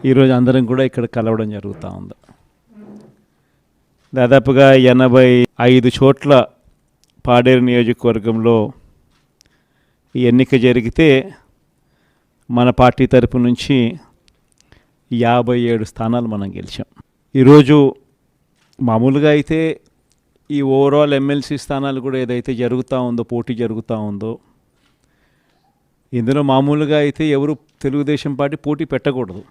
ఈరోజు అందరం కూడా ఇక్కడ కలవడం జరుగుతూ ఉంది. దాదాపుగా 85 చోట్ల పాడేరు నియోజకవర్గంలో ఈ ఎన్నిక జరిగితే మన పార్టీ తరపు నుంచి 57 స్థానాలు మనం గెలిచాం. ఈరోజు మామూలుగా అయితే ఈ ఓవరాల్ ఎమ్మెల్సీ స్థానాలు కూడా ఏదైతే జరుగుతూ ఉందో, పోటీ జరుగుతూ ఉందో, ఇందులో మామూలుగా అయితే ఎవరు తెలుగుదేశం పార్టీ పోటీ పెట్టకూడదు.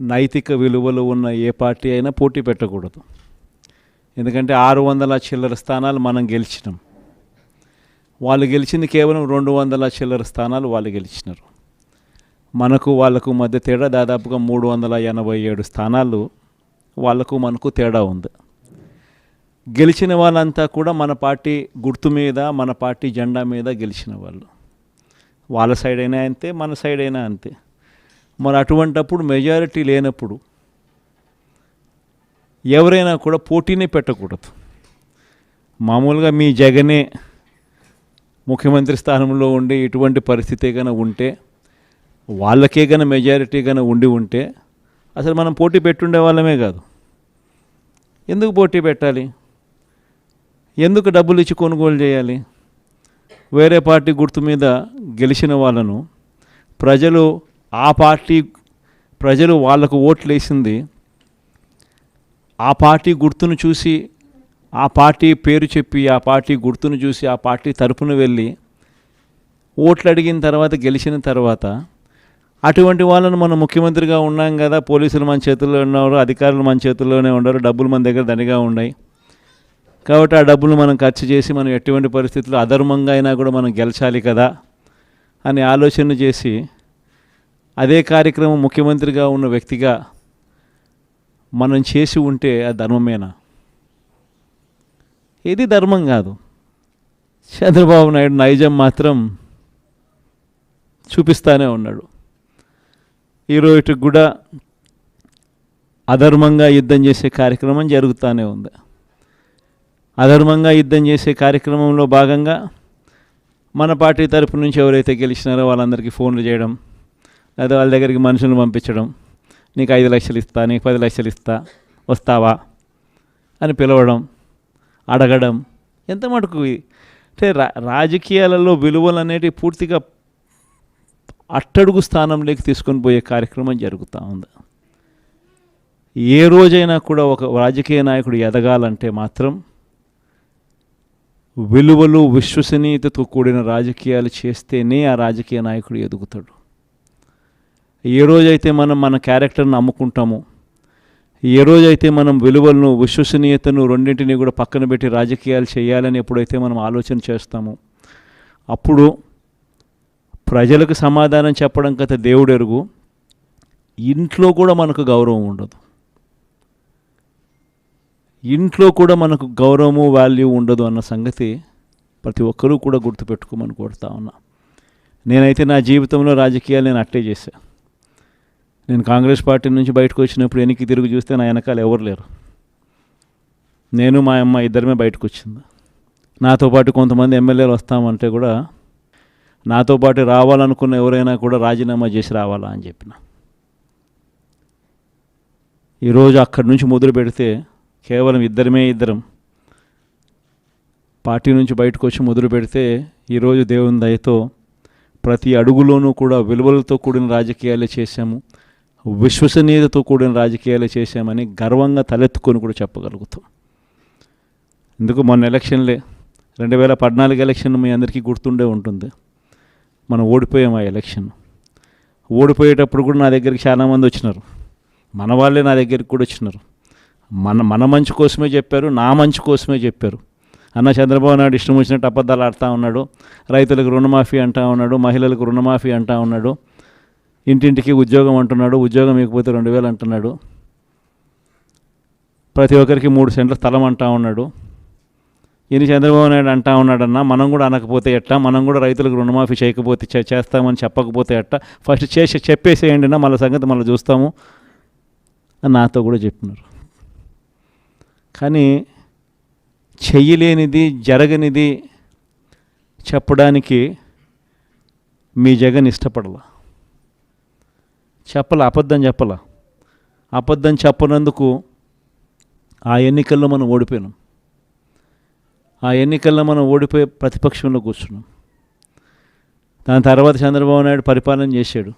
నైతిక విలువలు ఉన్న ఏ పార్టీ అయినా పోటీ పెట్టకూడదు. ఎందుకంటే 600 చిల్లర స్థానాలు మనం గెలిచినాం. వాళ్ళు గెలిచింది కేవలం 200 చిల్లర స్థానాలు వాళ్ళు గెలిచినారు. మనకు వాళ్ళకు మధ్య తేడా దాదాపుగా 387 స్థానాలు వాళ్ళకు మనకు తేడా ఉంది. గెలిచిన వాళ్ళంతా కూడా మన పార్టీ గుర్తు మీద, మన పార్టీ జెండా మీద గెలిచిన వాళ్ళు. వాళ్ళ సైడ్ అయినా అంతే, మన సైడ్ అయినా అంతే. మరి అటువంటప్పుడు మెజారిటీ లేనప్పుడు ఎవరైనా కూడా పోటీనే పెట్టకూడదు. మామూలుగా మీ జగనే ముఖ్యమంత్రి స్థానంలో ఉండి ఇటువంటి పరిస్థితి కన్నా ఉంటే, వాళ్ళకే కన్నా మెజారిటీ కన్నా ఉంటే అసలు మనం పోటీ పెట్టుండే వాళ్ళమే కాదు. ఎందుకు పోటీ పెట్టాలి? ఎందుకు డబ్బులు ఇచ్చి కొనుగోలు చేయాలి? వేరే పార్టీ గుర్తు మీద గెలిచిన వాళ్ళను ప్రజలు వాళ్ళకు ఓట్లు వేసింది ఆ పార్టీ గుర్తును చూసి, ఆ పార్టీ పేరు చెప్పి, ఆ పార్టీ గుర్తును చూసి, ఆ పార్టీ తరపున వెళ్ళి ఓట్లు అడిగిన తర్వాత, గెలిచిన తర్వాత అటువంటి వాళ్ళను మనం ముఖ్యమంత్రిగా ఉన్నాం కదా, పోలీసులు మన చేతుల్లో ఉన్నారు, అధికారులు మన చేతుల్లోనే ఉన్నారు, డబ్బులు మన దగ్గర దండిగా ఉన్నాయి కాబట్టి ఆ డబ్బులు మనం ఖర్చు చేసి మనం ఎటువంటి పరిస్థితుల్లో అధర్మంగా అయినా కూడా మనం గెలిచాలి కదా అని ఆలోచన చేసి అదే కార్యక్రమం ముఖ్యమంత్రిగా ఉన్న వ్యక్తిగా మనం చేసి ఉంటే అది ధర్మమేనా? ఇది ధర్మం కాదు. చంద్రబాబు నాయుడు నైజం మాత్రం చూపిస్తూనే ఉన్నాడు. ఈరోజు కూడా అధర్మంగా యుద్ధం చేసే కార్యక్రమం జరుగుతూనే ఉంది. అధర్మంగా యుద్ధం చేసే కార్యక్రమంలో భాగంగా మన పార్టీ తరపు నుంచి ఎవరైతే గెలిచినారో వాళ్ళందరికీ ఫోన్లు చేయడం, లేదా వాళ్ళ దగ్గరికి మనుషులను పంపించడం, నీకు 5 లక్షలు ఇస్తా, నీకు 10 లక్షలు ఇస్తా, వస్తావా అని పిలవడం, అడగడం. ఎంత మటుకు అంటే రాజకీయాలలో విలువలు అనేటివి పూర్తిగా అట్టడుగు స్థానంలోకి తీసుకొని పోయే కార్యక్రమం జరుగుతూ ఉంది. ఏ రోజైనా కూడా ఒక రాజకీయ నాయకుడు ఎదగాలంటే మాత్రం విలువలు, విశ్వసనీయతతో కూడిన రాజకీయాలు చేస్తేనే ఆ రాజకీయ నాయకుడు ఎదుగుతాడు. ఏ రోజైతే మనం మన క్యారెక్టర్ని అమ్ముకుంటామో, ఏ రోజైతే మనం విలువలను, విశ్వసనీయతను రెండింటినీ కూడా పక్కన పెట్టి రాజకీయాలు చేయాలని ఎప్పుడైతే మనం ఆలోచన చేస్తామో అప్పుడు ప్రజలకు సమాధానం చెప్పడం కథ దేవుడు ఎరుగు, ఇంట్లో కూడా మనకు గౌరవం ఉండదు. ఇంట్లో కూడా మనకు గౌరవము, వాల్యూ ఉండదు అన్న సంగతి ప్రతి ఒక్కరూ కూడా గుర్తుపెట్టుకోమని కోరుతా ఉన్నా. నేనైతే నా జీవితంలో రాజకీయాలు నేను అట్టే చేశాను. నేను కాంగ్రెస్ పార్టీ నుంచి బయటకు వచ్చినప్పుడు వెనక్కి తిరిగి చూస్తే నా వెనకాల ఎవరు లేరు. నేను మా అమ్మ ఇద్దరమే బయటకు వచ్చింది. నాతో పాటు కొంతమంది ఎమ్మెల్యేలు వస్తామంటే కూడా నాతో పాటు రావాలనుకున్న ఎవరైనా కూడా రాజీనామా చేసి రావాలా అని చెప్పిన. ఈరోజు అక్కడి నుంచి మొదలు పెడితే కేవలం ఇద్దరం పార్టీ నుంచి బయటకు వచ్చి మొదలు పెడితే ఈరోజు దేవుని దయతో ప్రతి అడుగులోనూ కూడా విలువలతో కూడిన రాజకీయాలే చేశాము, విశ్వసనీయతతో కూడిన రాజకీయాలే చేశామని గర్వంగా తలెత్తుకొని కూడా చెప్పగలుగుతాం. ఎందుకు మొన్న ఎలక్షన్లే 2014 ఎలక్షన్ మీ అందరికీ గుర్తుండే ఉంటుంది. మనం ఓడిపోయాం ఆ ఎలక్షన్. ఓడిపోయేటప్పుడు కూడా నా దగ్గరికి చాలామంది వచ్చినారు. మన వాళ్ళే నా దగ్గరికి కూడా వచ్చినారు. మన మంచి కోసమే చెప్పారు, నా మంచి కోసమే చెప్పారు. అన్న చంద్రబాబు నాయుడు ఇష్టం వచ్చినట్టు అబద్ధాలు ఆడుతూ ఉన్నాడు, రైతులకు రుణమాఫీ అంటూ ఉన్నాడు, మహిళలకు రుణమాఫీ అంటూ ఉన్నాడు, ఇంటింటికి ఉద్యోగం అంటున్నాడు, ఉద్యోగం ఇకపోతే 2000 అంటున్నాడు, ప్రతి ఒక్కరికి 3 సెంట్ల స్థలం అంటూ ఉన్నాడు. ఈయన చంద్రబాబు నాయుడు అంటూ ఉన్నాడన్నా, మనం కూడా అనకపోతే ఎట్టా, మనం కూడా రైతులకు రుణమాఫీ చేయకపోతే చేస్తామని చెప్పకపోతే ఎట్టా, ఫస్ట్ చెప్పేసేయండి నా, మళ్ళీ సంగతి మళ్ళీ చూస్తాము అని నాతో కూడా చెప్పినారు. కానీ చెయ్యలేనిది, జరగనిది చెప్పడానికి మీ జగన్ ఇష్టపడలా. చెప్పలా. అబద్ధం చెప్పనందుకు ఆ ఎన్నికల్లో మనం ఓడిపోయినాం. ఆ ఎన్నికల్లో మనం ఓడిపోయి ప్రతిపక్షంలో కూర్చున్నాం. దాని తర్వాత చంద్రబాబు నాయుడు పరిపాలన చేశాడు.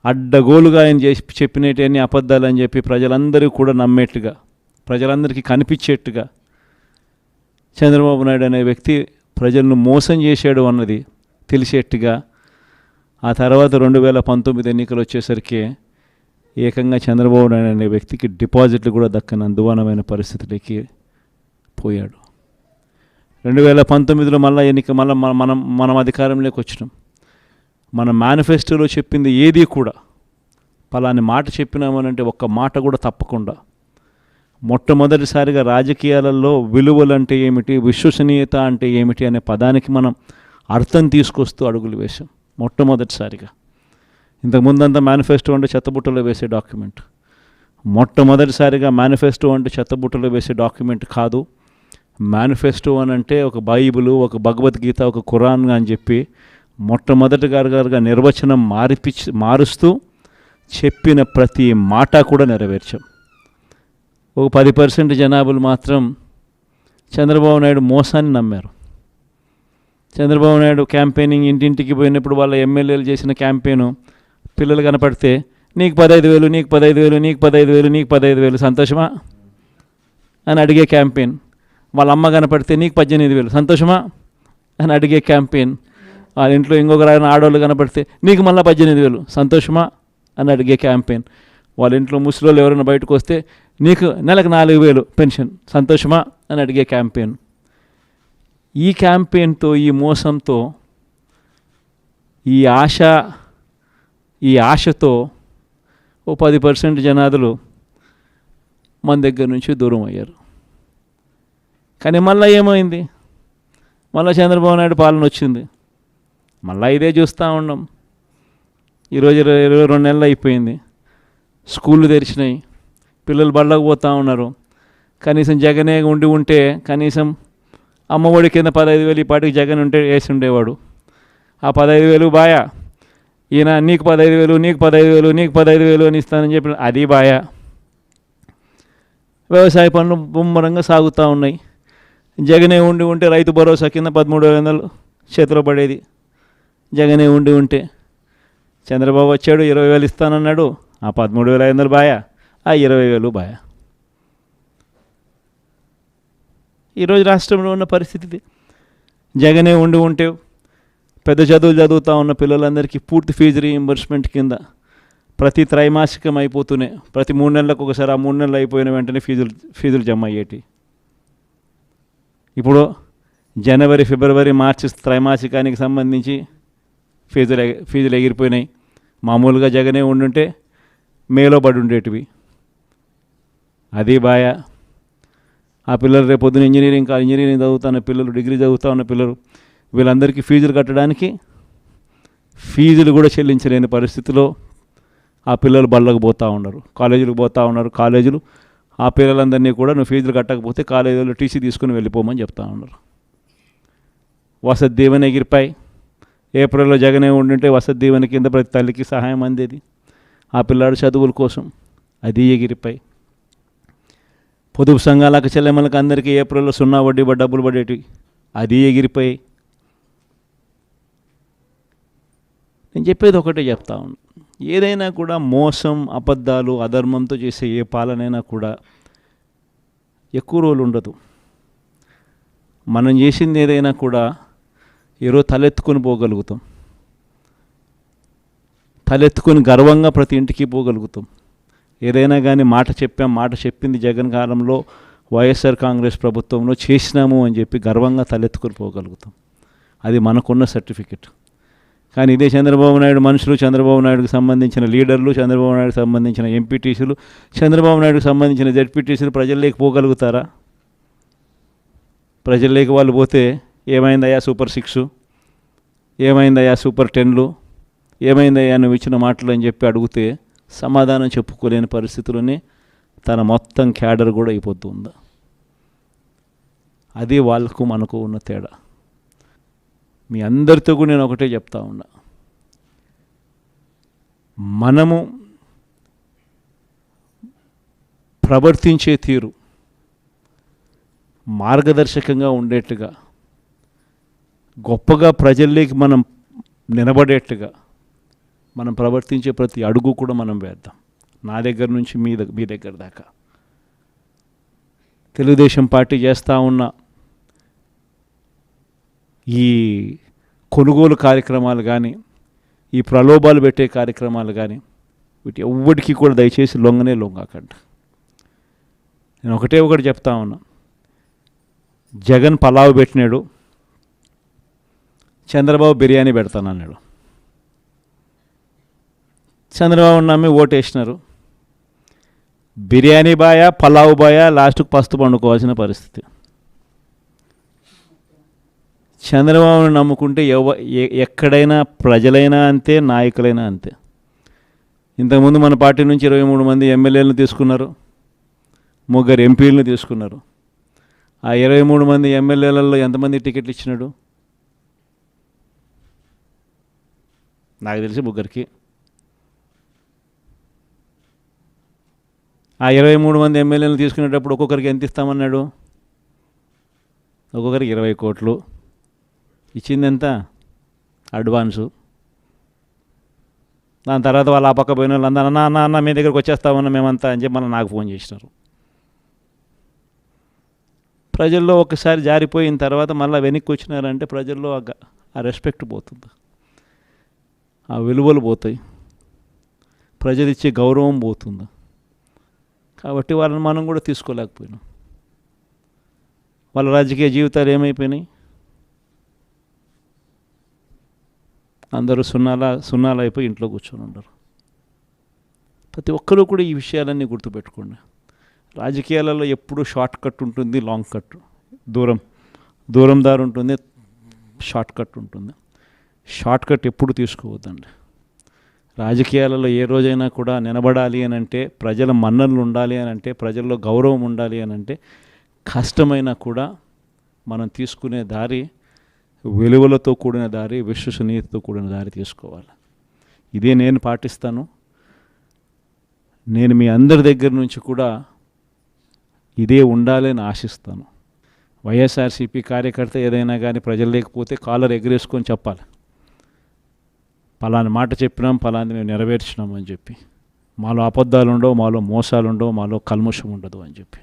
అడ్డగోలుగా ఆయన చెప్పినవన్నీ అబద్ధాలు అని చెప్పి ప్రజలందరూ కూడా నమ్మేట్టుగా, ప్రజలందరికీ కనిపించేట్టుగా చంద్రబాబు నాయుడు అనే వ్యక్తి ప్రజలను మోసం చేశాడు అన్నది తెలిసేట్టుగా ఆ తర్వాత 2019 ఎన్నికలు వచ్చేసరికి ఏకంగా చంద్రబాబు నాయుడు అనే వ్యక్తికి డిపాజిట్లు కూడా దక్కని అందువానమైన పరిస్థితులకి పోయాడు. 2019లో మనం అధికారంలోకి వచ్చినాం. మన మేనిఫెస్టోలో చెప్పింది ఏది కూడా పలాని మాట చెప్పినామనంటే ఒక్క మాట కూడా తప్పకుండా మొట్టమొదటిసారిగా రాజకీయాలలో విలువలు అంటే ఏమిటి, విశ్వసనీయత అంటే ఏమిటి అనే పదానికి మనం అర్థం తీసుకొస్తూ అడుగులు వేశాం మొట్టమొదటిసారిగా. ఇంతకుముందంతా మేనిఫెస్టో అంటే చెత్తబుట్టలో వేసే డాక్యుమెంట్. మొట్టమొదటిసారిగా మేనిఫెస్టో అంటే చెత్తబుట్టలో వేసే డాక్యుమెంట్ కాదు. మేనిఫెస్టో అని అంటే ఒక బైబిలు, ఒక భగవద్గీత, ఒక ఖురాన్ అని చెప్పి మొట్టమొదటిగా నిర్వచనం మారుస్తూ చెప్పిన ప్రతి మాట కూడా నెరవేర్చాం. ఒక 10% జనాభాలు మాత్రం చంద్రబాబు నాయుడు మోసాన్ని నమ్మారు. చంద్రబాబు నాయుడు క్యాంపెయినింగ్ ఇంటింటికి పోయినప్పుడు వాళ్ళ ఎమ్మెల్యేలు చేసిన క్యాంపెయిన్ పిల్లలు కనపడితే నీకు 15,000, నీకు 15,000, నీకు 15,000, నీకు 15,000 సంతోషమా అని అడిగే క్యాంపెయిన్. వాళ్ళ అమ్మ కనపడితే నీకు 18,000 సంతోషమా అని అడిగే క్యాంపెయిన్. వాళ్ళ ఇంట్లో ఇంకొకరు ఆడవాళ్ళు కనపడితే నీకు మళ్ళీ 18,000 సంతోషమా అని అడిగే క్యాంపెయిన్. వాళ్ళ ఇంట్లో ముసలోళ్ళు ఎవరైనా బయటకు వస్తే నీకు నెలకు 4,000 పెన్షన్ సంతోషమా అని అడిగే క్యాంపెయిన్. ఈ క్యాంపెయిన్తో, ఈ మోసంతో, ఈ ఆశతో ఓ 10% జనాదులు మన దగ్గర నుంచి దూరం అయ్యారు. కానీ మళ్ళీ ఏమైంది? మళ్ళీ చంద్రబాబు నాయుడు పాలన వచ్చింది. మళ్ళీ ఇదే చూస్తూ ఉన్నాం. ఈరోజు 22 నెలలు అయిపోయింది. స్కూళ్ళు తెరిచినాయి, పిల్లలు బళ్ళకు పోతూ ఉన్నారు. కనీసం జగనే ఉంటే కనీసం అమ్మఒడి కింద 15,000 ఈ పాటికి జగన్ ఉంటే వేసి ఉండేవాడు. ఆ 15,000 బాయా, ఈయన నీకు 15,000, నీకు 15,000, నీకు 15,000 అని ఇస్తానని చెప్పిన అది బాయా. వ్యవసాయ పనులు ముమ్మరంగా సాగుతూ ఉన్నాయి. జగనే ఉంటే రైతు భరోసా కింద 13,500 చేతిలో పడేది. జగనే ఉంటే చంద్రబాబు వచ్చాడు, 20,000 ఇస్తానన్నాడు. ఆ 13,500 బాయా, ఆ 20,000 బాయా. ఈరోజు రాష్ట్రంలో ఉన్న పరిస్థితి జగనే ఉంటే పెద్ద చదువులు చదువుతూ ఉన్న పిల్లలందరికీ పూర్తి ఫీజు రీయింబర్స్మెంట్ కింద ప్రతి త్రైమాసికం అయిపోతూనే ప్రతి 3 నెలలకు ఒకసారి, ఆ 3 నెలలు అయిపోయిన వెంటనే ఫీజులు జమ అయ్యేటి. ఇప్పుడు జనవరి, ఫిబ్రవరి, మార్చి త్రైమాసికానికి సంబంధించి ఫీజులు ఎగిరిపోయినాయి. మామూలుగా జగనే ఉండుంటే మేలో పడి ఉండేటివి. అది బాయా. ఆ పిల్లలు రేపు పొద్దున ఇంజనీరింగ్ చదువుతున్న పిల్లలు, డిగ్రీ చదువుతూ ఉన్న పిల్లలు, వీళ్ళందరికీ ఫీజులు కట్టడానికి ఫీజులు కూడా చెల్లించలేని పరిస్థితిలో ఆ పిల్లలు బళ్ళకు పోతూ ఉన్నారు, కాలేజీలకు పోతూ ఉన్నారు. కాలేజీలు ఆ పిల్లలందరినీ కూడా నువ్వు ఫీజులు కట్టకపోతే కాలేజీలో టీసీ తీసుకుని వెళ్ళిపోమని చెప్తా ఉన్నారు. వసతి దీవెన ఎగిరిపాయి. ఏప్రిల్లో జగనే ఉండుంటే వసతి దీవెన కింద ప్రతి తల్లికి సహాయం అందేది ఆ పిల్లాడు చదువుల కోసం. అది ఎగిరిపాయి. పొదుపు సంఘాలకు, చెల్లెమ్మలకు అందరికీ ఏప్రిల్లో 0 వడ్డీ డబ్బులు పడేటివి. అది ఎగిరిపోయి. నేను చెప్పేది ఒకటే చెప్తా ఉన్నాను. ఏదైనా కూడా మోసం, అబద్ధాలు, అధర్మంతో చేసే ఏ పాలనైనా కూడా ఎక్కువ రోజులు ఉండదు. మనం చేసింది ఏదైనా కూడా ఈరోజు తలెత్తుకొని పోగలుగుతాం. తలెత్తుకొని గర్వంగా ప్రతి ఇంటికి పోగలుగుతాం. ఏదైనా కానీ మాట చెప్పింది జగన్ కాలంలో, వైఎస్ఆర్ కాంగ్రెస్ ప్రభుత్వంలో చేసినాము అని చెప్పి గర్వంగా తలెత్తుకొని పోగలుగుతాం. అది మనకున్న సర్టిఫికెట్. కానీ ఇదే చంద్రబాబు నాయుడు మనుషులు, చంద్రబాబు నాయుడుకి సంబంధించిన లీడర్లు, చంద్రబాబు నాయుడుకి సంబంధించిన ఎంపీటీసీలు, చంద్రబాబు నాయుడుకి సంబంధించిన జెడ్పీటీసీలు ప్రజల్లోకి పోగలుగుతారా? ప్రజల్లోకి వాళ్ళు పోతే ఏమైందయ్యా సూపర్ 6, ఏమైందయ్యా సూపర్ 10లు, ఏమైందయ్యా నువ్వు ఇచ్చిన మాటలు అని చెప్పి అడిగితే సమాధానం చెప్పుకోలేని పరిస్థితుల్లోనే తన మొత్తం క్యాడర్ కూడా అయిపోతుంది. అది వాళ్ళకు మనకు ఉన్న తేడా. మీ అందరితో కూడా నేను ఒకటే చెప్తా ఉన్నా, మనము ప్రవర్తించే తీరు మార్గదర్శకంగా ఉండేట్టుగా, గొప్పగా ప్రజల్లోకి మనం నిలబడేట్టుగా మనం ప్రవర్తించే ప్రతి అడుగు కూడా మనం వేద్దాం. నా దగ్గర నుంచి మీ దగ్గర దాకా. తెలుగుదేశం పార్టీ చేస్తూ ఉన్న ఈ కొనుగోలు కార్యక్రమాలు కానీ, ఈ ప్రలోభాలు పెట్టే కార్యక్రమాలు కానీ, వీటి ఎవ్వడికి కూడా దయచేసి లొంగకండి. నేను ఒకటి చెప్తా ఉన్నా. జగన్ పలావ్ పెట్టినాడు, చంద్రబాబు బిర్యానీ పెడతానన్నాడు. చంద్రబాబు నమ్మి ఓటేసినారు. బిర్యానీ బాయా పలావ్ బాయా లాస్ట్కు పస్తు పండుకోవాల్సిన పరిస్థితి. చంద్రబాబును నమ్ముకుంటే ఎక్కడైనా ప్రజలైనా అంతే, నాయకులైనా అంతే. ఇంతకుముందు మన పార్టీ నుంచి 23 మంది ఎమ్మెల్యేలను తీసుకున్నారు, 3 ఎంపీలను తీసుకున్నారు. ఆ 23 మంది ఎమ్మెల్యేలలో ఎంతమంది టికెట్లు ఇచ్చినాడు? నాకు తెలిసి 3కి. ఆ 23 మంది ఎమ్మెల్యేలను తీసుకునేటప్పుడు ఒక్కొక్కరికి ఎంత ఇస్తామన్నాడు? ఒక్కొక్కరికి 20 కోట్లు. ఇచ్చింది ఎంత? అడ్వాన్సు. దాని తర్వాత వాళ్ళు ఆ పక్క పోయిన వాళ్ళు అందరూ అన్న మీ దగ్గరికి వచ్చేస్తామన్నా మేమంతా అని చెప్పి మళ్ళీ నాకు ఫోన్ చేసినారు. ప్రజల్లో ఒకసారి జారిపోయిన తర్వాత మళ్ళీ వెనక్కి వచ్చినారంటే ప్రజల్లో ఆ రెస్పెక్ట్ పోతుంది, ఆ విలువలు పోతాయి, ప్రజలు ఇచ్చే గౌరవం పోతుంది. కాబట్టి వాళ్ళని మనం కూడా తీసుకోలేకపోయినాం. వాళ్ళ రాజకీయ జీవితాలు ఏమైపోయినాయి? అందరూ సున్నాలు అయిపోయి ఇంట్లో కూర్చొని ఉన్నారు. ప్రతి ఒక్కరూ కూడా ఈ విషయాలన్నీ గుర్తుపెట్టుకోండి. రాజకీయాలలో ఎప్పుడు షార్ట్ కట్ ఉంటుంది, లాంగ్ కట్, దూరం దారి ఉంటుంది, షార్ట్ కట్ ఉంటుంది. షార్ట్ కట్ ఎప్పుడు తీసుకోవద్దండి. రాజకీయాలలో ఏ రోజైనా కూడా నిలబడాలి అని అంటే, ప్రజల మన్ననలు ఉండాలి అని అంటే, ప్రజల్లో గౌరవం ఉండాలి అని అంటే, కష్టమైనా కూడా మనం తీసుకునే దారి విలువలతో కూడిన దారి, విశ్వసనీయతతో కూడిన దారి తీసుకోవాలి. ఇదే నేను పాటిస్తాను. నేను మీ అందరి దగ్గర నుంచి కూడా ఇదే ఉండాలని ఆశిస్తాను. వైఎస్ఆర్సీపీ కార్యకర్త ఏదైనా కానీ ప్రజలు లేకపోతే కాలర్ ఎగరేసుకొని చెప్పాలి, పలాని మాట చెప్పినాం, పలాని మేము నెరవేర్చినాం అని చెప్పి. మాలో అబద్ధాలు ఉండవు, మాలో మోసాలు ఉండవు, మాలో కల్మషం ఉండదు అని చెప్పి.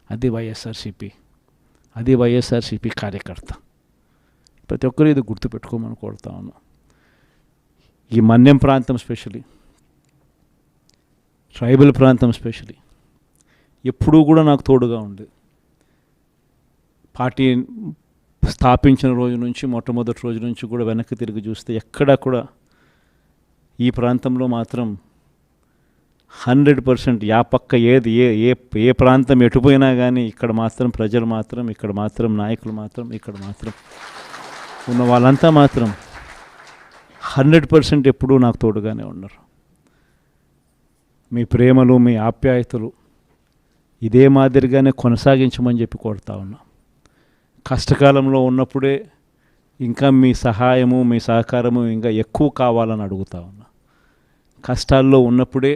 అది వైఎస్ఆర్సీపీ కార్యకర్త. ప్రతి ఒక్కరూ ఇది గుర్తుపెట్టుకోమని కోరుతా ఉన్నాం. ఈ మన్యం ప్రాంతం స్పెషలీ, ట్రైబల్ ప్రాంతం స్పెషలీ ఎప్పుడూ కూడా నాకు తోడుగా ఉంది. పార్టీ స్థాపించిన రోజు నుంచి, మొట్టమొదటి రోజు నుంచి కూడా వెనక్కి తిరిగి చూస్తే ఎక్కడా కూడా ఈ ప్రాంతంలో మాత్రం 100% పక్క ఏది ఏ ప్రాంతం ఎటుపోయినా కానీ ఇక్కడ మాత్రం ప్రజలు మాత్రం, ఇక్కడ మాత్రం నాయకులు మాత్రం, ఇక్కడ మాత్రం ఉన్న వాళ్ళంతా మాత్రం 100% ఎప్పుడూ నాకు తోడుగానే ఉన్నారు. మీ ప్రేమలు, మీ ఆప్యాయతలు ఇదే మాదిరిగానే కొనసాగించమని చెప్పి కోరుతా ఉన్నా. కష్టకాలంలో ఉన్నప్పుడే ఇంకా మీ సహాయము, మీ సహకారము ఇంకా ఎక్కువ కావాలని అడుగుతా ఉన్నా. కష్టాల్లో ఉన్నప్పుడే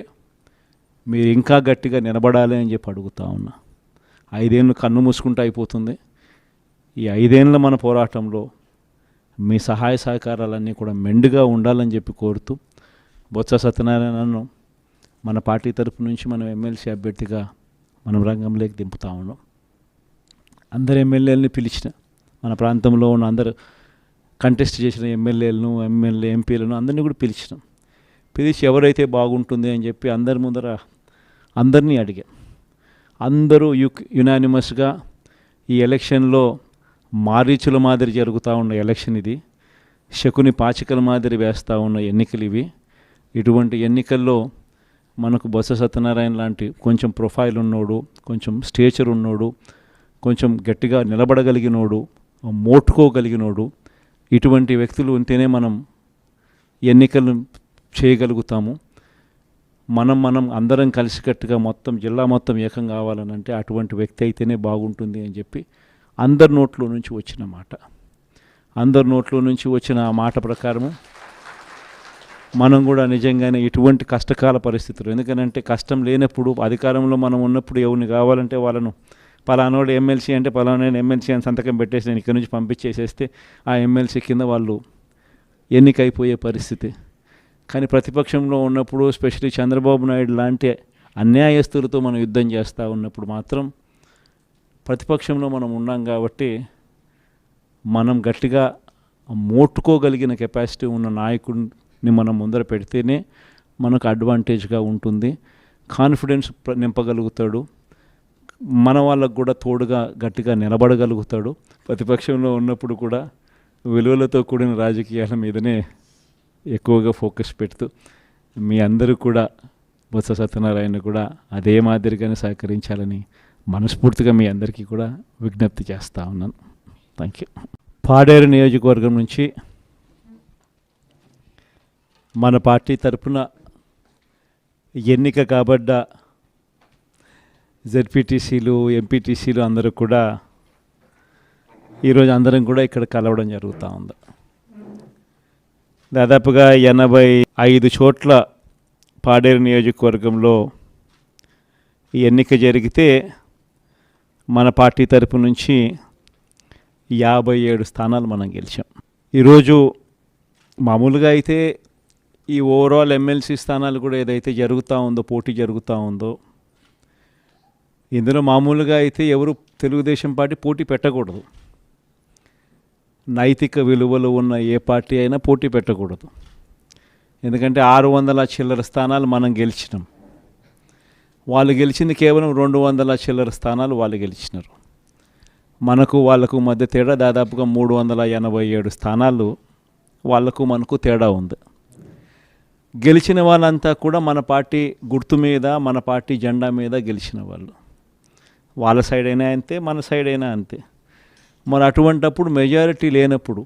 మీరు ఇంకా గట్టిగా నిలబడాలి అని చెప్పి అడుగుతా ఉన్నా. 5 ఏళ్ళు కన్ను మూసుకుంటూ అయిపోతుంది. ఈ 5 ఏళ్ళ మన పోరాటంలో మీ సహాయ సహకారాలన్నీ కూడా మెండుగా ఉండాలని చెప్పి కోరుతూ, బొత్స సత్యనారాయణను మన పార్టీ తరపు నుంచి మనం ఎమ్మెల్సీ అభ్యర్థిగా మనం రంగంలోకి దింపుతా ఉన్నాం. అందరు ఎమ్మెల్యేలని పిలిచిన, మన ప్రాంతంలో ఉన్న అందరు కంటెస్ట్ చేసిన ఎమ్మెల్యేలను, ఎంపీలను అందరినీ కూడా పిలిచి ఎవరైతే బాగుంటుంది అని చెప్పి అందరి ముందర అందరినీ అడిగాం. అందరూ యునానిమస్గా ఈ ఎలక్షన్లో మారీచుల మాదిరి జరుగుతూ ఉన్న ఎలక్షన్ ఇది, శకుని పాచికల మాదిరి వేస్తూ ఉన్న ఎన్నికలు ఇవి. ఇటువంటి ఎన్నికల్లో మనకు బొత్స సత్యనారాయణ లాంటి కొంచెం ప్రొఫైల్ ఉన్నోడు, కొంచెం స్టేచర్ ఉన్నోడు, కొంచెం గట్టిగా నిలబడగలిగినోడు, మోటుకోగలిగినోడు, ఇటువంటి వ్యక్తులు ఉంటేనే మనం ఎన్నికలు చేయగలుగుతాము. మనం అందరం కలిసికట్టుగా మొత్తం జిల్లా మొత్తం ఏకం కావాలనంటే అటువంటి వ్యక్తి అయితేనే బాగుంటుంది అని చెప్పి అందరి నోట్లో నుంచి వచ్చిన మాట. అందరి నోట్లో నుంచి వచ్చిన ఆ మాట ప్రకారము మనం కూడా నిజంగానే ఇటువంటి కష్టకాల పరిస్థితులు, ఎందుకంటే కష్టం లేనప్పుడు అధికారంలో మనం ఉన్నప్పుడు ఎవరిని కావాలంటే వాళ్ళను పలానోడు ఎమ్మెల్సీ అంటే పలానా ఎమ్మెల్సీ అని సంతకం పెట్టేసి నేను ఇక్కడి నుంచి పంపించేసేస్తే ఆ ఎమ్మెల్సీ కింద వాళ్ళు ఎన్నికైపోయే పరిస్థితి. కానీ ప్రతిపక్షంలో ఉన్నప్పుడు స్పెషల్లీ చంద్రబాబు నాయుడు లాంటి అన్యాయస్తులతో మనం యుద్ధం చేస్తూ ఉన్నప్పుడు మాత్రం ప్రతిపక్షంలో మనం ఉన్నాం కాబట్టి మనం గట్టిగా మోట్టుకోగలిగిన కెపాసిటీ ఉన్న నాయకుడిని మనం ముందర పెడితేనే మనకు అడ్వాంటేజ్గా ఉంటుంది. కాన్ఫిడెన్స్ నింపగలుగుతాడు, మన వాళ్ళకు కూడా తోడుగా గట్టిగా నిలబడగలుగుతాడు. ప్రతిపక్షంలో ఉన్నప్పుడు కూడా విలువలతో కూడిన రాజకీయాల మీదనే ఎక్కువగా ఫోకస్ పెడుతూ మీ అందరూ కూడా బొత్స సత్యనారాయణ కూడా అదే మాదిరిగానే సహకరించాలని మనస్ఫూర్తిగా మీ అందరికీ కూడా విజ్ఞప్తి చేస్తూ ఉన్నాను. Thank you. పాడేరు నియోజకవర్గం నుంచి మన పార్టీ తరఫున ఎన్నిక కాబడ్డ జెడ్పీటీసీలు, ఎంపీటీసీలు అందరూ కూడా ఈరోజు అందరం కూడా ఇక్కడ కలవడం జరుగుతూ ఉంది. దాదాపుగా 85 చోట్ల పాడేరు నియోజకవర్గంలో ఈ ఎన్నిక జరిగితే మన పార్టీ తరపు నుంచి 57 స్థానాలు మనం గెలిచాం. ఈరోజు మామూలుగా అయితే ఈ ఓవరాల్ ఎమ్మెల్సీ స్థానాలు కూడా ఏదైతే జరుగుతూ ఉందో, పోటీ జరుగుతూ ఉందో, ఇందులో మామూలుగా అయితే ఎవరు తెలుగుదేశం పార్టీ పోటీ పెట్టకూడదు. నైతిక విలువలు ఉన్న ఏ పార్టీ అయినా పోటీ పెట్టకూడదు. ఎందుకంటే 600 చిల్లర స్థానాలు మనం గెలిచినాం, వాళ్ళు గెలిచింది కేవలం 200 చిల్లర స్థానాలు వాళ్ళు గెలిచినారు. మనకు వాళ్ళకు మధ్య తేడా దాదాపుగా 387 స్థానాలు వాళ్ళకు మనకు తేడా ఉంది. గెలిచిన వాళ్ళంతా కూడా మన పార్టీ గుర్తు మీద, మన పార్టీ జెండా మీద గెలిచిన వాళ్ళు. వాళ్ళ సైడ్ అయినా అంతే, మన సైడ్ అయినా అంతే. మరి అటువంటప్పుడు మెజారిటీ లేనప్పుడు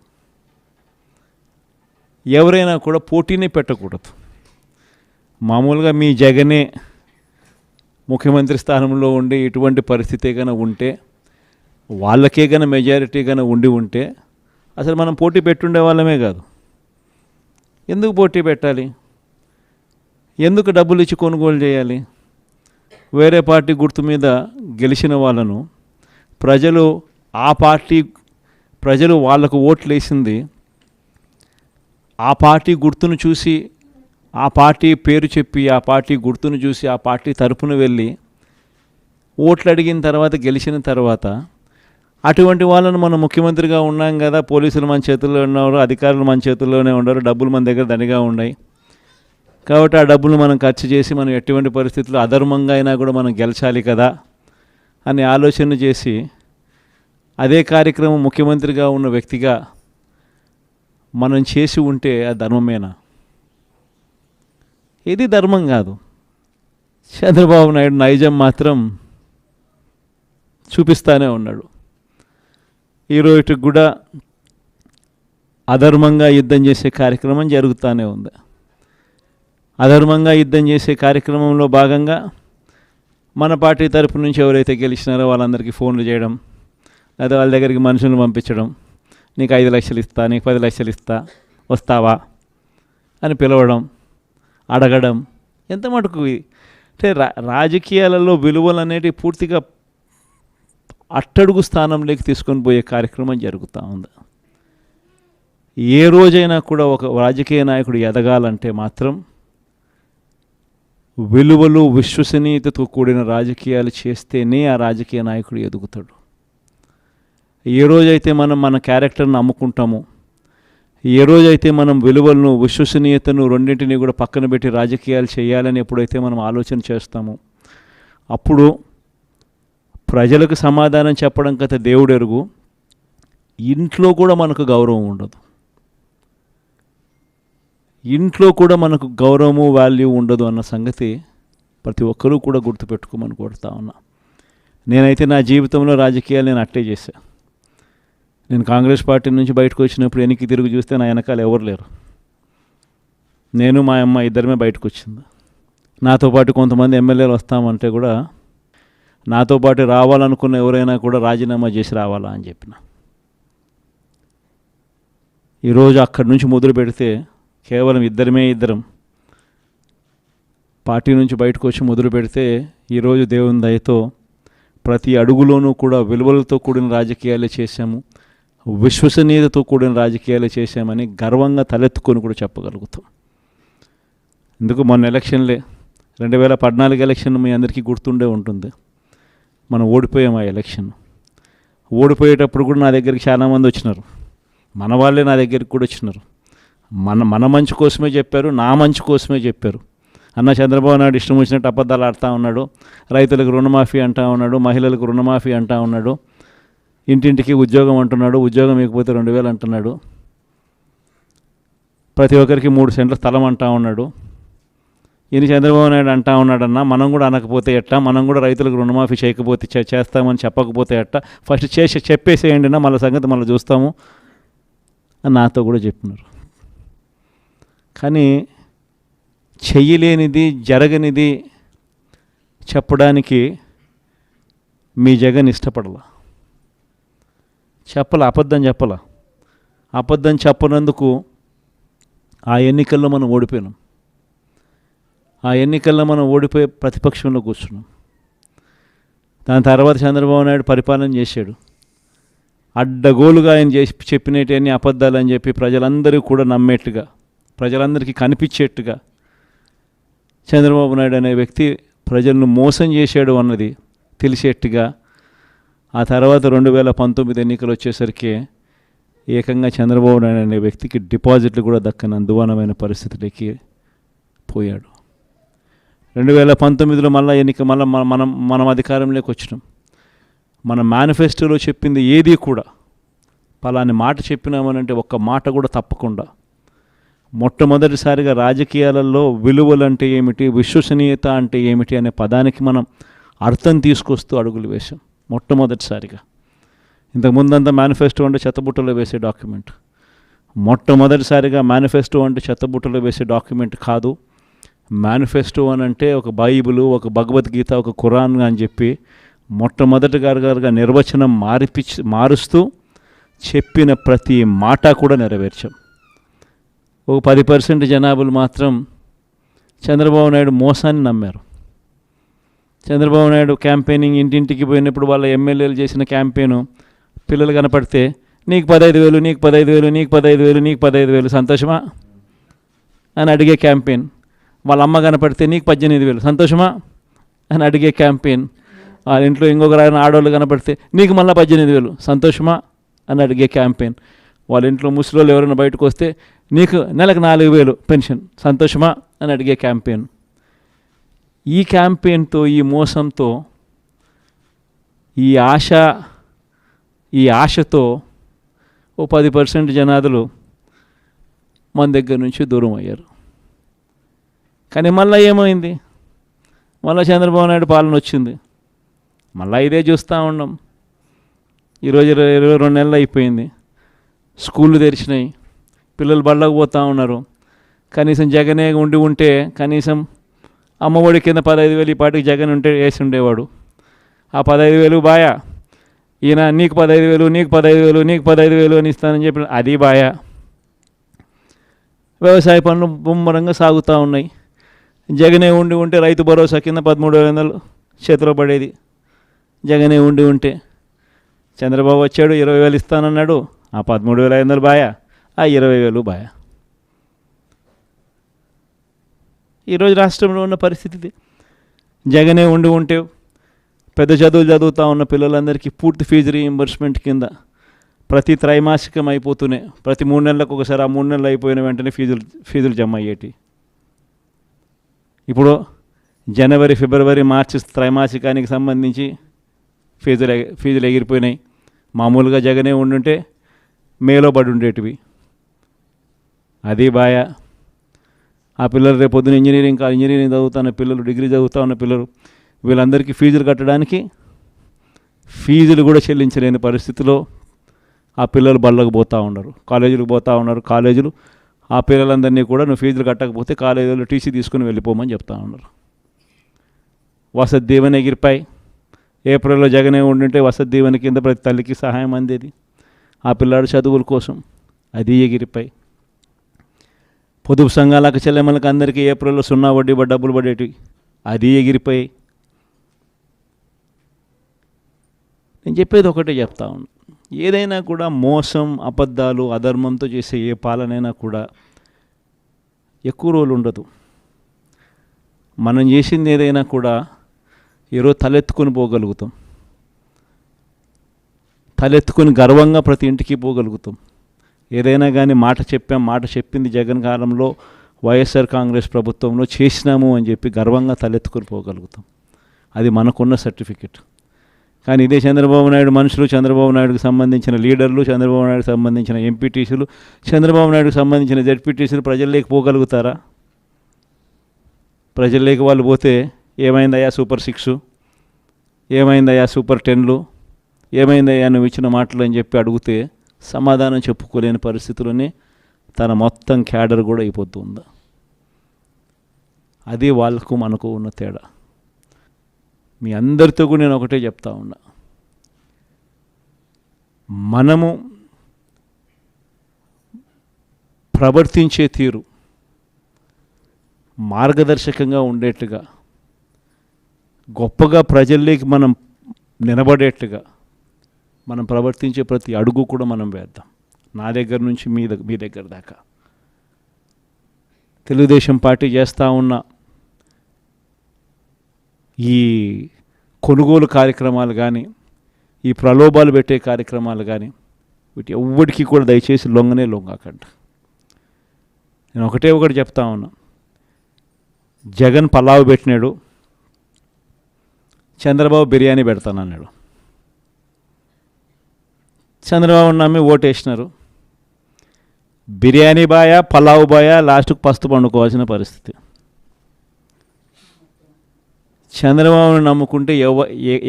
ఎవరైనా కూడా పోటీని పెట్టకూడదు. మామూలుగా మీ జగనే ముఖ్యమంత్రి స్థానంలో ఉండి ఇటువంటి పరిస్థితి కన్నా ఉంటే, వాళ్ళకే కన్నా మెజారిటీ కన్నా ఉంటే అసలు మనం పోటీ పెట్టుండే వాళ్ళమే కాదు. ఎందుకు పోటీ పెట్టాలి? ఎందుకు డబ్బులు ఇచ్చి కొనుగోలు చేయాలి? వేరే పార్టీ గుర్తు మీద గెలిచిన వాళ్ళను ప్రజలు వాళ్ళకు ఓట్లు వేసింది ఆ పార్టీ గుర్తును చూసి, ఆ పార్టీ పేరు చెప్పి, ఆ పార్టీ గుర్తును చూసి, ఆ పార్టీ తరపున వెళ్ళి ఓట్లు అడిగిన తర్వాత, గెలిచిన తర్వాత అటువంటి వాళ్ళను మనం ముఖ్యమంత్రిగా ఉన్నాం కదా, పోలీసులు మన చేతుల్లో ఉన్నారు, అధికారులు మన చేతుల్లోనే ఉన్నారు, డబ్బులు మన దగ్గర దండిగా ఉన్నాయి కాబట్టి ఆ డబ్బులు మనం ఖర్చు చేసి మనం ఎటువంటి పరిస్థితుల్లో అధర్మంగా అయినా కూడా మనం గెలిచాలి కదా అని ఆలోచన చేసి అదే కార్యక్రమం ముఖ్యమంత్రిగా ఉన్న వ్యక్తిగా మనం చేసి ఉంటే అది ధర్మమేనా? ఇది ధర్మం కాదు. చంద్రబాబు నాయుడు నైజం మాత్రం చూపిస్తూనే ఉన్నాడు. ఈరోజుకి కూడా అధర్మంగా యుద్ధం చేసే కార్యక్రమం జరుగుతూనే ఉంది. అధర్మంగా యుద్ధం చేసే కార్యక్రమంలో భాగంగా మన పార్టీ తరపు నుంచి ఎవరైతే గెలిచినారో వాళ్ళందరికీ ఫోన్లు చేయడం, లేదా వాళ్ళ దగ్గరికి మనుషులను పంపించడం, నీకు 5 లక్షలు ఇస్తా, నీకు 10 లక్షలు ఇస్తా, వస్తావా అని పిలవడం, అడగడం. ఎంత మటుకు అంటే రాజకీయాలలో విలువలు అనేటివి పూర్తిగా అట్టడుగు స్థానంలోకి తీసుకొని పోయే కార్యక్రమం జరుగుతూ ఉంది. ఏ రోజైనా కూడా ఒక రాజకీయ నాయకుడు ఎదగాలంటే మాత్రం విలువలు, విశ్వసనీయతతో కూడిన రాజకీయాలు చేస్తేనే ఆ రాజకీయ నాయకుడు ఎదుగుతాడు. ఏ రోజైతే మనం మన క్యారెక్టర్ని అమ్ముకుంటామో, ఏ రోజైతే మనం విలువలను, విశ్వసనీయతను రెండింటినీ కూడా పక్కన పెట్టి రాజకీయాలు చేయాలని ఎప్పుడైతే మనం ఆలోచన చేస్తామో అప్పుడు ప్రజలకు సమాధానం చెప్పడం కథ దేవుడు ఎరుగు, ఇంట్లో కూడా మనకు గౌరవం ఉండదు. ఇంట్లో కూడా మనకు గౌరవము, వాల్యూ ఉండదు అన్న సంగతి ప్రతి ఒక్కరూ కూడా గుర్తుపెట్టుకోమని కోరుతా ఉన్నా. నేనైతే నా జీవితంలో రాజకీయాలు నేను అట్టే చేశాను. నేను కాంగ్రెస్ పార్టీ నుంచి బయటకు వచ్చినప్పుడు వెనక్కి తిరిగి చూస్తే నా వెనకాల ఎవరు లేరు. నేను మా అమ్మ ఇద్దరమే బయటకు వచ్చింది. నాతో పాటు కొంతమంది ఎమ్మెల్యేలు వస్తామంటే కూడా నాతో పాటు రావాలనుకున్న ఎవరైనా కూడా రాజీనామా చేసి రావాలా అని చెప్పిన. ఈరోజు అక్కడి నుంచి మొదలు పెడితే కేవలం ఇద్దరం పార్టీ నుంచి బయటకు వచ్చి మొదలు పెడితే ఈరోజు దేవుని దయతో ప్రతి అడుగులోనూ కూడా విలువలతో కూడిన రాజకీయాలే చేశాము, విశ్వసనీయతతో కూడిన రాజకీయాలే చేశామని గర్వంగా తలెత్తుకొని కూడా చెప్పగలుగుతాం. ఎందుకు మొన్న ఎలక్షన్లే 2014 ఎలక్షన్ మీ అందరికీ గుర్తుండే ఉంటుంది. మనం ఓడిపోయాం ఆ ఎలక్షన్. ఓడిపోయేటప్పుడు కూడా నా దగ్గరికి చాలామంది వచ్చినారు, మన వాళ్ళే నా దగ్గరికి కూడా వచ్చినారు. మన మంచి కోసమే చెప్పారు, నా మంచి కోసమే చెప్పారు. అన్న చంద్రబాబు నాయుడు ఇష్టం వచ్చినట్టు అబద్ధాలు ఆడుతూ ఉన్నాడు, రైతులకు రుణమాఫీ అంటూ ఉన్నాడు, మహిళలకు రుణమాఫీ అంటూ ఉన్నాడు, ఇంటింటికి ఉద్యోగం అంటున్నాడు, ఉద్యోగం ఇకపోతే 2000 అంటున్నాడు, ప్రతి ఒక్కరికి 3 సెంట్ల స్థలం అంటూ ఉన్నాడు. ఈయన చంద్రబాబు నాయుడు అంటూ ఉన్నాడన్నా, మనం కూడా అనకపోతే ఎట్టా, మనం కూడా రైతులకు రుణమాఫీ చేయకపోతే చేస్తామని చెప్పకపోతే ఎట్టా, ఫస్ట్ చెప్పేసేయండి నా, మళ్ళీ సంగతి మళ్ళీ చూస్తాము అని నాతో కూడా చెప్పినారు. కానీ చెయ్యలేనిది, జరగనిది చెప్పడానికి మీ జగన్ ఇష్టపడలా, అబద్ధం చెప్పనందుకు ఆ ఎన్నికల్లో మనం ఓడిపోయినాం. ఆ ఎన్నికల్లో మనం ఓడిపోయి ప్రతిపక్షంలో కూర్చున్నాం. దాని తర్వాత చంద్రబాబు నాయుడు పరిపాలన చేశాడు. అడ్డగోలుగా ఆయన చెప్పినవన్నీ అబద్ధాలు అని చెప్పి ప్రజలందరూ కూడా నమ్మేట్టుగా, ప్రజలందరికీ కనిపించేట్టుగా చంద్రబాబు నాయుడు అనే వ్యక్తి ప్రజలను మోసం చేశాడు అన్నది తెలిసేట్టుగా ఆ తర్వాత 2019 ఎన్నికలు వచ్చేసరికి ఏకంగా చంద్రబాబు నాయుడు అనే వ్యక్తికి డిపాజిట్లు కూడా దక్కని అందువానమైన పరిస్థితులకి పోయాడు. 2019లో మళ్ళీ మనం అధికారంలోకి వచ్చినాం. మన మేనిఫెస్టోలో చెప్పింది ఏది కూడా పలాని మాట చెప్పినామనంటే ఒక్క మాట కూడా తప్పకుండా మొట్టమొదటిసారిగా రాజకీయాలలో విలువలు అంటే ఏమిటి, విశ్వసనీయత అంటే ఏమిటి అనే పదానికి మనం అర్థం తీసుకొస్తూ అడుగులు వేశాం మొట్టమొదటిసారిగా. ఇంతకుముందంతా మేనిఫెస్టో అంటే చెత్తబుట్టలో వేసే డాక్యుమెంట్. మొట్టమొదటిసారిగా మేనిఫెస్టో అంటే చెత్తబుట్టలో వేసే డాక్యుమెంట్ కాదు. మేనిఫెస్టో అని అంటే ఒక బైబిలు, ఒక భగవద్గీత, ఒక ఖురాన్ అని చెప్పి మొట్టమొదటిగా నిర్వచనం మారుస్తూ చెప్పిన ప్రతి మాట కూడా నెరవేర్చాం. ఒక 10% జనాభాలు మాత్రం చంద్రబాబు నాయుడు మోసాన్ని నమ్మారు. చంద్రబాబు నాయుడు క్యాంపెయినింగ్ ఇంటింటికి పోయినప్పుడు వాళ్ళ ఎమ్మెల్యేలు చేసిన క్యాంపెయిన్ పిల్లలు కనపడితే నీకు 15,000, నీకు 15,000, నీకు 15,000, నీకు 15,000 సంతోషమా అని అడిగే క్యాంపెయిన్. వాళ్ళ అమ్మ కనపడితే నీకు 18,000 సంతోషమా అని అడిగే క్యాంపెయిన్. వాళ్ళ ఇంట్లో ఇంకొక ఆడవాళ్ళు కనపడితే నీకు మళ్ళీ 18,000 సంతోషమా అని అడిగే క్యాంపెయిన్. వాళ్ళ ఇంట్లో ముసలోళ్ళు ఎవరైనా బయటకు వస్తే నీకు నెలకు 4,000 పెన్షన్ సంతోషమా అని అడిగే క్యాంపెయిన్. ఈ క్యాంపెయిన్తో, ఈ మోసంతో, ఈ ఆశతో ఓ 10% జనాదులు మన దగ్గర నుంచి దూరం అయ్యారు. కానీ మళ్ళీ ఏమైంది, మళ్ళీ చంద్రబాబు నాయుడు పాలన వచ్చింది. మళ్ళీ ఇదే చూస్తూ ఉన్నాం. ఈరోజు 22 నెలలు అయిపోయింది. స్కూళ్ళు తెరిచినాయి, పిల్లలు బళ్ళకు పోతూ ఉన్నారు. కనీసం జగనే ఉంటే కనీసం అమ్మఒడి కింద 15,000 ఈ పాటికి జగన్ ఉంటే వేసి ఉండేవాడు. ఆ 15,000 బాయా, ఈయన నీకు 15,000, నీకు 15,000, నీకు 15,000 అని ఇస్తానని చెప్పిన అది బాయా. వ్యవసాయ పనులు ముమ్మరంగా సాగుతూ ఉన్నాయి. జగనే ఉంటే రైతు భరోసా కింద 13,500 చేతిలో పడేది. జగనే ఉంటే చంద్రబాబు వచ్చాడు, 20,000 ఇస్తానన్నాడు. ఆ 13,500 బాయా, ఆ 20,000 బాయా. ఈరోజు రాష్ట్రంలో ఉన్న పరిస్థితి జగనే ఉంటే పెద్ద చదువులు చదువుతూ ఉన్న పిల్లలందరికీ పూర్తి ఫీజు రీయింబర్స్మెంట్ కింద ప్రతి త్రైమాసికం అయిపోతూనే ప్రతి 3 నెలలకు ఒకసారి, ఆ 3 నెలలు అయిపోయిన వెంటనే ఫీజులు జమ అయ్యేటి. ఇప్పుడు జనవరి, ఫిబ్రవరి, మార్చి త్రైమాసికానికి సంబంధించి ఫీజులు ఎగిరిపోయినాయి. మామూలుగా జగనే ఉండుంటే మేలో పడి ఉండేటివి. అది బాయా. ఆ పిల్లలు రేపు పొద్దున ఇంజనీరింగ్ చదువుతున్న పిల్లలు, డిగ్రీ చదువుతూ ఉన్న పిల్లలు, వీళ్ళందరికీ ఫీజులు కట్టడానికి ఫీజులు కూడా చెల్లించలేని పరిస్థితిలో ఆ పిల్లలు బళ్ళకు పోతూ ఉన్నారు, కాలేజీలకు పోతూ ఉన్నారు. కాలేజీలు ఆ పిల్లలందరినీ కూడా నువ్వు ఫీజులు కట్టకపోతే కాలేజీలో టీసీ తీసుకుని వెళ్ళిపోమని చెప్తా ఉన్నారు. వసతి దీవెన ఎగిరిపాయి. ఏప్రిల్లో జగనే ఉండుంటే వసతి దీవెన కింద ప్రతి తల్లికి సహాయం అందేది ఆ పిల్లాడు చదువుల కోసం. అది ఎగిరిపాయి. పొదుపు సంఘాలకు చెల్లెమ్మలకు అందరికీ ఏప్రిల్లో 0 వడ్డీ డబ్బులు పడేటివి, అది ఎగిరిపోయి. నేను చెప్పేది ఒకటే చెప్తా ఉన్నాను, ఏదైనా కూడా మోసం, అబద్ధాలు, అధర్మంతో చేసే ఏ పాలనైనా కూడా ఎక్కువ రోజులు ఉండదు. మనం చేసింది ఏదైనా కూడా ఈరోజు తలెత్తుకొని పోగలుగుతాం, తలెత్తుకొని గర్వంగా ప్రతి ఇంటికి పోగలుగుతాం. ఏదైనా కానీ మాట చెప్పాం, మాట చెప్పింది జగన్ కాలంలో వైఎస్ఆర్ కాంగ్రెస్ ప్రభుత్వంలో చేసినాము అని చెప్పి గర్వంగా తలెత్తుకొని పోగలుగుతాం. అది మనకున్న సర్టిఫికెట్. కానీ ఇదే చంద్రబాబు నాయుడు మనుషులు, చంద్రబాబు నాయుడుకి సంబంధించిన లీడర్లు, చంద్రబాబు నాయుడుకి సంబంధించిన ఎంపీటీసీలు, చంద్రబాబు నాయుడుకి సంబంధించిన జెడ్పీటీసీలు ప్రజల్లోకి పోగలుగుతారా? ప్రజల్లోకి వాళ్ళు పోతే ఏమైందయ్యా సూపర్ 6, ఏమైందయ్యా సూపర్ 10లు, ఏమైందయ్యా నువ్వు ఇచ్చిన మాటలు అని చెప్పి అడిగితే సమాధానం చెప్పుకోలేని పరిస్థితుల్లోనే తన మొత్తం క్యాడర్ కూడా అయిపోతుంది. అది వాళ్ళకు మనకు ఉన్న తేడా. మీ అందరితో కూడా నేను ఒకటే చెప్తా ఉన్నా, మనము ప్రవర్తించే తీరు మార్గదర్శకంగా ఉండేట్టుగా, గొప్పగా ప్రజల్లోకి మనం నిలబడేట్టుగా మనం ప్రవర్తించే ప్రతి అడుగు కూడా మనం వేద్దాం. నా దగ్గర నుంచి మీ దగ్గర దాకా. తెలుగుదేశం పార్టీ చేస్తూ ఉన్న ఈ కొనుగోలు కార్యక్రమాలు కానీ, ఈ ప్రలోభాలు పెట్టే కార్యక్రమాలు కానీ, వీటి ఎవ్వడికి కూడా దయచేసి లొంగకండి. నేను ఒకటి చెప్తా ఉన్నా, జగన్ పలావ్ పెట్టినాడు, చంద్రబాబు బిర్యానీ పెడతానన్నాడు. చంద్రబాబు నమ్మి ఓటేసినారు. బిర్యానీ బాయా, పలావ్ బాయా, లాస్ట్కు పస్తు పండుకోవాల్సిన పరిస్థితి. చంద్రబాబుని నమ్ముకుంటే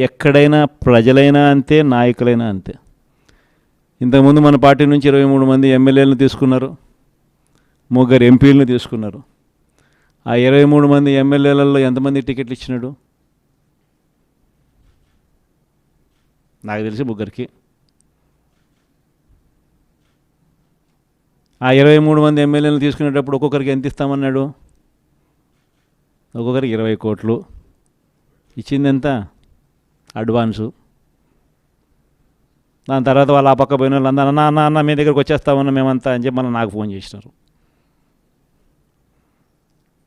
ఎక్కడైనా ప్రజలైనా అంతే, నాయకులైనా అంతే. ఇంతకుముందు మన పార్టీ నుంచి 23 మంది ఎమ్మెల్యేలను తీసుకున్నారు, 3 ఎంపీలను తీసుకున్నారు. ఆ 23 మంది ఎమ్మెల్యేలలో ఎంతమంది టికెట్లు ఇచ్చినాడు? నాకు తెలిసి 3కి. ఆ 23 మంది ఎమ్మెల్యేలను తీసుకునేటప్పుడు ఒక్కొక్కరికి ఎంత ఇస్తామన్నాడు? ఒక్కొక్కరికి 20 కోట్లు. ఇచ్చింది ఎంత? అడ్వాన్సు. దాని తర్వాత వాళ్ళు ఆ పక్క పోయిన వాళ్ళు అందరూ అన్న మీ దగ్గరికి వచ్చేస్తామన్నా మేమంతా అని చెప్పి మళ్ళీ నాకు ఫోన్ చేసినారు.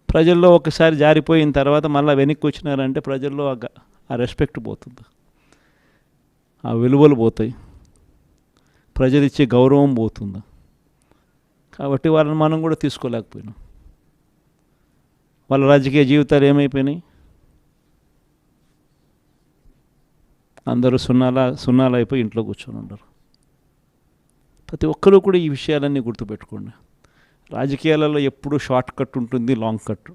ప్రజల్లో ఒకసారి జారిపోయిన తర్వాత మళ్ళీ వెనక్కి వచ్చినారంటే ప్రజల్లో ఆ రెస్పెక్ట్ పోతుంది, ఆ విలువలు పోతాయి, ప్రజలు ఇచ్చే గౌరవం పోతుంది. కాబట్టి వాళ్ళని మనం కూడా తీసుకోలేకపోయినాం. వాళ్ళ రాజకీయ జీవితాలు ఏమైపోయినాయి? అందరూ సున్నాలు అయిపోయి ఇంట్లో కూర్చొని ఉండరు. ప్రతి ఒక్కరూ కూడా ఈ విషయాలన్నీ గుర్తుపెట్టుకోండి. రాజకీయాలలో ఎప్పుడూ షార్ట్ కట్ ఉంటుంది, లాంగ్ కట్,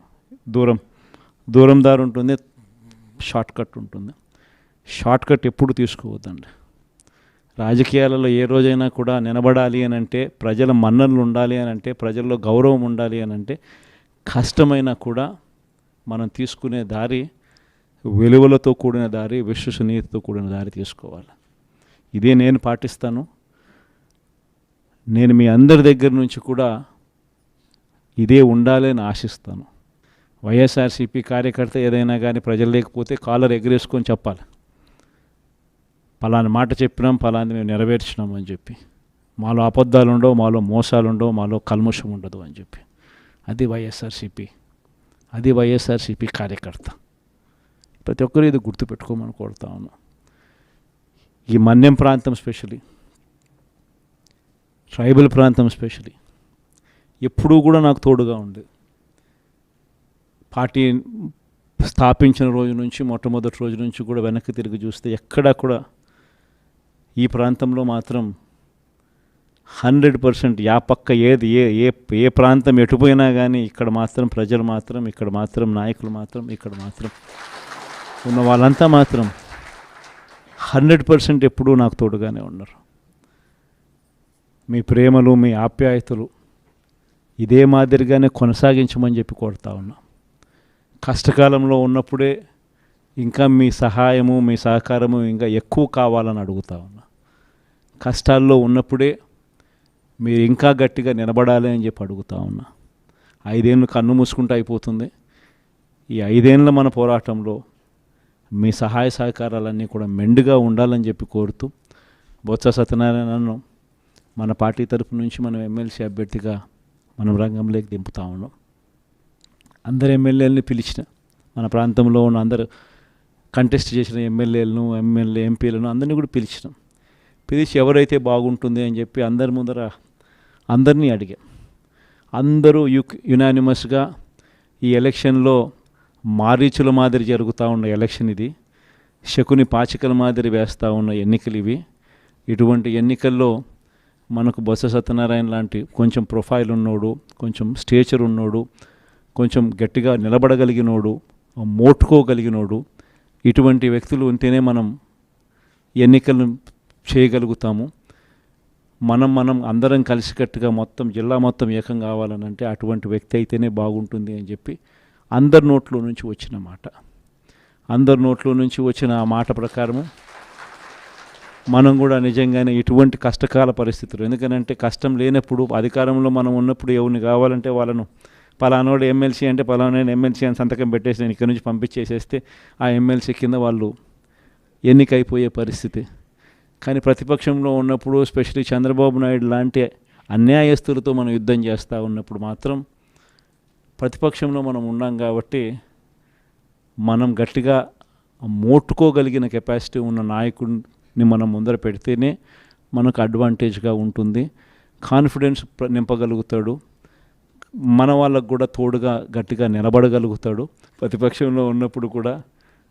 దూరం దారి ఉంటుంది, షార్ట్ కట్ ఉంటుంది. షార్ట్ కట్ ఎప్పుడు తీసుకోవద్దండి. రాజకీయాలలో ఏ రోజైనా కూడా నిలబడాలి అని అంటే, ప్రజల మన్ననలు ఉండాలి అని అంటే, ప్రజల్లో గౌరవం ఉండాలి అని అంటే, కష్టమైనా కూడా మనం తీసుకునే దారి విలువలతో కూడిన దారి, విశ్వసనీయతతో కూడిన దారి తీసుకోవాలి. ఇదే నేను పాటిస్తాను. నేను మీ అందరి దగ్గర నుంచి కూడా ఇదే ఉండాలి అని ఆశిస్తాను. వైఎస్ఆర్సీపీ కార్యకర్త ఏదైనా కానీ ప్రజలు లేకపోతే కాలర్ ఎగరేసుకొని చెప్పాలి, పలాని మాట చెప్పినాం, పలాని మేము నెరవేర్చినాం అని చెప్పి. మాలో అబద్ధాలు ఉండవు, మాలో మోసాలు ఉండవు, మాలో కల్మషం ఉండదు అని చెప్పి. అది వైఎస్ఆర్సీపీ కార్యకర్త. ప్రతి ఒక్కరూ ఇది గుర్తుపెట్టుకోమని కోరుతా ఉన్నా. ఈ మన్యం ప్రాంతం స్పెషలీ, ట్రైబల్ ప్రాంతం స్పెషలీ ఎప్పుడూ కూడా నాకు తోడుగా ఉంది. పార్టీ స్థాపించిన రోజు నుంచి, మొట్టమొదటి రోజు నుంచి కూడా వెనక్కి తిరిగి చూస్తే ఎక్కడా కూడా ఈ ప్రాంతంలో మాత్రం 100% పక్క ఏది ఏ ప్రాంతం ఎటుపోయినా కానీ ఇక్కడ మాత్రం ప్రజలు మాత్రం, ఇక్కడ మాత్రం నాయకులు మాత్రం, ఇక్కడ మాత్రం ఉన్న వాళ్ళంతా మాత్రం 100% ఎప్పుడూ నాకు తోడుగానే ఉన్నారు. మీ ప్రేమలు, మీ ఆప్యాయతలు ఇదే మాదిరిగానే కొనసాగించమని చెప్పి కోరుతా ఉన్నా. కష్టకాలంలో ఉన్నప్పుడే ఇంకా మీ సహాయము, మీ సహకారము ఇంకా ఎక్కువ కావాలని అడుగుతా ఉన్నా. కష్టాల్లో ఉన్నప్పుడే మీరు ఇంకా గట్టిగా నిలబడాలి అని చెప్పి అడుగుతా ఉన్నా. 5 ఏళ్ళు కన్ను మూసుకుంటూ అయిపోతుంది. ఈ 5 ఏళ్ళ మన పోరాటంలో మీ సహాయ సహకారాలన్నీ కూడా మెండుగా ఉండాలని చెప్పి కోరుతూ బొత్స సత్యనారాయణను మన పార్టీ తరపు నుంచి మనం ఎమ్మెల్సీ అభ్యర్థిగా మనం రంగంలోకి దింపుతా ఉన్నాం. అందరు ఎమ్మెల్యేలని పిలిచిన, మన ప్రాంతంలో ఉన్న అందరు కంటెస్ట్ చేసిన ఎమ్మెల్యేలను ఎంపీలను అందరినీ కూడా పిలిచి ఎవరైతే బాగుంటుంది అని చెప్పి అందరి ముందర అందరినీ అడిగాం. అందరూ యునానిమస్గా ఈ ఎలక్షన్లో మారీచుల మాదిరి జరుగుతూ ఉన్న ఎలక్షన్ ఇది, శకుని పాచికల మాదిరి వేస్తూ ఉన్న ఎన్నికలు ఇవి. ఇటువంటి ఎన్నికల్లో మనకు బొత్స సత్యనారాయణ లాంటి కొంచెం ప్రొఫైల్ ఉన్నోడు, కొంచెం స్టేచర్ ఉన్నోడు, కొంచెం గట్టిగా నిలబడగలిగినోడు, మోటుకోగలిగినోడు, ఇటువంటి వ్యక్తులు ఉంటేనే మనం ఎన్నికలను చేయగలుగుతాము. మనం అందరం కలిసికట్టుగా మొత్తం జిల్లా మొత్తం ఏకం కావాలనంటే అటువంటి వ్యక్తి అయితేనే బాగుంటుంది అని చెప్పి అందరి నోట్లో నుంచి వచ్చిన ఆ మాట ప్రకారము మనం కూడా నిజంగానే ఇటువంటి కష్టకాల పరిస్థితులు, ఎందుకనంటే కష్టం లేనప్పుడు అధికారంలో మనం ఉన్నప్పుడు ఎవరిని కావాలంటే వాళ్ళను పలానోడు ఎమ్మెల్సీ అంటే పలానా ఎమ్మెల్సీ అని సంతకం పెట్టేసి నేను ఇక్కడి నుంచి పంపించేసేస్తే ఆ ఎమ్మెల్సీ కింద వాళ్ళు ఎన్నికైపోయే పరిస్థితి. కానీ ప్రతిపక్షంలో ఉన్నప్పుడు స్పెషల్లీ చంద్రబాబు నాయుడు లాంటి అన్యాయస్తులతో మనం యుద్ధం చేస్తూ ఉన్నప్పుడు మాత్రం ప్రతిపక్షంలో మనం ఉన్నాం కాబట్టి మనం గట్టిగా మోట్టుకోగలిగిన కెపాసిటీ ఉన్న నాయకుడిని మనం ముందర పెడితేనే మనకు అడ్వాంటేజ్గా ఉంటుంది. కాన్ఫిడెన్స్ నింపగలుగుతాడు, మన వాళ్ళకు కూడా తోడుగా గట్టిగా నిలబడగలుగుతాడు. ప్రతిపక్షంలో ఉన్నప్పుడు కూడా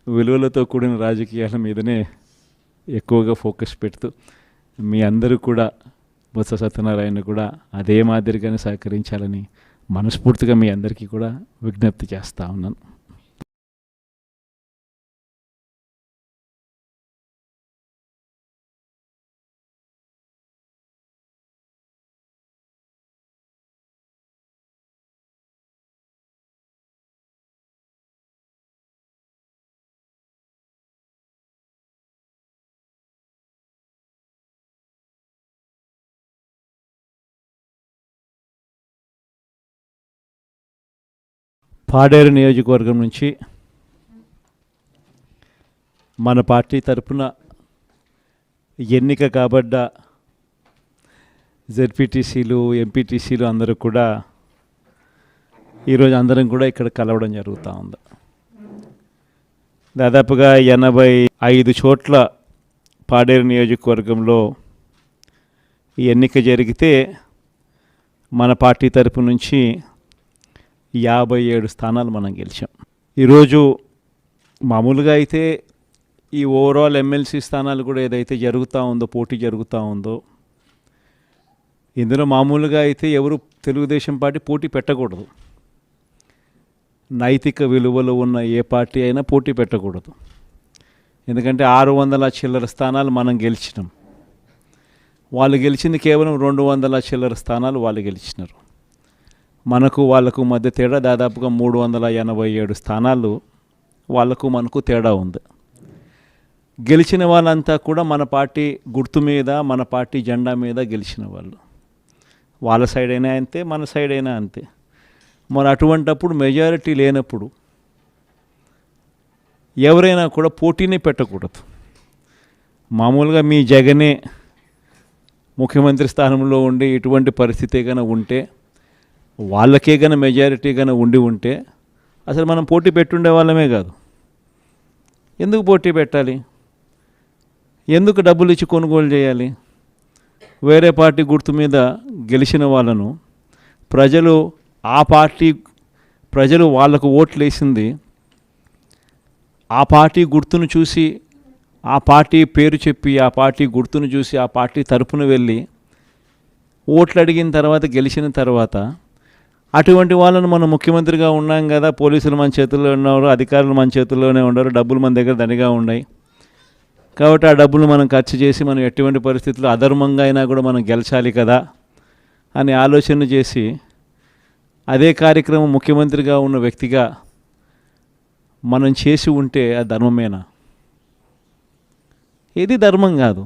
విలువలతో కూడిన రాజకీయాల మీదనే ఎక్కువగా ఫోకస్ పెడుతూ మీ అందరూ కూడా బొత్స సత్యనారాయణ కూడా అదే మాదిరిగానే సహకరించాలని మనస్ఫూర్తిగా మీ అందరికీ కూడా విజ్ఞప్తి చేస్తూ ఉన్నాను. పాడేరు నియోజకవర్గం నుంచి మన పార్టీ తరఫున ఎన్నిక కాబడ్డ జెడ్పీటీసీలు, ఎంపీటీసీలు అందరూ కూడా ఈరోజు అందరం కూడా ఇక్కడ కలవడం జరుగుతూ ఉంది. దాదాపుగా 85 చోట్ల పాడేరు నియోజకవర్గంలో ఈ ఎన్నిక జరిగితే మన పార్టీ తరపు నుంచి 57 స్థానాలు మనం గెలిచాం. ఈరోజు మామూలుగా అయితే ఈ ఓవరాల్ ఎమ్మెల్సీ స్థానాలు కూడా ఏదైతే జరుగుతూ ఉందో, పోటీ జరుగుతూ ఉందో, ఇందులో మామూలుగా అయితే ఎవరు తెలుగుదేశం పార్టీ పోటీ పెట్టకూడదు. నైతిక విలువలు ఉన్న ఏ పార్టీ అయినా పోటీ పెట్టకూడదు. ఎందుకంటే 600 చిల్లర స్థానాలు మనం గెలిచినాం, వాళ్ళు గెలిచింది కేవలం 200 చిల్లర స్థానాలు వాళ్ళు గెలిచినారు. మనకు వాళ్ళకు మధ్య తేడా దాదాపుగా 387 స్థానాలు వాళ్ళకు మనకు తేడా ఉంది. గెలిచిన వాళ్ళంతా కూడా మన పార్టీ గుర్తు మీద, మన పార్టీ జెండా మీద గెలిచిన వాళ్ళు. వాళ్ళ సైడ్ అయినా అంతే, మన సైడ్ అయినా అంతే. మరి అటువంటప్పుడు మెజారిటీ లేనప్పుడు ఎవరైనా కూడా పోటీని పెట్టకూడదు. మామూలుగా మీ జగనే ముఖ్యమంత్రి స్థానంలో ఉండి ఇటువంటి పరిస్థితి కనుక ఉంటే, వాళ్ళకే కనుక మెజారిటీ కనుక ఉంటే అసలు మనం పోటీ పెట్టుండే వాళ్ళమే కాదు. ఎందుకు పోటీ పెట్టాలి? ఎందుకు డబ్బులు ఇచ్చి కొనుగోలు చేయాలి? వేరే పార్టీ గుర్తు మీద గెలిచిన వాళ్ళను ప్రజలు వాళ్ళకు ఓట్లు వేసింది ఆ పార్టీ గుర్తును చూసి, ఆ పార్టీ పేరు చెప్పి, ఆ పార్టీ గుర్తును చూసి, ఆ పార్టీ తరపున వెళ్ళి ఓట్లు అడిగిన తర్వాత, గెలిచిన తర్వాత అటువంటి వాళ్ళను మనం ముఖ్యమంత్రిగా ఉన్నాం కదా, పోలీసులు మన చేతుల్లో ఉన్నారు, అధికారులు మన చేతుల్లోనే ఉన్నారు, డబ్బులు మన దగ్గర దండిగా ఉన్నాయి కాబట్టి ఆ డబ్బులు మనం ఖర్చు చేసి మనం ఎటువంటి పరిస్థితుల్లో అధర్మంగా అయినా కూడా మనం గెలిచాలి కదా అని ఆలోచన చేసి అదే కార్యక్రమం ముఖ్యమంత్రిగా ఉన్న వ్యక్తిగా మనం చేసి ఉంటే అది ధర్మమేనా? ఇది ధర్మం కాదు.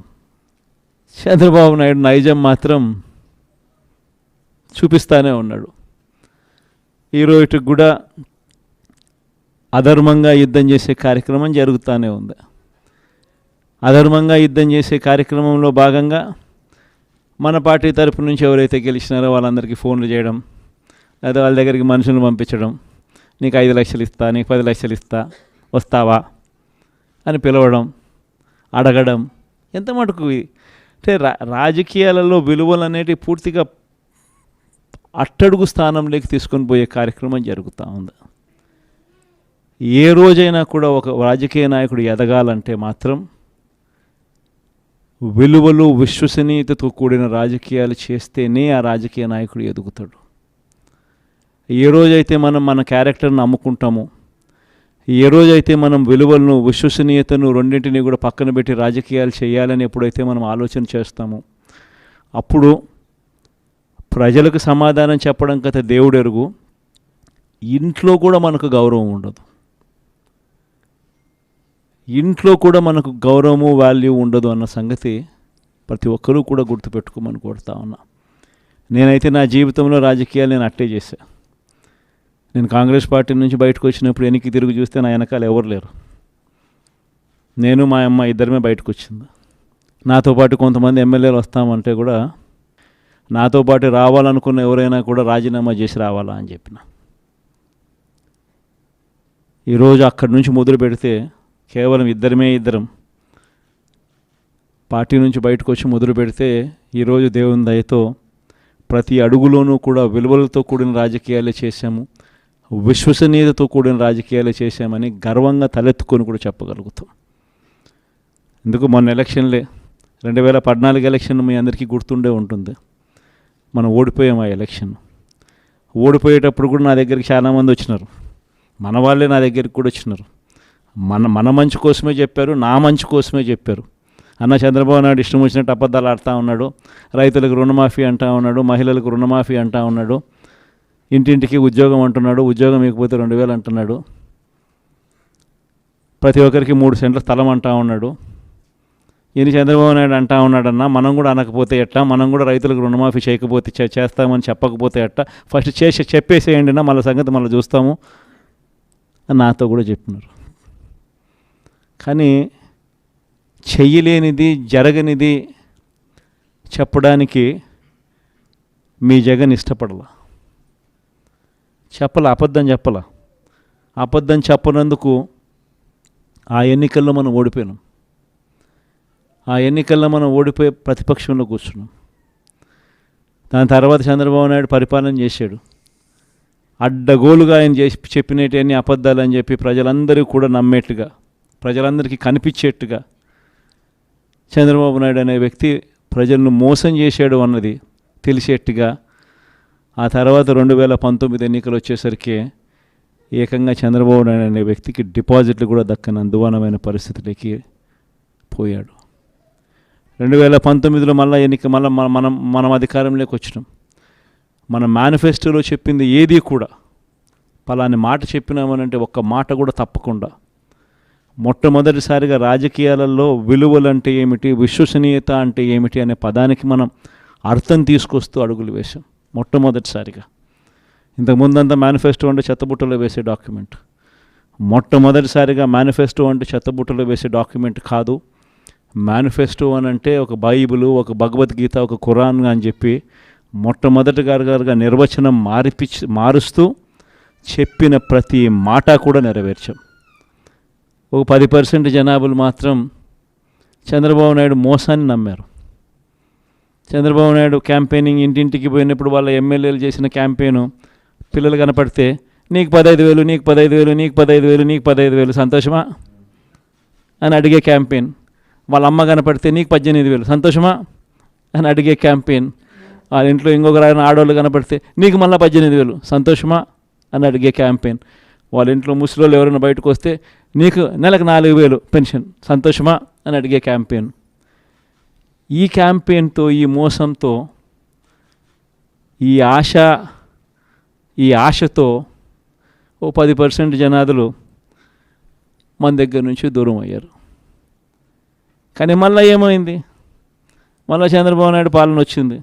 చంద్రబాబు నాయుడు నైజం మాత్రం చూపిస్తానే ఉన్నాడు. ఈరోజుకి కూడా అధర్మంగా యుద్ధం చేసే కార్యక్రమం జరుగుతూనే ఉంది. అధర్మంగా యుద్ధం చేసే కార్యక్రమంలో భాగంగా మన పార్టీ తరపు నుంచి ఎవరైతే గెలిచినారో వాళ్ళందరికీ ఫోన్లు చేయడం, లేదా వాళ్ళ దగ్గరికి మనుషులను పంపించడం, నీకు 5 లక్షలు ఇస్తా, నీకు 10 లక్షలు ఇస్తా, వస్తావా అని పిలవడం, అడగడం. ఎంత మటుకు అంటే రాజకీయాలలో విలువలు అనేటివి పూర్తిగా అట్టడుగు స్థానంలోకి తీసుకొని పోయే కార్యక్రమం జరుగుతూ ఉంది. ఏ రోజైనా కూడా ఒక రాజకీయ నాయకుడు ఎదగాలంటే మాత్రం విలువలు, విశ్వసనీయతతో కూడిన రాజకీయాలు చేస్తేనే ఆ రాజకీయ నాయకుడు ఎదుగుతాడు. ఏ రోజైతే మనం మన క్యారెక్టర్ని అమ్ముకుంటామో, ఏ రోజైతే మనం విలువలను, విశ్వసనీయతను రెండింటినీ కూడా పక్కన పెట్టి రాజకీయాలు చేయాలని ఎప్పుడైతే మనం ఆలోచన చేస్తామో, అప్పుడు ప్రజలకు సమాధానం చెప్పడం కథ దేవుడు ఎరుగు, ఇంట్లో కూడా మనకు గౌరవం ఉండదు. ఇంట్లో కూడా మనకు గౌరవము, వాల్యూ ఉండదు అన్న సంగతి ప్రతి ఒక్కరూ కూడా గుర్తుపెట్టుకోమని కోరుతా ఉన్నా. నేనైతే నా జీవితంలో రాజకీయాలు నేను అట్టే చేశా. నేను కాంగ్రెస్ పార్టీ నుంచి బయటకు వచ్చినప్పుడు వెనక్కి తిరిగి చూస్తే నా వెనకాల ఎవరు లేరు. నేను మా అమ్మ ఇద్దరమే బయటకు వచ్చింది. నాతో పాటు కొంతమంది ఎమ్మెల్యేలు వస్తామంటే కూడా నాతో పాటు రావాలనుకున్న ఎవరైనా కూడా రాజీనామా చేసి రావాలా అని చెప్పిన. ఈరోజు అక్కడి నుంచి మొదలు పెడితే కేవలం ఇద్దరం పార్టీ నుంచి బయటకు వచ్చి మొదలు పెడితే ఈరోజు దేవుని దయతో ప్రతి అడుగులోనూ కూడా విలువలతో కూడిన రాజకీయాలే చేశాము, విశ్వసనీయతతో కూడిన రాజకీయాలే చేశామని గర్వంగా తలెత్తుకొని కూడా చెప్పగలుగుతాం. ఎందుకు మొన్న ఎలక్షన్లే 2014 ఎలక్షన్ మీ అందరికీ గుర్తుండే ఉంటుంది. మనం ఓడిపోయాం ఆ ఎలక్షన్. ఓడిపోయేటప్పుడు కూడా నా దగ్గరికి చాలామంది వచ్చినారు, మన వాళ్ళే నా దగ్గరికి కూడా వచ్చినారు. మన మంచి కోసమే చెప్పారు, నా మంచి కోసమే చెప్పారు. అన్న చంద్రబాబు నాయుడు ఇష్టం వచ్చినట్టు అబద్ధాలు ఆడుతూ ఉన్నాడు, రైతులకు రుణమాఫీ అంటూ ఉన్నాడు, మహిళలకు రుణమాఫీ అంటూ ఉన్నాడు, ఇంటింటికి ఉద్యోగం అంటున్నాడు, ఉద్యోగం ఇకపోతే 2000 అంటున్నాడు, ప్రతి ఒక్కరికి 3 సెంట్ల స్థలం అంటూ ఉన్నాడు. ఈయన చంద్రబాబు నాయుడు అంటూ ఉన్నాడన్నా, మనం కూడా అనకపోతే ఎట్టా, మనం కూడా రైతులకు రుణమాఫీ చేయకపోతే చేస్తామని చెప్పకపోతే ఎట్టా, ఫస్ట్ చెప్పేసేయండి నా, మళ్ళీ సంగతి మళ్ళీ చూస్తాము అని నాతో కూడా చెప్పినారు. కానీ చెయ్యలేనిది, జరగనిది చెప్పడానికి మీ జగన్ ఇష్టపడలా, అబద్ధం చెప్పలా. అబద్ధం చెప్పనందుకు ఆ ఎన్నికల్లో మనం ఓడిపోయినాం. ఆ ఎన్నికల్లో మనం ఓడిపోయి ప్రతిపక్షంలో కూర్చున్నాం. దాని తర్వాత చంద్రబాబు నాయుడు పరిపాలన చేశాడు. అడ్డగోలుగా ఆయన చెప్పినవన్నీ అబద్ధాలు అని చెప్పి ప్రజలందరూ కూడా నమ్మేట్టుగా, ప్రజలందరికీ కనిపించేట్టుగా చంద్రబాబు నాయుడు అనే వ్యక్తి ప్రజలను మోసం చేశాడు అన్నది తెలిసేట్టుగా ఆ తర్వాత 2019 ఎన్నికలు వచ్చేసరికి ఏకంగా చంద్రబాబు నాయుడు అనే వ్యక్తికి డిపాజిట్లు కూడా దక్కని అందువనమైన పరిస్థితులకి పోయాడు. 2019లో మనం అధికారంలోకి వచ్చినాం. మన మేనిఫెస్టోలో చెప్పింది ఏది కూడా పలాని మాట చెప్పినామనంటే ఒక్క మాట కూడా తప్పకుండా మొట్టమొదటిసారిగా రాజకీయాలలో విలువలంటే ఏమిటి, విశ్వసనీయత అంటే ఏమిటి అనే పదానికి మనం అర్థం తీసుకొస్తూ అడుగులు వేశాం మొట్టమొదటిసారిగా. ఇంతకుముందంతా మేనిఫెస్టో అంటే చెత్తబుట్టలో వేసే డాక్యుమెంట్. మొట్టమొదటిసారిగా మేనిఫెస్టో అంటే చెత్తబుట్టలో వేసే డాక్యుమెంట్ కాదు. మేనిఫెస్టో అని అంటే ఒక బైబిలు, ఒక భగవద్గీత, ఒక ఖురాన్ అని చెప్పి మొట్టమొదటిగా నిర్వచనం మారుస్తూ చెప్పిన ప్రతి మాట కూడా నెరవేర్చాం. ఒక 10% జనాభాలు మాత్రం చంద్రబాబు నాయుడు మోసాన్ని నమ్మారు. చంద్రబాబు నాయుడు క్యాంపెయినింగ్ ఇంటింటికి పోయినప్పుడు వాళ్ళ ఎమ్మెల్యేలు చేసిన క్యాంపెయిన్ పిల్లలు కనపడితే నీకు 15,000, నీకు 15,000, నీకు 15,000, నీకు 15,000 సంతోషమా అని అడిగే క్యాంపెయిన్. వాళ్ళ అమ్మ కనపడితే నీకు 18,000 సంతోషమా అని అడిగే క్యాంపెయిన్. వాళ్ళ ఇంట్లో ఇంకొక ఆడవాళ్ళు కనపడితే నీకు మళ్ళీ 18,000 సంతోషమా అని అడిగే క్యాంపెయిన్. వాళ్ళ ఇంట్లో ముసలోళ్ళు ఎవరైనా బయటకు వస్తే నీకు నెలకు 4,000 పెన్షన్ సంతోషమా అని అడిగే క్యాంపెయిన్. ఈ క్యాంపెయిన్తో, ఈ మోసంతో, ఈ ఆశతో ఓ 10% జనాదులు మన దగ్గర నుంచి దూరం అయ్యారు. కానీ మళ్ళీ ఏమైంది? మళ్ళీ చంద్రబాబు నాయుడు పాలన వచ్చింది.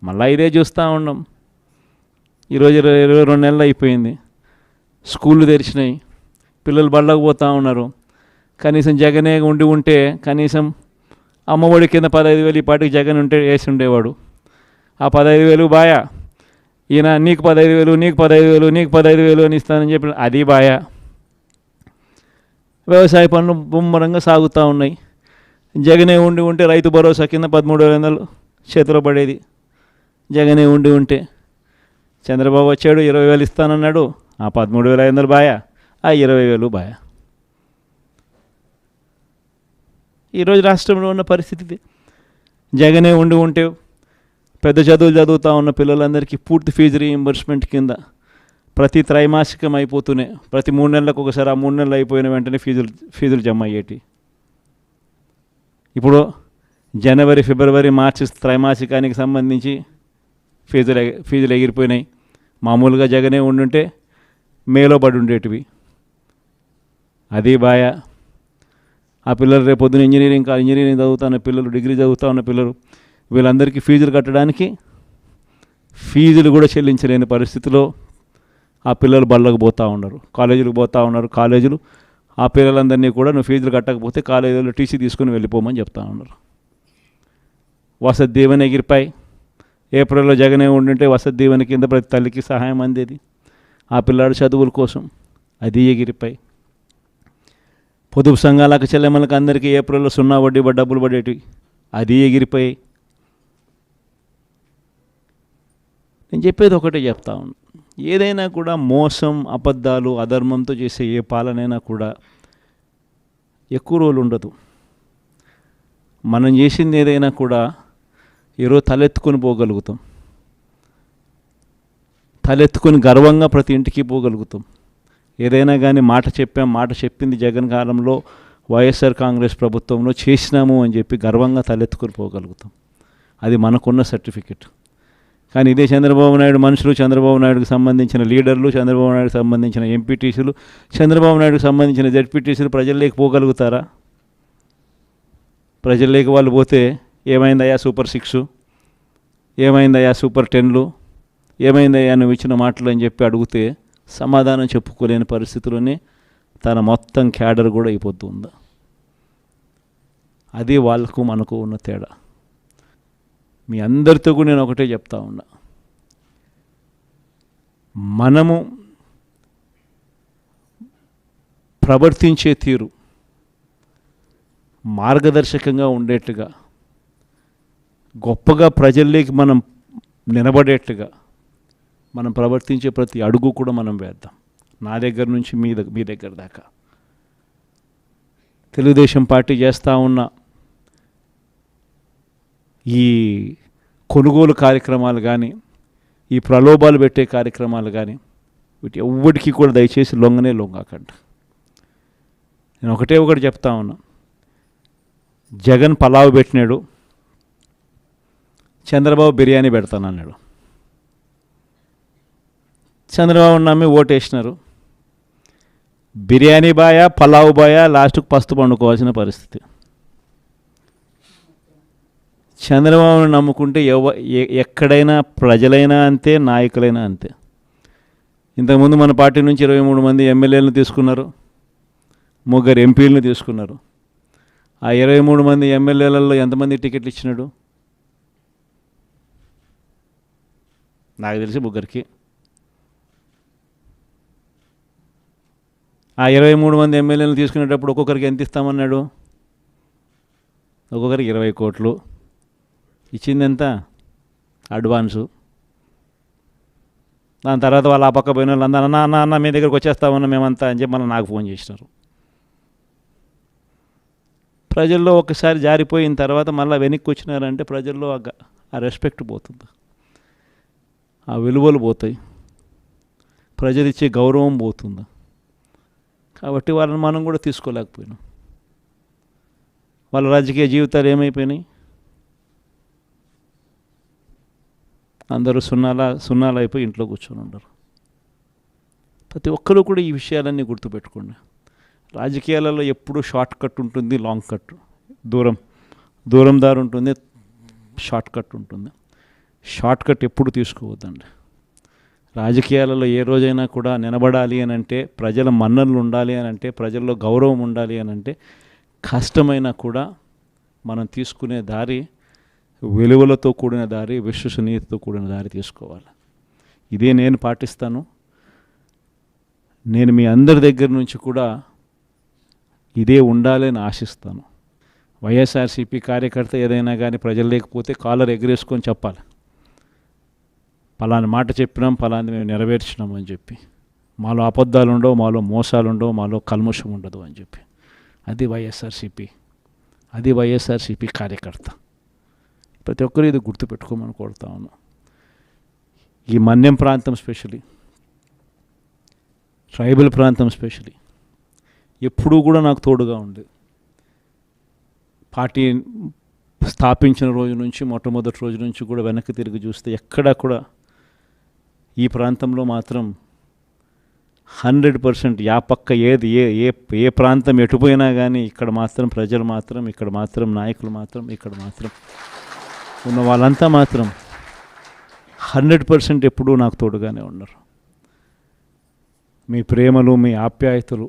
మళ్ళీ ఇదే చూస్తూ ఉన్నాం. ఈరోజు 22 నెలలు అయిపోయింది, స్కూళ్ళు తెరిచినాయి, పిల్లలు బళ్ళకు పోతూ ఉన్నారు. కనీసం జగనే ఉంటే కనీసం అమ్మఒడి కింద 15,000 ఈ పాటికి జగన్ ఉంటే వేసి ఉండేవాడు. ఆ 15,000 బాయా, ఈయన నీకు 15,000 నీకు 15,000 నీకు 15,000 అని ఇస్తానని చెప్పి అది బాయా. వ్యవసాయ పనులు ముమ్మరంగా సాగుతూ ఉన్నాయి. జగనే ఉంటే రైతు భరోసా కింద 13,500 చేతిలో పడేది. జగనే ఉంటే చంద్రబాబు వచ్చాడు 20,000 ఇస్తానన్నాడు, ఆ 13,500 బాయా, ఆ 20,000 బాయా. ఈరోజు రాష్ట్రంలో ఉన్న పరిస్థితి జగనే ఉంటే పెద్ద చదువులు చదువుతూ ఉన్న పిల్లలందరికీ పూర్తి ఫీజు రీయింబర్స్మెంట్ కింద ప్రతి త్రైమాసికం అయిపోతూనే ప్రతి 3 నెలలకు ఒకసారి ఆ 3 నెలలు అయిపోయిన వెంటనే ఫీజులు జమ అయ్యేటి. ఇప్పుడు జనవరి ఫిబ్రవరి మార్చి త్రైమాసికానికి సంబంధించి ఫీజులు ఎగిరిపోయినాయి. మామూలుగా జగనే ఉండుంటే మేలో పడి ఉండేటివి. అది బాయా. ఆ పిల్లలు రేపొద్దున ఇంజనీరింగ్ చదువుతున్న పిల్లలు, డిగ్రీ చదువుతూ ఉన్న పిల్లలు, వీళ్ళందరికీ ఫీజులు కట్టడానికి ఫీజులు కూడా చెల్లించలేని పరిస్థితిలో ఆ పిల్లలు బళ్ళకు పోతూ ఉన్నారు, కాలేజీలకు పోతూ ఉన్నారు. కాలేజీలు ఆ పిల్లలందరినీ కూడా నువ్వు ఫీజులు కట్టకపోతే కాలేజీలో టీసీ తీసుకుని వెళ్ళిపోమని చెప్తా ఉన్నారు. వసతి దీవెన ఎగిరిపాయి. ఏప్రిల్లో జగనే ఉండుంటే వసతి దీవెన కింద ప్రతి తల్లికి సహాయం అందేది ఆ పిల్లాడు చదువుల కోసం, అది ఎగిరిపాయి. పొదుపు సంఘాలకు చెల్లెమ్మలకు అందరికీ ఏప్రిల్లో 0 వడ్డీ డబ్బులు పడేటివి, అది ఎగిరిపోయాయి. నేను చెప్పేది ఒకటే చెప్తా ఉన్నాను, ఏదైనా కూడా మోసం, అబద్ధాలు, అధర్మంతో చేసే ఏ పాలనైనా కూడా ఎక్కువ రోజులు ఉండదు. మనం చేసింది ఏదైనా కూడా ఈరోజు తలెత్తుకొని పోగలుగుతాం, తలెత్తుకొని గర్వంగా ప్రతి ఇంటికి పోగలుగుతాం. ఏదైనా కానీ మాట చెప్పింది జగన్ కాలంలో వైఎస్ఆర్ కాంగ్రెస్ ప్రభుత్వంలో చేసినాము అని చెప్పి గర్వంగా తలెత్తుకొని పోగలుగుతాం. అది మనకున్న సర్టిఫికెట్. కానీ ఇదే చంద్రబాబు నాయుడు మనుషులు, చంద్రబాబు నాయుడుకి సంబంధించిన లీడర్లు, చంద్రబాబు నాయుడుకి సంబంధించిన ఎంపీటీసీలు, చంద్రబాబు నాయుడుకి సంబంధించిన జెడ్పీటీసీలు ప్రజల్లోకి పోగలుగుతారా? ప్రజల్లోకి వాళ్ళు పోతే ఏమైందయ్యా సూపర్ 6, ఏమైందయ్యా సూపర్ 10లు, ఏమైందయ్యా నువ్వు ఇచ్చిన మాటలు అని చెప్పి అడిగితే సమాధానం చెప్పుకోలేని పరిస్థితుల్లోనే తన మొత్తం క్యాడర్ కూడా అయిపోతుంది. అది వాళ్ళకు మనకు ఉన్న తేడా. మీ అందరితో కూడా నేను ఒకటే చెప్తా ఉన్నా, మనము ప్రవర్తించే తీరు మార్గదర్శకంగా ఉండేట్టుగా, గొప్పగా ప్రజల్లోకి మనం నిలబడేట్టుగా మనం ప్రవర్తించే ప్రతి అడుగు కూడా మనం వేద్దాం. నా దగ్గర నుంచి మీ దగ్గర దాకా తెలుగుదేశం పార్టీ చేస్తూ ఉన్న ఈ కొనుగోలు కార్యక్రమాలు కానీ, ఈ ప్రలోభాలు పెట్టే కార్యక్రమాలు కానీ, వీటి ఎవ్వడికి కూడా దయచేసి లొంగకండి. నేను ఒకటి చెప్తా ఉన్నా, జగన్ పలావ్ పెట్టినాడు, చంద్రబాబు బిర్యానీ పెడతానన్నాడు. చంద్రబాబు నమ్మి ఓటేసినారు. బిర్యానీ బాయా, పలావ్ బాయా, లాస్ట్కు పస్తు పండుకోవాల్సిన పరిస్థితి. చంద్రబాబును నమ్ముకుంటే ఎక్కడైనా ప్రజలైనా అంతే, నాయకులైనా అంతే. ఇంతకుముందు మన పార్టీ నుంచి 23 మంది ఎమ్మెల్యేలను తీసుకున్నారు, 3 ఎంపీలను తీసుకున్నారు. ఆ 23 మంది ఎమ్మెల్యేలలో ఎంతమంది టికెట్లు ఇచ్చినాడు? నాకు తెలిసి 3కి. ఆ 23 మంది ఎమ్మెల్యేలను తీసుకునేటప్పుడు ఒక్కొక్కరికి ఎంత ఇస్తామన్నాడు? ఒక్కొక్కరికి 20 కోట్లు. ఇచ్చింది ఎంత? అడ్వాన్సు. దాని తర్వాత వాళ్ళు ఆ పక్క పోయిన వాళ్ళు అందరూ అన్న మీ దగ్గరికి వచ్చేస్తామన్నా మేమంతా అని చెప్పి మళ్ళీ నాకు ఫోన్ చేసినారు. ప్రజల్లో ఒకసారి జారిపోయిన తర్వాత మళ్ళీ వెనక్కి వచ్చినారంటే ప్రజల్లో ఆ రెస్పెక్ట్ పోతుంది, ఆ విలువలు పోతాయి, ప్రజలు ఇచ్చే గౌరవం పోతుంది. కాబట్టి వాళ్ళని మనం కూడా తీసుకోలేకపోయినాం. వాళ్ళ రాజకీయ జీవితాలు ఏమైపోయినాయి? అందరూ సున్నాలు అయిపోయి ఇంట్లో కూర్చొని ఉండరు. ప్రతి ఒక్కరూ కూడా ఈ విషయాలన్నీ గుర్తుపెట్టుకోండి. రాజకీయాలలో ఎప్పుడూ షార్ట్ కట్ ఉంటుంది, లాంగ్ కట్, దూరం దారి ఉంటుంది, షార్ట్ కట్ ఉంటుంది. షార్ట్ కట్ ఎప్పుడు తీసుకోవద్దండి. రాజకీయాలలో ఏ రోజైనా కూడా నిలబడాలి అని అంటే, ప్రజల మన్ననలు ఉండాలి అని అంటే, ప్రజల్లో గౌరవం ఉండాలి అని అంటే, కష్టమైనా కూడా మనం తీసుకునే దారి విలువలతో కూడిన దారి, విశ్వసనీయతతో కూడిన దారి తీసుకోవాలి. ఇదే నేను పాటిస్తాను. నేను మీ అందరి దగ్గర నుంచి కూడా ఇదే ఉండాలని ఆశిస్తాను. వైఎస్ఆర్సీపీ కార్యకర్త ఏదైనా కానీ ప్రజలు లేకపోతే కాలర్ ఎగరేసుకొని చెప్పాలి, పలాని మాట చెప్పినాం, పలాని మేము నెరవేర్చినాం అని చెప్పి. మాలో అబద్ధాలు ఉండవు, మాలో మోసాలు ఉండవు, మాలో కల్మషం ఉండదు అని చెప్పి. అది వైఎస్ఆర్సీపీ, అది వైఎస్ఆర్సీపీ కార్యకర్త. ప్రతి ఒక్కరు ఇది గుర్తుపెట్టుకోమని కోరుతా ఉన్నాం. ఈ మన్యం ప్రాంతం స్పెషలీ, ట్రైబల్ ప్రాంతం స్పెషలీ ఎప్పుడూ కూడా నాకు తోడుగా ఉంది. పార్టీ స్థాపించిన రోజు నుంచి, మొట్టమొదటి రోజు నుంచి కూడా వెనక్కి తిరిగి చూస్తే ఎక్కడా కూడా ఈ ప్రాంతంలో మాత్రం 100% యా పక్క ఏది ఏ ఏ ఏ ప్రాంతం ఎటుపోయినా కానీ ఇక్కడ మాత్రం ప్రజలు మాత్రం, ఇక్కడ మాత్రం నాయకులు మాత్రం, ఇక్కడ మాత్రం ఉన్న వాళ్ళంతా మాత్రం 100% ఎప్పుడూ నాకు తోడుగానే ఉన్నారు. మీ ప్రేమలు, మీ ఆప్యాయతలు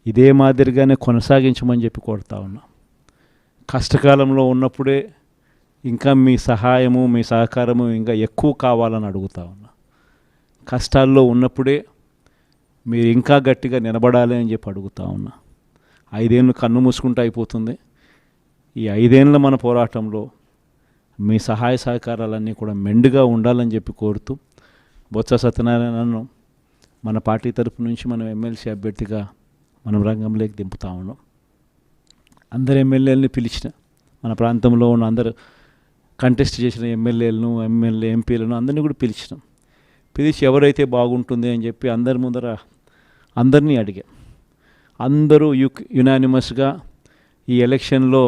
ఇదే మాదిరిగానే కొనసాగించమని చెప్పి కోరుతా ఉన్నా. కష్టకాలంలో ఉన్నప్పుడే ఇంకా మీ సహాయము, మీ సహకారము ఇంకా ఎక్కువ కావాలని అడుగుతా ఉన్నా. కష్టాల్లో ఉన్నప్పుడే మీరు ఇంకా గట్టిగా నిలబడాలి అని చెప్పి అడుగుతా ఉన్నా. 5 ఏళ్ళు కన్ను మూసుకుంటూ అయిపోతుంది. ఈ 5 ఏళ్ళ మన పోరాటంలో మీ సహాయ సహకారాలన్నీ కూడా మెండుగా ఉండాలని చెప్పి కోరుతూ, బొత్స సత్యనారాయణను మన పార్టీ తరపు నుంచి మనం ఎమ్మెల్సీ అభ్యర్థిగా మనం రంగంలోకి దింపుతా ఉన్నాం. అందరు ఎమ్మెల్యేలని పిలిచిన, మన ప్రాంతంలో ఉన్న అందరు కంటెస్ట్ చేసిన ఎమ్మెల్యేలను, ఎంపీలను అందరినీ కూడా పిలిచినాం. పిలిచి ఎవరైతే బాగుంటుంది అని చెప్పి అందరి ముందర అందరినీ అడిగా. అందరూ యునానిమస్గా ఈ ఎలక్షన్లో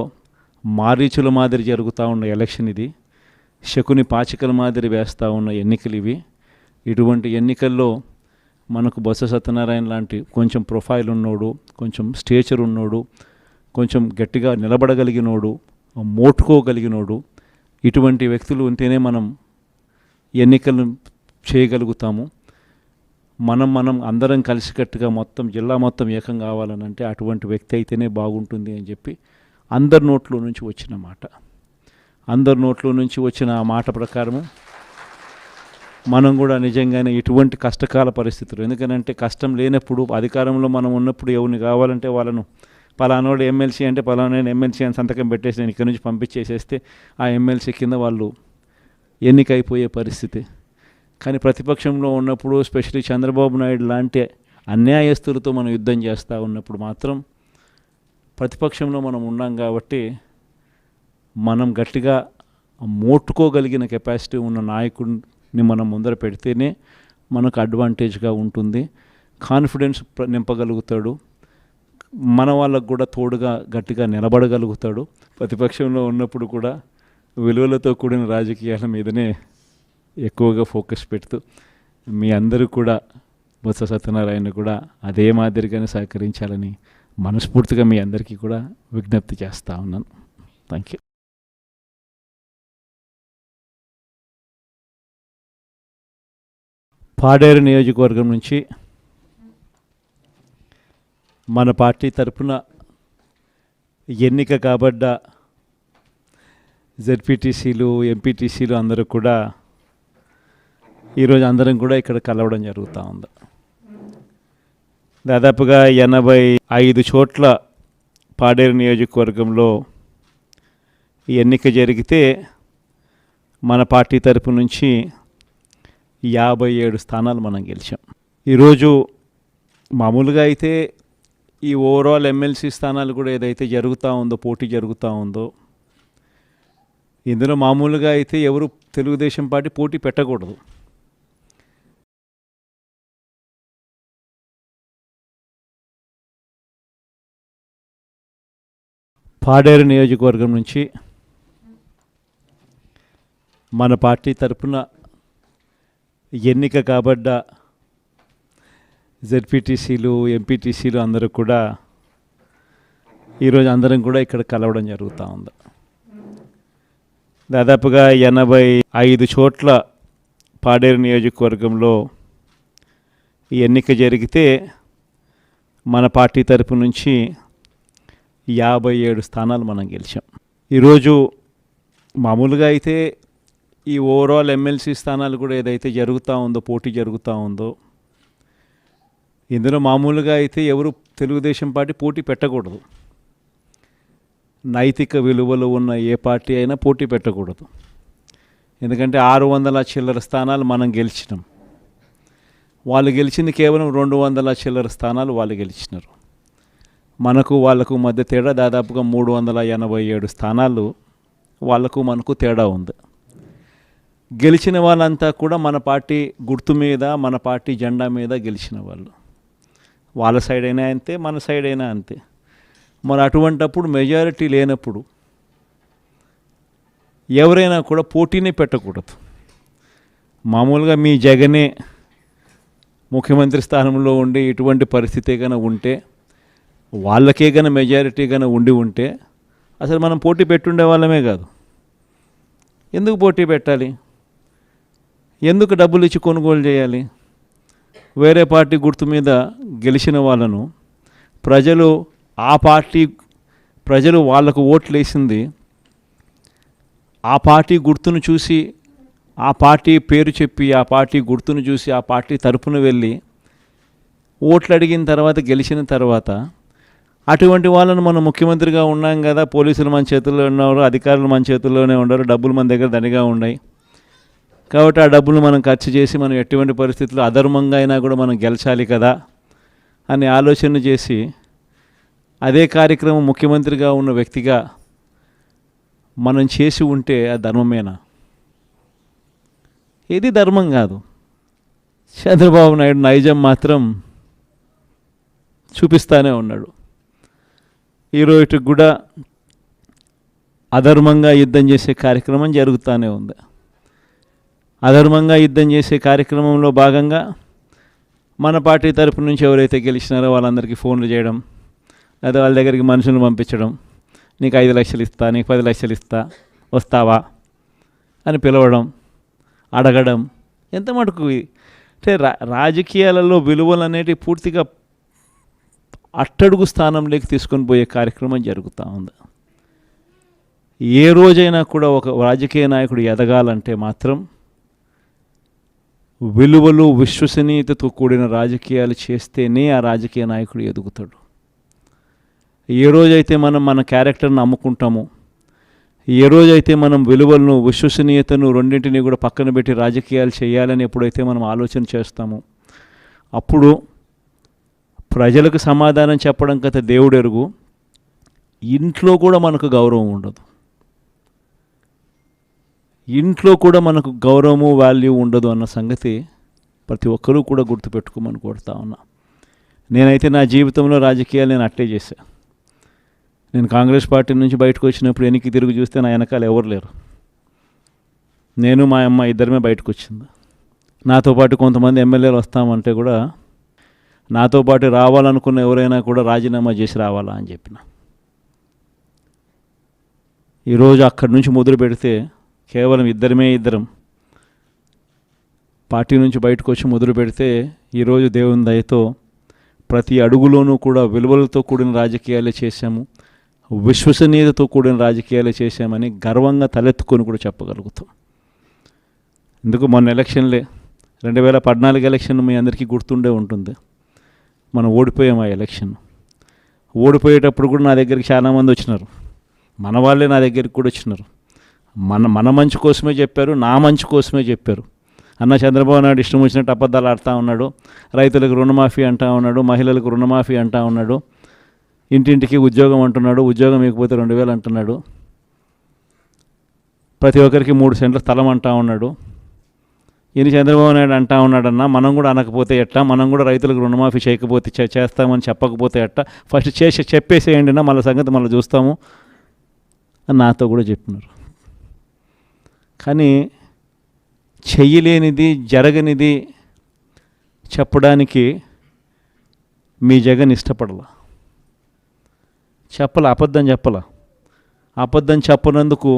మారీచుల మాదిరి జరుగుతూ ఉన్న ఎలక్షన్ ఇది, శకుని పాచికల మాదిరి వేస్తూ ఉన్న ఎన్నికలు ఇవి. ఇటువంటి ఎన్నికల్లో మనకు బొత్స సత్యనారాయణ లాంటి కొంచెం ప్రొఫైల్ ఉన్నోడు, కొంచెం స్టేచర్ ఉన్నోడు, కొంచెం గట్టిగా నిలబడగలిగినోడు, మోటుకోగలిగినోడు, ఇటువంటి వ్యక్తులు ఉంటేనే మనం ఎన్నికలను చేయగలుగుతాము. మనం అందరం కలిసికట్టుగా మొత్తం జిల్లా మొత్తం ఏకం కావాలని అంటే అటువంటి వ్యక్తి అయితేనే బాగుంటుంది అని చెప్పి అందరి నోట్లో నుంచి వచ్చిన మాట, అందరి నోట్లో నుంచి వచ్చిన ఆ మాట ప్రకారము మనం కూడా నిజంగానే ఇటువంటి కష్టకాల పరిస్థితులు, ఎందుకనంటే కష్టం లేనప్పుడు, అధికారంలో మనం ఉన్నప్పుడు ఎవరిని కావాలంటే వాళ్ళను పలానోడు ఎమ్మెల్సీ అంటే పలానా ఎమ్మెల్సీ అని సంతకం పెట్టేసి నేను ఇక్కడి నుంచి పంపించేసేస్తే ఆ ఎమ్మెల్సీ కింద వాళ్ళు ఎన్నికైపోయే పరిస్థితి. కానీ ప్రతిపక్షంలో ఉన్నప్పుడు, స్పెషల్లీ చంద్రబాబు నాయుడు లాంటి అన్యాయస్తులతో మనం యుద్ధం చేస్తూ ఉన్నప్పుడు మాత్రం ప్రతిపక్షంలో మనం ఉన్నాం కాబట్టి మనం గట్టిగా మోట్టుకోగలిగిన కెపాసిటీ ఉన్న నాయకుడిని మనం ముందర పెడితేనే మనకు అడ్వాంటేజ్గా ఉంటుంది. కాన్ఫిడెన్స్ నింపగలుగుతాడు, మన వాళ్ళకు కూడా తోడుగా గట్టిగా నిలబడగలుగుతాడు. ప్రతిపక్షంలో ఉన్నప్పుడు కూడా విలువలతో కూడిన రాజకీయాల మీదనే ఎక్కువగా ఫోకస్ పెడుతూ మీ అందరూ కూడా బొత్స సత్యనారాయణ కూడా అదే మాదిరిగానే సహకరించాలని మనస్ఫూర్తిగా మీ అందరికీ కూడా విజ్ఞప్తి చేస్తూ ఉన్నాను. Thank you. పాడేరు నియోజకవర్గం నుంచి మన పార్టీ తరఫున ఎన్నిక కాబడ్డ జెడ్పీటీసీలు, ఎంపీటీసీలు అందరూ కూడా ఈరోజు అందరం కూడా ఇక్కడ కలవడం జరుగుతూ ఉంది. దాదాపుగా 85 చోట్ల పాడేరు నియోజకవర్గంలో ఈ ఎన్నిక జరిగితే మన పార్టీ తరపు నుంచి 57 స్థానాలు మనం గెలిచాం. ఈరోజు మామూలుగా అయితే ఈ ఓవరాల్ ఎమ్మెల్సీ స్థానాలు కూడా ఏదైతే జరుగుతూ ఉందో, పోటీ జరుగుతూ ఉందో, ఇందులో మామూలుగా అయితే ఎవరు తెలుగుదేశం పార్టీ పోటీ పెట్టకూడదు. పాడేరు నియోజకవర్గం నుంచి మన పార్టీ తరఫున ఎన్నిక కాబడ్డ జెడ్పీటీసీలు, ఎంపీటీసీలు అందరూ కూడా ఈరోజు అందరం కూడా ఇక్కడ కలవడం జరుగుతూ ఉంది. దాదాపుగా 85 చోట్ల పాడేరు నియోజకవర్గంలో ఈ ఎన్నిక జరిగితే మన పార్టీ తరపు నుంచి 57 స్థానాలు మనం గెలిచాం. ఈరోజు మామూలుగా అయితే ఈ ఓవరాల్ ఎమ్మెల్సీ స్థానాలు కూడా ఏదైతే జరుగుతూ ఉందో, పోటీ జరుగుతూ ఉందో, ఇందులో మామూలుగా అయితే ఎవరు తెలుగుదేశం పార్టీ పోటీ పెట్టకూడదు. నైతిక విలువలు ఉన్న ఏ పార్టీ అయినా పోటీ పెట్టకూడదు. ఎందుకంటే 600 చిల్లర స్థానాలు మనం గెలిచినాం. వాళ్ళు గెలిచింది కేవలం 200 చిల్లర స్థానాలు వాళ్ళు గెలిచినారు. మనకు వాళ్ళకు మధ్య తేడా దాదాపుగా 387 స్థానాలు వాళ్ళకు మనకు తేడా ఉంది. గెలిచిన వాళ్ళంతా కూడా మన పార్టీ గుర్తు మీద, మన పార్టీ జెండా మీద గెలిచిన వాళ్ళు. వాళ్ళ సైడ్ అయినా అంతే, మన సైడ్ అయినా అంతే. మరి అటువంటప్పుడు మెజారిటీ లేనప్పుడు ఎవరైనా కూడా పోటీనే పెట్టకూడదు. మామూలుగా మీ జగనే ముఖ్యమంత్రి స్థానంలో ఉండి ఇటువంటి పరిస్థితి కన్నా ఉంటే, వాళ్ళకే కన్నా మెజారిటీ కన్నా ఉంటే అసలు మనం పోటీ పెట్టుండే వాళ్ళమే కాదు. ఎందుకు పోటీ పెట్టాలి? ఎందుకు డబ్బులు ఇచ్చి కొనుగోలు చేయాలి? వేరే పార్టీ గుర్తు మీద గెలిచిన వాళ్ళను ప్రజలు వాళ్ళకు ఓట్లు వేసింది ఆ పార్టీ గుర్తును చూసి, ఆ పార్టీ పేరు చెప్పి, ఆ పార్టీ గుర్తును చూసి, ఆ పార్టీ తరపున వెళ్ళి ఓట్లు అడిగిన తర్వాత, గెలిచిన తర్వాత అటువంటి వాళ్ళను మనం ముఖ్యమంత్రిగా ఉన్నాం కదా, పోలీసులు మన చేతుల్లో ఉన్నారు, అధికారులు మన చేతుల్లోనే ఉన్నారు, డబ్బులు మన దగ్గర దండిగా ఉన్నాయి కాబట్టి ఆ డబ్బులు మనం ఖర్చు చేసి మనం ఎటువంటి పరిస్థితుల్లో అధర్మంగా అయినా కూడా మనం గెలిచాలి కదా అని ఆలోచన చేసి, అదే కార్యక్రమం ముఖ్యమంత్రిగా ఉన్న వ్యక్తిగా మనం చేసి ఉంటే అది ధర్మమేనా? ఇది ధర్మం కాదు. చంద్రబాబు నాయుడు నైజం మాత్రం చూపిస్తూనే ఉన్నాడు. ఈరోజుకి కూడా అధర్మంగా యుద్ధం చేసే కార్యక్రమం జరుగుతూనే ఉంది. అధర్మంగా యుద్ధం చేసే కార్యక్రమంలో భాగంగా మన పార్టీ తరపు నుంచి ఎవరైతే గెలిచినారో వాళ్ళందరికీ ఫోన్లు చేయడం, లేదా వాళ్ళ దగ్గరికి మనుషులను పంపించడం, నీకు 5 లక్షలు ఇస్తా, నీకు 10 లక్షలు ఇస్తా, వస్తావా అని పిలవడం, అడగడం. ఎంత మటుకు అంటే రాజకీయాలలో విలువలు అనేటివి పూర్తిగా అట్టడుగు స్థానంలోకి తీసుకొని పోయే కార్యక్రమం జరుగుతూ ఉంది. ఏ రోజైనా కూడా ఒక రాజకీయ నాయకుడు ఎదగాలంటే మాత్రం విలువలు, విశ్వసనీయతతో కూడిన రాజకీయాలు చేస్తేనే ఆ రాజకీయ నాయకుడు ఎదుగుతాడు. ఏ రోజైతే మనం మన క్యారెక్టర్ని అమ్ముకుంటామో, ఏ రోజైతే మనం విలువలను, విశ్వసనీయతను రెండింటినీ కూడా పక్కన పెట్టి రాజకీయాలు చేయాలని ఎప్పుడైతే మనం ఆలోచన చేస్తామో, అప్పుడు ప్రజలకు సమాధానం చెప్పడం కథ దేవుడు ఎరుగు, ఇంట్లో కూడా మనకు గౌరవం ఉండదు. ఇంట్లో కూడా మనకు గౌరవము, వాల్యూ ఉండదు అన్న సంగతి ప్రతి ఒక్కరూ కూడా గుర్తుపెట్టుకోమని కోరుతా ఉన్నా. నేనైతే నా జీవితంలో రాజకీయాలు నేను అట్టే చేశాను. నేను కాంగ్రెస్ పార్టీ నుంచి బయటకు వచ్చినప్పుడు వెనక్కి తిరిగి చూస్తే నా వెనకాల ఎవరు లేరు. నేను మా అమ్మ ఇద్దరమే బయటకు వచ్చింది. నాతో పాటు కొంతమంది ఎమ్మెల్యేలు వస్తామంటే కూడా నాతో పాటు రావాలనుకున్న ఎవరైనా కూడా రాజీనామా చేసి రావాలా అని చెప్పిన. ఈరోజు అక్కడి నుంచి మొదలు పెడితే కేవలం ఇద్దరం పార్టీ నుంచి బయటకు వచ్చి మొదలు పెడితే ఈరోజు దేవుని దయతో ప్రతి అడుగులోనూ కూడా విలువలతో కూడిన రాజకీయాలే చేశాము, విశ్వసనీయతతో కూడిన రాజకీయాలే చేశామని గర్వంగా తలెత్తుకొని కూడా చెప్పగలుగుతాం. ఎందుకు మొన్న ఎలక్షన్లే 2014 ఎలక్షన్ మీ అందరికీ గుర్తుండే ఉంటుంది. మనం ఓడిపోయాం ఆ ఎలక్షన్. ఓడిపోయేటప్పుడు కూడా నా దగ్గరికి చాలామంది వచ్చినారు, మన వాళ్ళే నా దగ్గరికి కూడా వచ్చినారు. మన మంచి కోసమే చెప్పారు, నా మంచి కోసమే చెప్పారు. అన్న చంద్రబాబు నాయుడు ఇష్టం వచ్చినట్టు అబద్ధాలు ఆడుతూ ఉన్నాడు, రైతులకు రుణమాఫీ అంటూ ఉన్నాడు, మహిళలకు రుణమాఫీ అంటూ ఉన్నాడు, ఇంటింటికి ఉద్యోగం అంటున్నాడు, ఉద్యోగం ఇకపోతే 2000 అంటున్నాడు, ప్రతి ఒక్కరికి 3 సెంట్ల స్థలం అంటూ ఉన్నాడు. ఈయన చంద్రబాబు నాయుడు అంటూ ఉన్నాడన్నా, మనం కూడా అనకపోతే ఎట్టా, మనం కూడా రైతులకు రుణమాఫీ చేయకపోతే చేస్తామని చెప్పకపోతే ఎట్టా, ఫస్ట్ చెప్పేసేయండి నా, మళ్ళీ సంగతి మళ్ళీ చూస్తాము అని నాతో కూడా చెప్పినారు. కానీ చెయ్యలేనిది, జరగనిది చెప్పడానికి మీ జగన్ ఇష్టపడలా, అబద్ధం చెప్పలా. అబద్ధం చెప్పనందుకు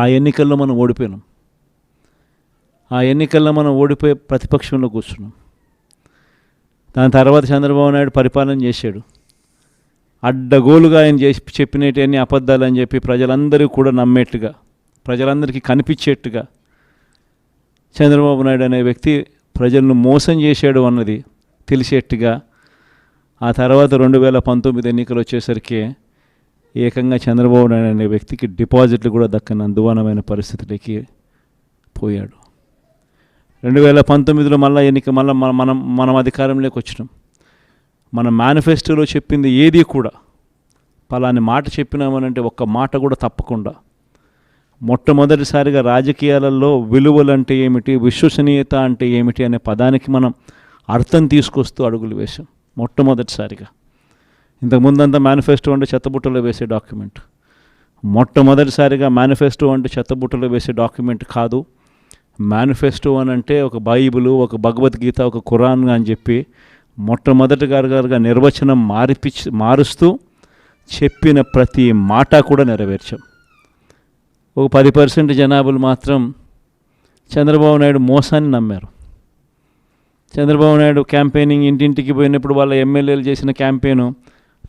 ఆ ఎన్నికల్లో మనం ఓడిపోయినాం. ఆ ఎన్నికల్లో మనం ఓడిపోయి ప్రతిపక్షంలో కూర్చున్నాం. దాని తర్వాత చంద్రబాబు నాయుడు పరిపాలన చేశాడు. అడ్డగోలుగా ఆయన చెప్పినవన్నీ అబద్ధాలు అని చెప్పి ప్రజలందరూ కూడా నమ్మేట్టుగా, ప్రజలందరికీ కనిపించేట్టుగా చంద్రబాబు నాయుడు అనే వ్యక్తి ప్రజలను మోసం చేశాడు అన్నది తెలిసేట్టుగా ఆ తర్వాత 2019 ఎన్నికలు వచ్చేసరికి ఏకంగా చంద్రబాబు నాయుడు అనే వ్యక్తికి డిపాజిట్లు కూడా దక్కని అందువనమైన పరిస్థితులకి పోయాడు. 2019లో మళ్ళీ మనం అధికారంలోకి వచ్చినాం. మన మేనిఫెస్టోలో చెప్పింది ఏది కూడా పలాని మాట చెప్పినామనంటే ఒక్క మాట కూడా తప్పకుండా మొట్టమొదటిసారిగా రాజకీయాలలో విలువలంటే ఏమిటి, విశ్వసనీయత అంటే ఏమిటి అనే పదానికి మనం అర్థం తీసుకొస్తూ అడుగులు వేశాం మొట్టమొదటిసారిగా. ఇంతకుముందంతా మేనిఫెస్టో అంటే చెత్తబుట్టలో వేసే డాక్యుమెంట్. మొట్టమొదటిసారిగా మేనిఫెస్టో అంటే చెత్తబుట్టలో వేసే డాక్యుమెంట్ కాదు. మేనిఫెస్టో అని అంటే ఒక బైబిలు, ఒక భగవద్గీత, ఒక ఖురాన్ అని చెప్పి మొట్టమొదటిగా నిర్వచనం మారుస్తూ చెప్పిన ప్రతి మాట కూడా నెరవేర్చాం. ఒక 10% జనాభాలు మాత్రం చంద్రబాబు నాయుడు మోసాన్ని నమ్మారు. చంద్రబాబు నాయుడు క్యాంపెయినింగ్ ఇంటింటికి పోయినప్పుడు వాళ్ళ ఎమ్మెల్యేలు చేసిన క్యాంపెయిన్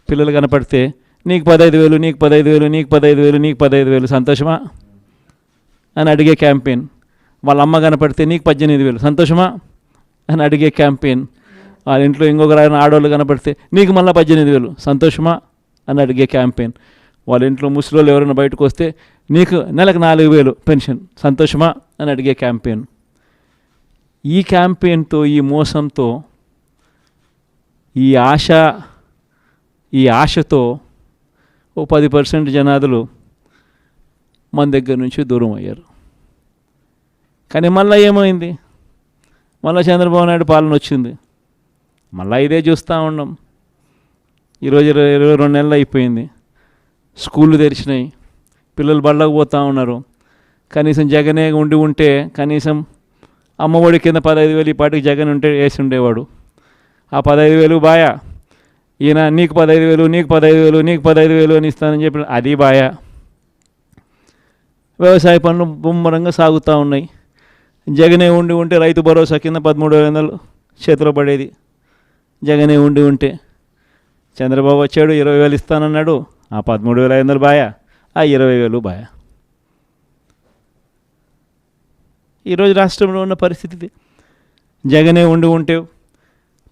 పిల్లలు కనపడితే నీకు 15,000, నీకు 15,000, నీకు 15,000, నీకు 15,000 సంతోషమా అని అడిగే క్యాంపెయిన్. వాళ్ళ అమ్మ కనపడితే నీకు 18,000 సంతోషమా అని అడిగే క్యాంపెయిన్. వాళ్ళ ఇంట్లో ఇంకొక ఆడవాళ్ళు కనపడితే నీకు మళ్ళీ 18,000 సంతోషమా అని అడిగే క్యాంపెయిన్. వాళ్ళ ఇంట్లో ముసలోళ్ళు ఎవరైనా బయటకు వస్తే నీకు నెలకు 4,000 పెన్షన్ సంతోషమా అని అడిగే క్యాంపెయిన్. ఈ క్యాంపెయిన్తో, ఈ మోసంతో, ఈ ఆశతో ఓ 10% జనాదులు మన దగ్గర నుంచి దూరం అయ్యారు. కానీ మళ్ళీ ఏమైంది? మళ్ళీ చంద్రబాబు నాయుడు పాలన వచ్చింది. మళ్ళీ ఇదే చూస్తూ ఉన్నాం. ఈరోజు 22 నెలలు అయిపోయింది. స్కూళ్ళు తెరిచినాయి, పిల్లలు బళ్ళకు పోతూ ఉన్నారు. కనీసం జగనే ఉంటే కనీసం అమ్మఒడి కింద 15,000 ఈ పాటికి జగన్ ఉంటే వేసి ఉండేవాడు. ఆ 15,000 బాయా, ఈయన నీకు 15,000, నీకు 15,000, నీకు 15,000 అని ఇస్తానని చెప్పి అది బాయా. వ్యవసాయ పనులు ముమ్మరంగా సాగుతూ ఉన్నాయి. జగనే ఉంటే రైతు భరోసా కింద 13,500 చేతిలో పడేది. జగనే ఉంటే చంద్రబాబు వచ్చాడు, 20,000 ఇస్తానన్నాడు. ఆ 13,500 బాయా, ఆ 20,000 బాయా. ఈరోజు రాష్ట్రంలో ఉన్న పరిస్థితి జగనే ఉంటే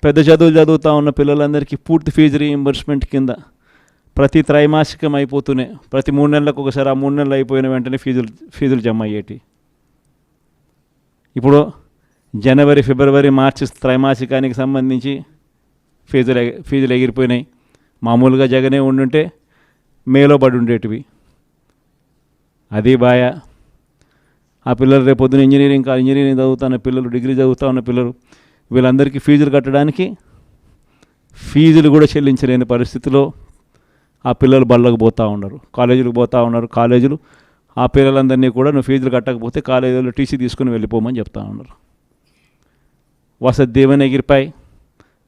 పెద్ద చదువులు చదువుతూ ఉన్న పిల్లలందరికీ పూర్తి ఫీజు రీయింబర్స్మెంట్ కింద ప్రతి త్రైమాసికం అయిపోతూనే ప్రతి 3 నెలలకు ఒకసారి ఆ 3 నెలలు అయిపోయిన వెంటనే ఫీజులు జమ అయ్యేటి. ఇప్పుడు జనవరి, ఫిబ్రవరి, మార్చి త్రైమాసికానికి సంబంధించి ఫీజులు ఎగిరిపోయినాయి. మామూలుగా జగనే ఉండుంటే మేలో పడి ఉండేటివి. అది బాయా. ఆ పిల్లలు రేపు పొద్దున ఇంజనీరింగ్ చదువుతున్న పిల్లలు, డిగ్రీ చదువుతూ ఉన్న పిల్లలు, వీళ్ళందరికీ ఫీజులు కట్టడానికి ఫీజులు కూడా చెల్లించలేని పరిస్థితిలో ఆ పిల్లలు బళ్ళకు పోతూ ఉన్నారు, కాలేజీలకు పోతూ ఉన్నారు. కాలేజీలు ఆ పిల్లలందరినీ కూడా నువ్వు ఫీజులు కట్టకపోతే కాలేజీలో టీసీ తీసుకుని వెళ్ళిపోమని చెప్తా ఉన్నారు. వసతి దీవెన ఎగిరిపాయి.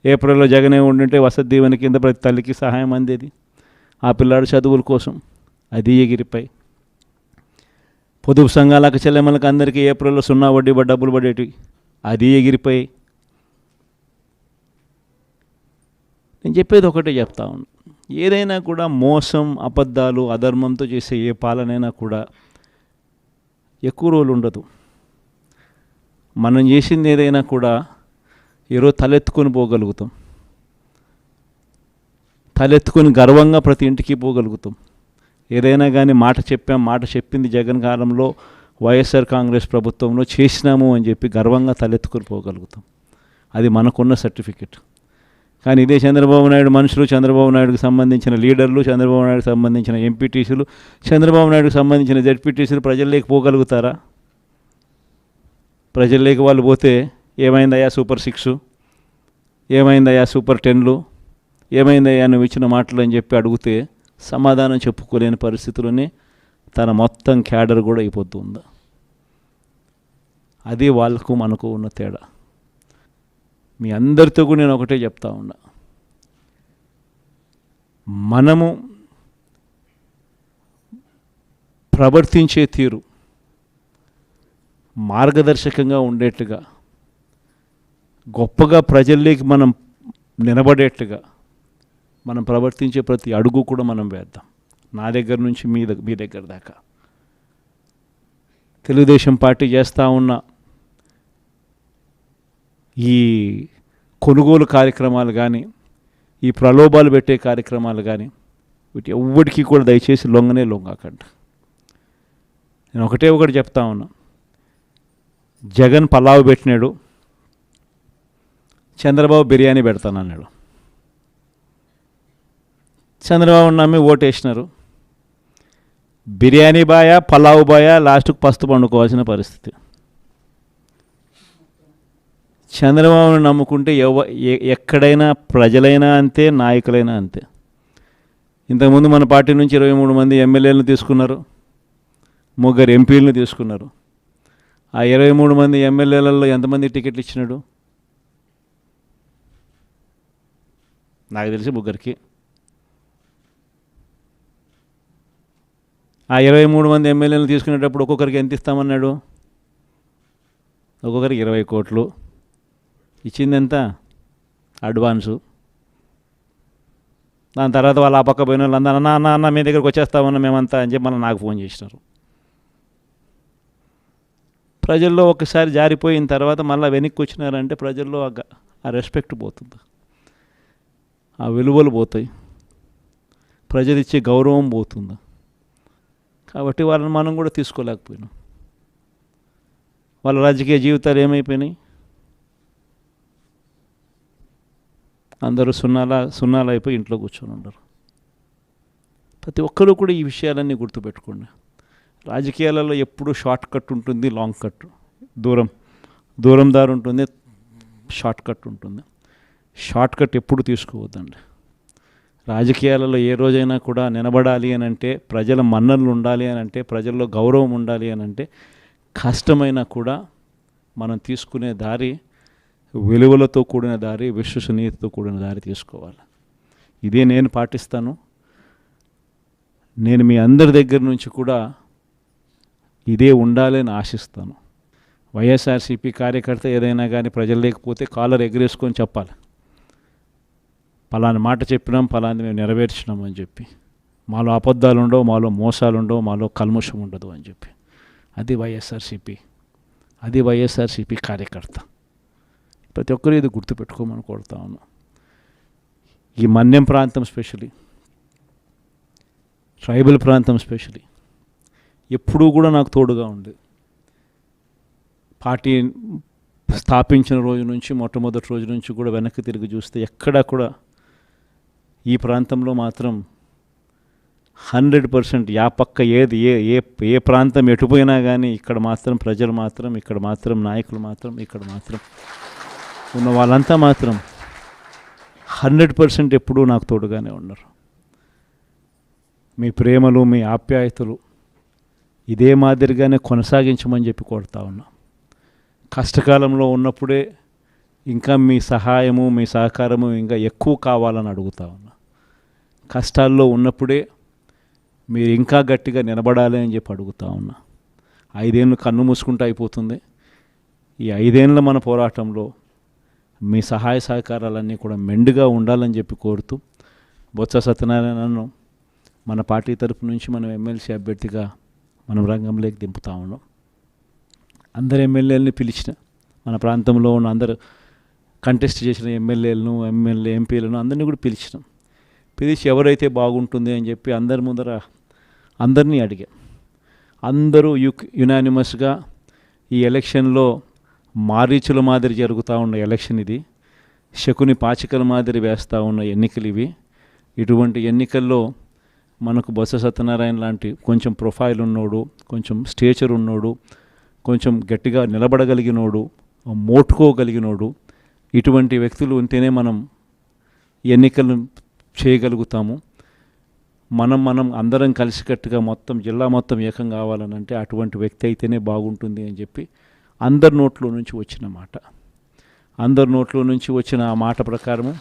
ఏప్రిల్లో జగనే ఉండుంటే వసతి దీవెన కింద ప్రతి తల్లికి సహాయం అందేది ఆ పిల్లాడు చదువుల కోసం. అది ఎగిరిపాయి. పొదుపు సంఘాలకు, చెల్లెమ్మలకు అందరికీ ఏప్రిల్లో 0 వడ్డీ డబ్బులు పడేటివి. అది ఎగిరిపోయి. నేను చెప్పేది ఒకటే చెప్తా ఉన్నాను. ఏదైనా కూడా మోసం, అబద్ధాలు, అధర్మంతో చేసే ఏ పాలనైనా కూడా ఎక్కువ రోజులు ఉండదు. మనం చేసింది ఏదైనా కూడా ఈరోజు తలెత్తుకొని పోగలుగుతాం. తలెత్తుకొని గర్వంగా ప్రతి ఇంటికి పోగలుగుతాం. ఏదైనా కానీ మాట చెప్పింది జగన్ కాలంలో, వైఎస్ఆర్ కాంగ్రెస్ ప్రభుత్వంలో చేసినాము అని చెప్పి గర్వంగా తలెత్తుకొని పోగలుగుతాం. అది మనకున్న సర్టిఫికెట్. కానీ ఇదే చంద్రబాబు నాయుడు మనుషులు, చంద్రబాబు నాయుడుకి సంబంధించిన లీడర్లు, చంద్రబాబు నాయుడుకి సంబంధించిన ఎంపీటీసీలు, చంద్రబాబు నాయుడుకి సంబంధించిన జెడ్పీటీసీలు ప్రజల్లోకి పోగలుగుతారా? ప్రజల్లోకి వాళ్ళు పోతే ఏమైందయ్యా సూపర్ 6, ఏమైందయ్యా సూపర్ 10లు, ఏమైందయ్యా నువ్వు ఇచ్చిన మాటలు అని చెప్పి అడిగితే సమాధానం చెప్పుకోలేని పరిస్థితుల్లోనే తన మొత్తం క్యాడర్ కూడా అయిపోతుంది. అది వాళ్ళకు మనకు ఉన్న తేడా. మీ అందరితో కూడా నేను ఒకటే చెప్తా ఉన్నా, మనము ప్రవర్తించే తీరు, మార్గదర్శకంగా ఉండేట్టుగా, గొప్పగా ప్రజల్లోకి మనం నిలబడేట్టుగా మనం ప్రవర్తించే ప్రతి అడుగు కూడా మనం వేద్దాం. నా దగ్గర నుంచి మీ దగ్గర దాకా. తెలుగుదేశం పార్టీ చేస్తూ ఉన్న ఈ కొనుగోలు కార్యక్రమాలు కానీ, ఈ ప్రలోభాలు పెట్టే కార్యక్రమాలు కానీ, వీటి ఎవ్వడికి కూడా దయచేసి లొంగకండి. నేను ఒకటి చెప్తా ఉన్నా. జగన్ పలావ్ పెట్టినాడు, చంద్రబాబు బిర్యానీ పెడతానన్నాడు. చంద్రబాబు నమ్మి ఓటేసినారు. బిర్యానీ బాయా పలావ్ బాయా లాస్ట్కు పస్తు పండుకోవాల్సిన పరిస్థితి. చంద్రబాబును నమ్ముకుంటే ఎక్కడైనా ప్రజలైనా అంతే, నాయకులైనా అంతే. ఇంతకుముందు మన పార్టీ నుంచి 23 మంది ఎమ్మెల్యేలను తీసుకున్నారు, 3 ఎంపీలను తీసుకున్నారు. ఆ 23 మంది ఎమ్మెల్యేలలో ఎంతమంది టికెట్లు ఇచ్చినాడు? నాకు తెలిసి 3కి. ఆ 23 మంది ఎమ్మెల్యేలను తీసుకునేటప్పుడు ఒక్కొక్కరికి ఎంత ఇస్తామన్నాడు? ఒక్కొక్కరికి 20 కోట్లు. ఇచ్చింది ఎంత? అడ్వాన్సు. దాని తర్వాత వాళ్ళు ఆ పక్క పోయిన వాళ్ళు అందరూ అన్న మీ దగ్గరికి వచ్చేస్తామన్నా మేమంతా అని చెప్పి మళ్ళీ నాకు ఫోన్ చేసినారు. ప్రజల్లో ఒకసారి జారిపోయిన తర్వాత మళ్ళీ వెనక్కి వచ్చినారంటే ప్రజల్లో ఆ రెస్పెక్ట్ పోతుంది, ఆ విలువలు పోతాయి, ప్రజలు ఇచ్చే గౌరవం పోతుంది. కాబట్టి వాళ్ళని మనం కూడా తీసుకోలేకపోయినాం. వాళ్ళ రాజకీయ జీవితాలు ఏమైపోయినాయి? అందరూ సున్నాలు అయిపోయి ఇంట్లో కూర్చొని ఉండరు. ప్రతి ఒక్కరూ కూడా ఈ విషయాలన్నీ గుర్తుపెట్టుకోండి. రాజకీయాలలో ఎప్పుడు షార్ట్ కట్ ఉంటుంది, లాంగ్ కట్, దూరం దారి ఉంటుంది, షార్ట్ కట్ ఉంటుంది. షార్ట్ కట్ ఎప్పుడు తీసుకోవద్దండి. రాజకీయాలలో ఏ రోజైనా కూడా నిలబడాలి అని అంటే, ప్రజల మన్ననలు ఉండాలి అని అంటే, ప్రజల్లో గౌరవం ఉండాలి అని అంటే, కష్టమైనా కూడా మనం తీసుకునే దారి విలువలతో కూడిన దారి, విశ్వసనీయతతో కూడిన దారి తీసుకోవాలి. ఇదే నేను పాటిస్తాను. నేను మీ అందరి దగ్గర నుంచి కూడా ఇదే ఉండాలని ఆశిస్తాను. వైఎస్ఆర్సీపీ కార్యకర్త ఏదైనా కానీ ప్రజలు లేకపోతే కాలర్ ఎగరేసుకొని చెప్పాలి, పలానా మాట చెప్పినాం, పలాని మేము నెరవేర్చినాం అని చెప్పి. మాలో అబద్ధాలు ఉండవు, మాలో మోసాలు ఉండవు, మాలో కల్మషం ఉండదు అని చెప్పి. అది వైఎస్ఆర్సీపీ కార్యకర్త. ప్రతి ఒక్కరూ ఇది గుర్తుపెట్టుకోమని కోరుతా ఉన్నాం. ఈ మన్యం ప్రాంతం స్పెషలీ, ట్రైబల్ ప్రాంతం స్పెషలీ ఎప్పుడూ కూడా నాకు తోడుగా ఉంది. పార్టీ స్థాపించిన రోజు నుంచి, మొట్టమొదటి రోజు నుంచి కూడా వెనక్కి తిరిగి చూస్తే ఎక్కడా కూడా ఈ ప్రాంతంలో మాత్రం 100% పక్క ఏది ఏ ప్రాంతం ఎటుపోయినా కానీ ఇక్కడ మాత్రం ప్రజలు మాత్రం, ఇక్కడ మాత్రం నాయకులు మాత్రం, ఇక్కడ మాత్రం ఉన్న వాళ్ళంతా మాత్రం 100% ఎప్పుడూ నాకు తోడుగానే ఉన్నారు. మీ ప్రేమలు, మీ ఆప్యాయతలు ఇదే మాదిరిగానే కొనసాగించమని చెప్పి కోరుతా ఉన్నా. కష్టకాలంలో ఉన్నప్పుడే ఇంకా మీ సహాయము, మీ సహకారము ఇంకా ఎక్కువ కావాలని అడుగుతా ఉన్నా. కష్టాల్లో ఉన్నప్పుడే మీరు ఇంకా గట్టిగా నిలబడాలి అని చెప్పి అడుగుతా ఉన్నా. 5 ఏళ్ళు కన్ను మూసుకుంటూ అయిపోతుంది. ఈ 5 ఏళ్ళ మన పోరాటంలో మీ సహాయ సహకారాలన్నీ కూడా మెండుగా ఉండాలని చెప్పి కోరుతూ, బొత్స సత్యనారాయణను మన పార్టీ తరపు నుంచి మనం ఎమ్మెల్సీ అభ్యర్థిగా మనం రంగంలోకి దింపుతా ఉన్నాం. అందరు ఎమ్మెల్యేలని పిలిచిన, మన ప్రాంతంలో ఉన్న అందరు కంటెస్ట్ చేసిన ఎమ్మెల్యేలను, ఎంపీలను అందరినీ కూడా పిలిచి ఎవరైతే బాగుంటుంది అని చెప్పి అందరి ముందర అందరినీ అడిగా. అందరూ యునానిమస్గా ఈ ఎలక్షన్లో మారీచుల మాదిరి జరుగుతూ ఉన్న ఎలక్షన్ ఇది, శకుని పాచికల మాదిరి వేస్తూ ఉన్న ఎన్నికలు ఇవి. ఇటువంటి ఎన్నికల్లో మనకు బొత్స సత్యనారాయణ లాంటి కొంచెం ప్రొఫైల్ ఉన్నోడు, కొంచెం స్టేచర్ ఉన్నోడు, కొంచెం గట్టిగా నిలబడగలిగినోడు, మోటుకోగలిగినోడు, ఇటువంటి వ్యక్తులు ఉంటేనే మనం ఎన్నికలు చేయగలుగుతాము. మనం అందరం కలిసికట్టుగా మొత్తం జిల్లా మొత్తం ఏకం కావాలనంటే అటువంటి వ్యక్తి అయితేనే బాగుంటుంది అని చెప్పి అందరి నోట్లో నుంచి వచ్చిన మాట. అందరి నోట్లో నుంచి వచ్చిన ఆ మాట ప్రకారము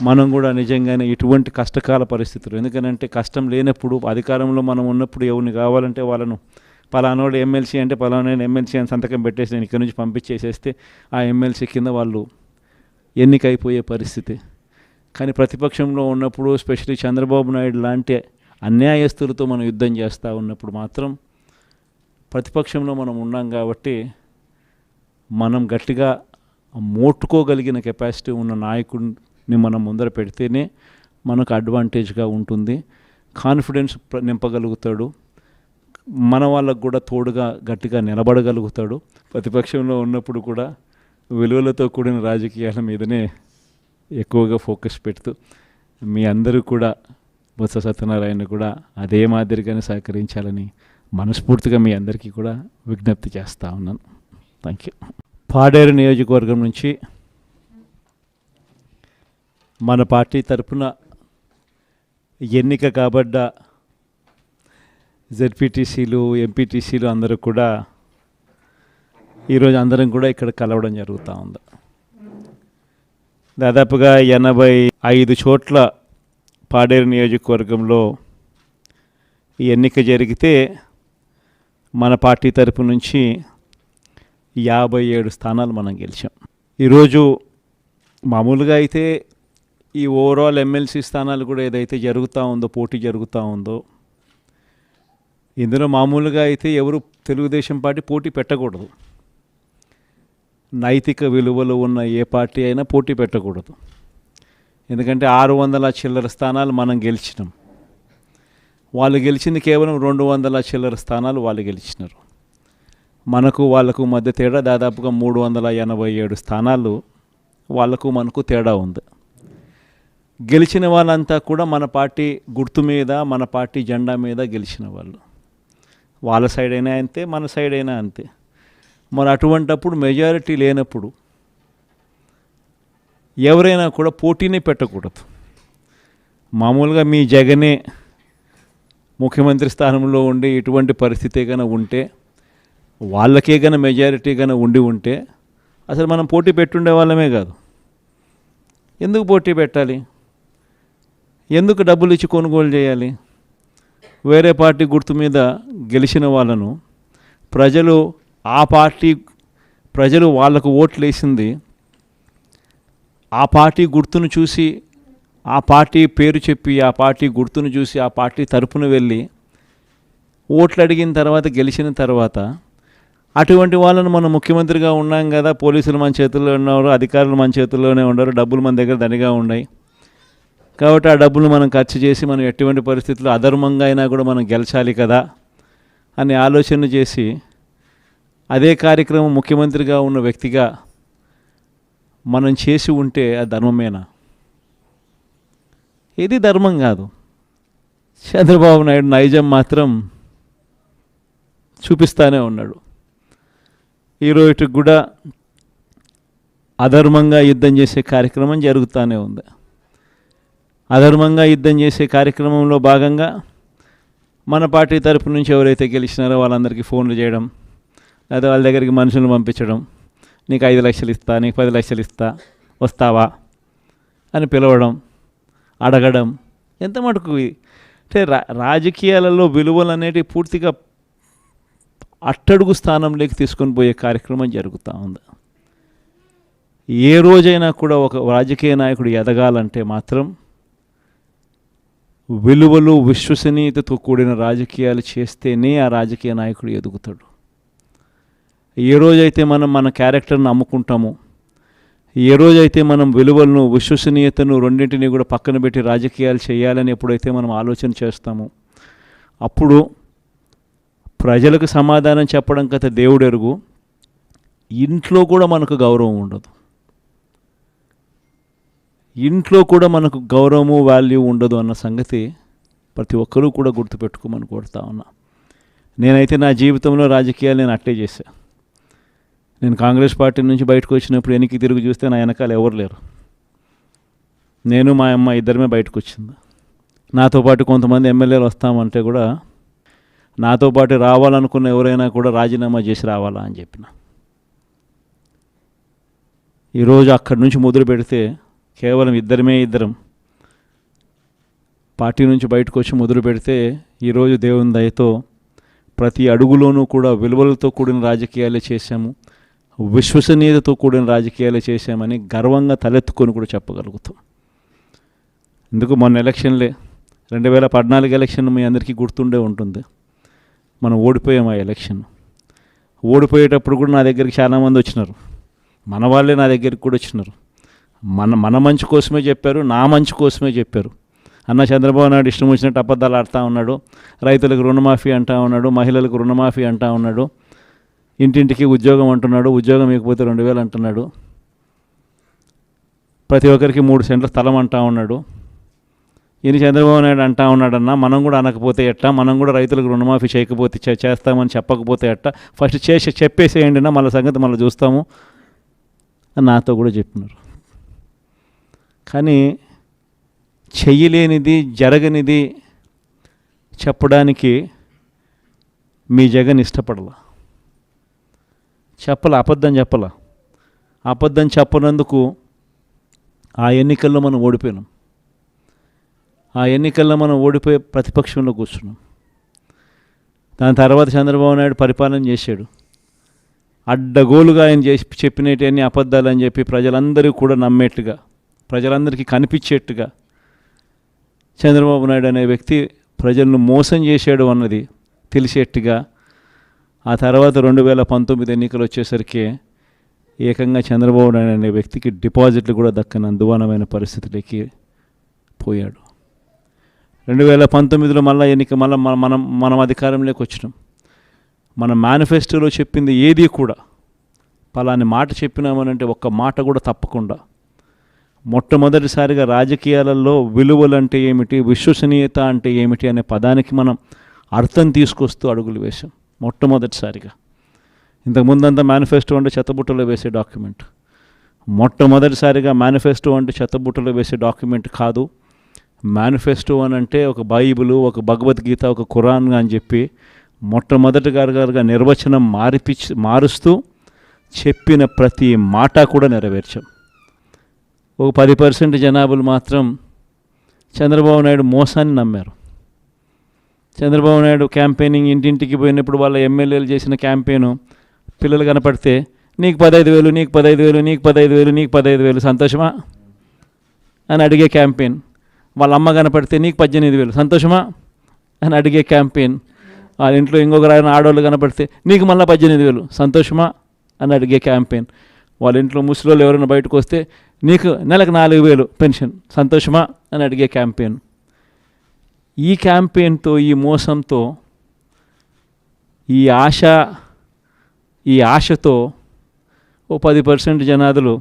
మనం కూడా నిజంగానే ఇటువంటి కష్టకాల పరిస్థితులు, ఎందుకనంటే కష్టం లేనప్పుడు, అధికారంలో మనం ఉన్నప్పుడు ఎవరిని కావాలంటే వాళ్ళను పలానోడు ఎమ్మెల్సీ అంటే పలానా ఎమ్మెల్సీ అని సంతకం పెట్టేసి నేను ఇక్కడి నుంచి పంపించేసేస్తే ఆ ఎమ్మెల్సీ కింద వాళ్ళు ఎన్నికైపోయే పరిస్థితి. కానీ ప్రతిపక్షంలో ఉన్నప్పుడు స్పెషల్లీ చంద్రబాబు నాయుడు లాంటి అన్యాయస్తులతో మనం యుద్ధం చేస్తూ ఉన్నప్పుడు మాత్రం ప్రతిపక్షంలో మనం ఉన్నాం కాబట్టి మనం గట్టిగా మోట్టుకోగలిగిన కెపాసిటీ ఉన్న నాయకుడిని మనం ముందర పెడితేనే మనకు అడ్వాంటేజ్గా ఉంటుంది. కాన్ఫిడెన్స్ నింపగలుగుతాడు, మన వాళ్ళకు కూడా తోడుగా గట్టిగా నిలబడగలుగుతాడు. ప్రతిపక్షంలో ఉన్నప్పుడు కూడా విలువలతో కూడిన రాజకీయాల మీదనే ఎక్కువగా ఫోకస్ పెడుతూ మీ అందరూ కూడా బొత్స సత్యనారాయణ కూడా అదే మాదిరిగానే సహకరించాలని మనస్ఫూర్తిగా మీ అందరికీ కూడా విజ్ఞప్తి చేస్తూ ఉన్నాను. Thank you. పాడేరు నియోజకవర్గం నుంచి మన పార్టీ తరఫున ఎన్నిక కాబడ్డ జెడ్పీటీసీలు, ఎంపీటీసీలు అందరూ కూడా ఈరోజు అందరం కూడా ఇక్కడ కలవడం జరుగుతూ ఉంది. దాదాపుగా 85 చోట్ల పాడేరు నియోజకవర్గంలో ఈ ఎన్నిక జరిగితే మన పార్టీ తరపు నుంచి 57 స్థానాలు మనం గెలిచాం. ఈరోజు మామూలుగా అయితే ఈ ఓవరాల్ ఎమ్మెల్సీ స్థానాలు కూడా ఏదైతే జరుగుతూ ఉందో, పోటీ జరుగుతూ ఉందో, ఇందులో మామూలుగా అయితే ఎవరు తెలుగుదేశం పార్టీ పోటీ పెట్టకూడదు. నైతిక విలువలు ఉన్న ఏ పార్టీ అయినా పోటీ పెట్టకూడదు. ఎందుకంటే 600 చిల్లర స్థానాలు మనం గెలిచినాం, వాళ్ళు గెలిచింది కేవలం 200 చిల్లర స్థానాలు వాళ్ళు గెలిచినారు. మనకు వాళ్ళకు మధ్య తేడా దాదాపుగా 387 స్థానాలు వాళ్ళకు మనకు తేడా ఉంది. గెలిచిన వాళ్ళంతా కూడా మన పార్టీ గుర్తు మీద, మన పార్టీ జెండా మీద గెలిచిన వాళ్ళు. వాళ్ళ సైడ్ అయినా అంతే, మన సైడ్ అయినా అంతే. మరి అటువంటప్పుడు మెజారిటీ లేనప్పుడు ఎవరైనా కూడా పోటీని పెట్టకూడదు. మామూలుగా మీ జగనే ముఖ్యమంత్రి స్థానంలో ఉండి ఇటువంటి పరిస్థితి కన్నా ఉంటే, వాళ్ళకే కన్నా మెజారిటీ కన్నా ఉంటే అసలు మనం పోటీ పెట్టుండే వాళ్ళమే కాదు. ఎందుకు పోటీ పెట్టాలి? ఎందుకు డబ్బులు ఇచ్చి కొనుగోలు చేయాలి? వేరే పార్టీ గుర్తు మీద గెలిచిన వాళ్ళను ప్రజలు వాళ్ళకు ఓట్లు వేసింది ఆ పార్టీ గుర్తును చూసి, ఆ పార్టీ పేరు చెప్పి, ఆ పార్టీ గుర్తును చూసి, ఆ పార్టీ తరపున వెళ్ళి ఓట్లు అడిగిన తర్వాత, గెలిచిన తర్వాత అటువంటి వాళ్ళను మనం ముఖ్యమంత్రిగా ఉన్నాం కదా, పోలీసులు మన చేతుల్లో ఉన్నారు, అధికారులు మన చేతుల్లోనే ఉన్నారు, డబ్బులు మన దగ్గర దండిగా ఉన్నాయి కాబట్టి ఆ డబ్బులు మనం ఖర్చు చేసి మనం ఎటువంటి పరిస్థితుల్లో అధర్మంగా అయినా కూడా మనం గెలిచాలి కదా అని ఆలోచన చేసి అదే కార్యక్రమం ముఖ్యమంత్రిగా ఉన్న వ్యక్తిగా మనం చేసి ఉంటే అది ధర్మమేనా? ఇది ధర్మం కాదు. చంద్రబాబు నాయుడు నైజం మాత్రం చూపిస్తూనే ఉన్నాడు. ఈరోజుకి కూడా అధర్మంగా యుద్ధం చేసే కార్యక్రమం జరుగుతూనే ఉంది. అధర్మంగా యుద్ధం చేసే కార్యక్రమంలో భాగంగా మన పార్టీ తరపు నుంచి ఎవరైతే గెలిచినారో వాళ్ళందరికీ ఫోన్లు చేయడం, లేదా వాళ్ళ దగ్గరికి మనుషులను పంపించడం, నీకు 5 లక్షలు ఇస్తా, నీకు 10 లక్షలు ఇస్తా, వస్తావా అని పిలవడం, అడగడం. ఎంత మటుకు అంటే రాజకీయాలలో విలువలు అనేటివి పూర్తిగా అట్టడుగు స్థానంలోకి తీసుకొని పోయే కార్యక్రమం జరుగుతూ ఉంది. ఏ రోజైనా కూడా ఒక రాజకీయ నాయకుడు ఎదగాలంటే మాత్రం విలువలు, విశ్వసనీయతతో కూడిన రాజకీయాలు చేస్తేనే ఆ రాజకీయ నాయకుడు ఎదుగుతాడు. ఏ రోజైతే మనం మన క్యారెక్టర్ని అమ్ముకుంటామో, ఏ రోజైతే మనం విలువలను, విశ్వసనీయతను రెండింటినీ కూడా పక్కన పెట్టి రాజకీయాలు చేయాలని ఎప్పుడైతే మనం ఆలోచన చేస్తామో అప్పుడు ప్రజలకు సమాధానం చెప్పడం కథ దేవుడు ఎరుగు, ఇంట్లో కూడా మనకు గౌరవం ఉండదు. ఇంట్లో కూడా మనకు గౌరవము, వాల్యూ ఉండదు అన్న సంగతి ప్రతి ఒక్కరూ కూడా గుర్తుపెట్టుకోమని కోరుతా ఉన్నా. నేనైతే నా జీవితంలో రాజకీయాలు నేను అట్లే చేశాను. నేను కాంగ్రెస్ పార్టీ నుంచి బయటకు వచ్చినప్పుడు వెనక్కి తిరిగి చూస్తే నా వెనకాల ఎవరు లేరు. నేను మా అమ్మ ఇద్దరమే బయటకు వచ్చింది. నాతో పాటు కొంతమంది ఎమ్మెల్యేలు వస్తామంటే కూడా నాతో పాటు రావాలనుకున్న ఎవరైనా కూడా రాజీనామా చేసి రావాలా అని చెప్పిన. ఈరోజు అక్కడి నుంచి మొదలు పెడితే కేవలం ఇద్దరం పార్టీ నుంచి బయటకు వచ్చి మొదలు పెడితే ఈరోజు దేవుని దయతో ప్రతి అడుగులోనూ కూడా విలువలతో కూడిన రాజకీయాలే చేశాము, విశ్వసనీయతతో కూడిన రాజకీయాలే చేశామని గర్వంగా తలెత్తుకొని కూడా చెప్పగలుగుతాం. ఎందుకు మొన్న ఎలక్షన్లే 2014 ఎలక్షన్ మీ అందరికీ గుర్తుండే ఉంటుంది. మనం ఓడిపోయాం ఆ ఎలక్షన్. ఓడిపోయేటప్పుడు కూడా నా దగ్గరికి చాలామంది వచ్చినారు, మన వాళ్ళే నా దగ్గరికి కూడా వచ్చినారు. మన మంచి కోసమే చెప్పారు, నా మంచి కోసమే చెప్పారు. అన్న చంద్రబాబు నాయుడు ఇష్టం వచ్చినట్టు అబద్ధాలు ఆడుతూ ఉన్నాడు, రైతులకు రుణమాఫీ అంటూ ఉన్నాడు, మహిళలకు రుణమాఫీ అంటూ ఉన్నాడు, ఇంటింటికి ఉద్యోగం అంటున్నాడు, ఉద్యోగం ఇకపోతే 2000 అంటున్నాడు, ప్రతి ఒక్కరికి 3 సెంట్ల స్థలం అంటూ ఉన్నాడు. ఈయన చంద్రబాబు నాయుడు అంటూ ఉన్నాడన్నా, మనం కూడా అనకపోతే ఎట్టా, మనం కూడా రైతులకు రుణమాఫీ చేయకపోతే చేస్తామని చెప్పకపోతే ఎట్టా, ఫస్ట్ చెప్పేసేయండి నా, మళ్ళీ సంగతి మళ్ళీ చూస్తాము అని నాతో కూడా చెప్పినారు. కానీ చెయ్యలేనిది, జరగనిది చెప్పడానికి మీ జగన్ ఇష్టపడలా, అబద్ధం చెప్పలా. అబద్ధం చెప్పనందుకు ఆ ఎన్నికల్లో మనం ఓడిపోయినాం. ఆ ఎన్నికల్లో మనం ఓడిపోయి ప్రతిపక్షంలో కూర్చున్నాం. దాని తర్వాత చంద్రబాబు నాయుడు పరిపాలన చేశాడు. అడ్డగోలుగా ఆయన చెప్పినవన్నీ అబద్ధాలు అని చెప్పి ప్రజలందరూ కూడా నమ్మేట్టుగా, ప్రజలందరికీ కనిపించేట్టుగా చంద్రబాబు నాయుడు అనే వ్యక్తి ప్రజలను మోసం చేశాడు అన్నది తెలిసేట్టుగా ఆ తర్వాత 2019 ఎన్నికలు వచ్చేసరికి ఏకంగా చంద్రబాబు నాయుడు అనే వ్యక్తికి డిపాజిట్లు కూడా దక్కని అందువానమైన పరిస్థితులకి పోయాడు. 2019లో మళ్ళీ ఎన్నిక, మనం అధికారంలోకి వచ్చినాం. మన మేనిఫెస్టోలో చెప్పింది ఏది కూడా పలాని మాట చెప్పినామనంటే ఒక్క మాట కూడా తప్పకుండా మొట్టమొదటిసారిగా రాజకీయాలలో విలువలంటే ఏమిటి, విశ్వసనీయత అంటే ఏమిటి అనే పదానికి మనం అర్థం తీసుకొస్తూ అడుగులు వేసాం మొట్టమొదటిసారిగా. ఇంతకుముందంతా మేనిఫెస్టో అంటే చెత్తబుట్టలో వేసే డాక్యుమెంట్. మొట్టమొదటిసారిగా మేనిఫెస్టో అంటే చెత్తబుట్టలో వేసే డాక్యుమెంట్ కాదు. మేనిఫెస్టో అని అంటే ఒక బైబిలు, ఒక భగవద్గీత, ఒక ఖురాన్ అని చెప్పి మొట్టమొదటిగా నిర్వచనం మారుస్తూ చెప్పిన ప్రతి మాట కూడా నెరవేర్చాం. ఒక 10% జనాభాలు మాత్రం చంద్రబాబు నాయుడు మోసాన్ని నమ్మారు. చంద్రబాబు నాయుడు క్యాంపెయినింగ్ ఇంటింటికి పోయినప్పుడు వాళ్ళ ఎమ్మెల్యేలు చేసిన క్యాంపెయిన్ పిల్లలు కనపడితే నీకు 15,000, నీకు 15,000, నీకు 15,000, నీకు 15,000 సంతోషమా అని అడిగే క్యాంపెయిన్. వాళ్ళ అమ్మ కనపడితే నీకు 18,000 సంతోషమా అని అడిగే క్యాంపెయిన్. వాళ్ళ ఇంట్లో ఇంకొక ఆడవాళ్ళు కనపడితే నీకు మళ్ళీ 18,000 సంతోషమా అని అడిగే క్యాంపెయిన్. వాళ్ళ ఇంట్లో ముసలోళ్ళు ఎవరైనా బయటకు వస్తే నీకు నెలకు 4,000 పెన్షన్ సంతోషమా అని అడిగే క్యాంపెయిన్. ఈ క్యాంపెయిన్తో, ఈ మోసంతో, ఈ ఆశతో ఓ 10% జనాదులు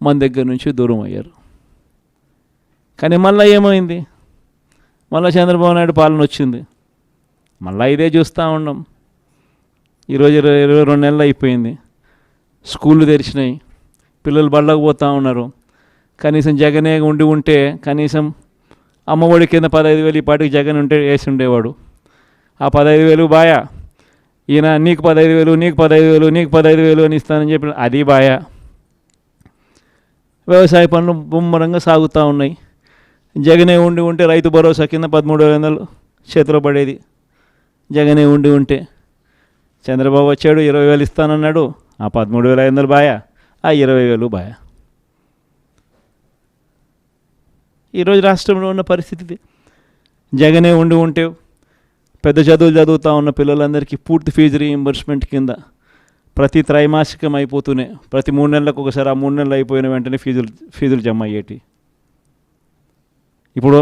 మన దగ్గర నుంచి దూరం అయ్యారు. కానీ మళ్ళీ ఏమైంది, మళ్ళీ చంద్రబాబు నాయుడు పాలన వచ్చింది. మళ్ళీ ఇదే చూస్తూ ఉన్నాం. ఈరోజు 22 నెలలు అయిపోయింది. స్కూళ్ళు తెరిచినాయి, పిల్లలు బళ్ళకు పోతూ ఉన్నారు. కనీసం జగనే ఉంటే కనీసం అమ్మఒడి కింద 15,000 ఈ పాటికి జగన్ ఉంటే వేసి ఉండేవాడు. ఆ 15,000 బాయా, ఈయన నీకు 15,000, నీకు 15,000, నీకు 15,000 అని ఇస్తానని చెప్పి అది బాయా. వ్యవసాయ పనులు ముమ్మరంగా సాగుతూ ఉన్నాయి. జగనే ఉంటే రైతు భరోసా కింద 13,500 చేతిలో పడేది. జగనే ఉంటే చంద్రబాబు వచ్చాడు, 20,000 ఇస్తానన్నాడు. ఆ 13,500 బాయా, ఆ 20,000 బాయా. ఈరోజు రాష్ట్రంలో ఉన్న పరిస్థితి జగనే ఉంటే పెద్ద చదువులు చదువుతూ ఉన్న పిల్లలందరికీ పూర్తి ఫీజు రీయింబర్స్మెంట్ కింద ప్రతి త్రైమాసికం అయిపోతూనే ప్రతి 3 నెలలకు ఒకసారి, ఆ 3 నెలలు అయిపోయిన వెంటనే ఫీజులు జమ అయ్యేటి. ఇప్పుడు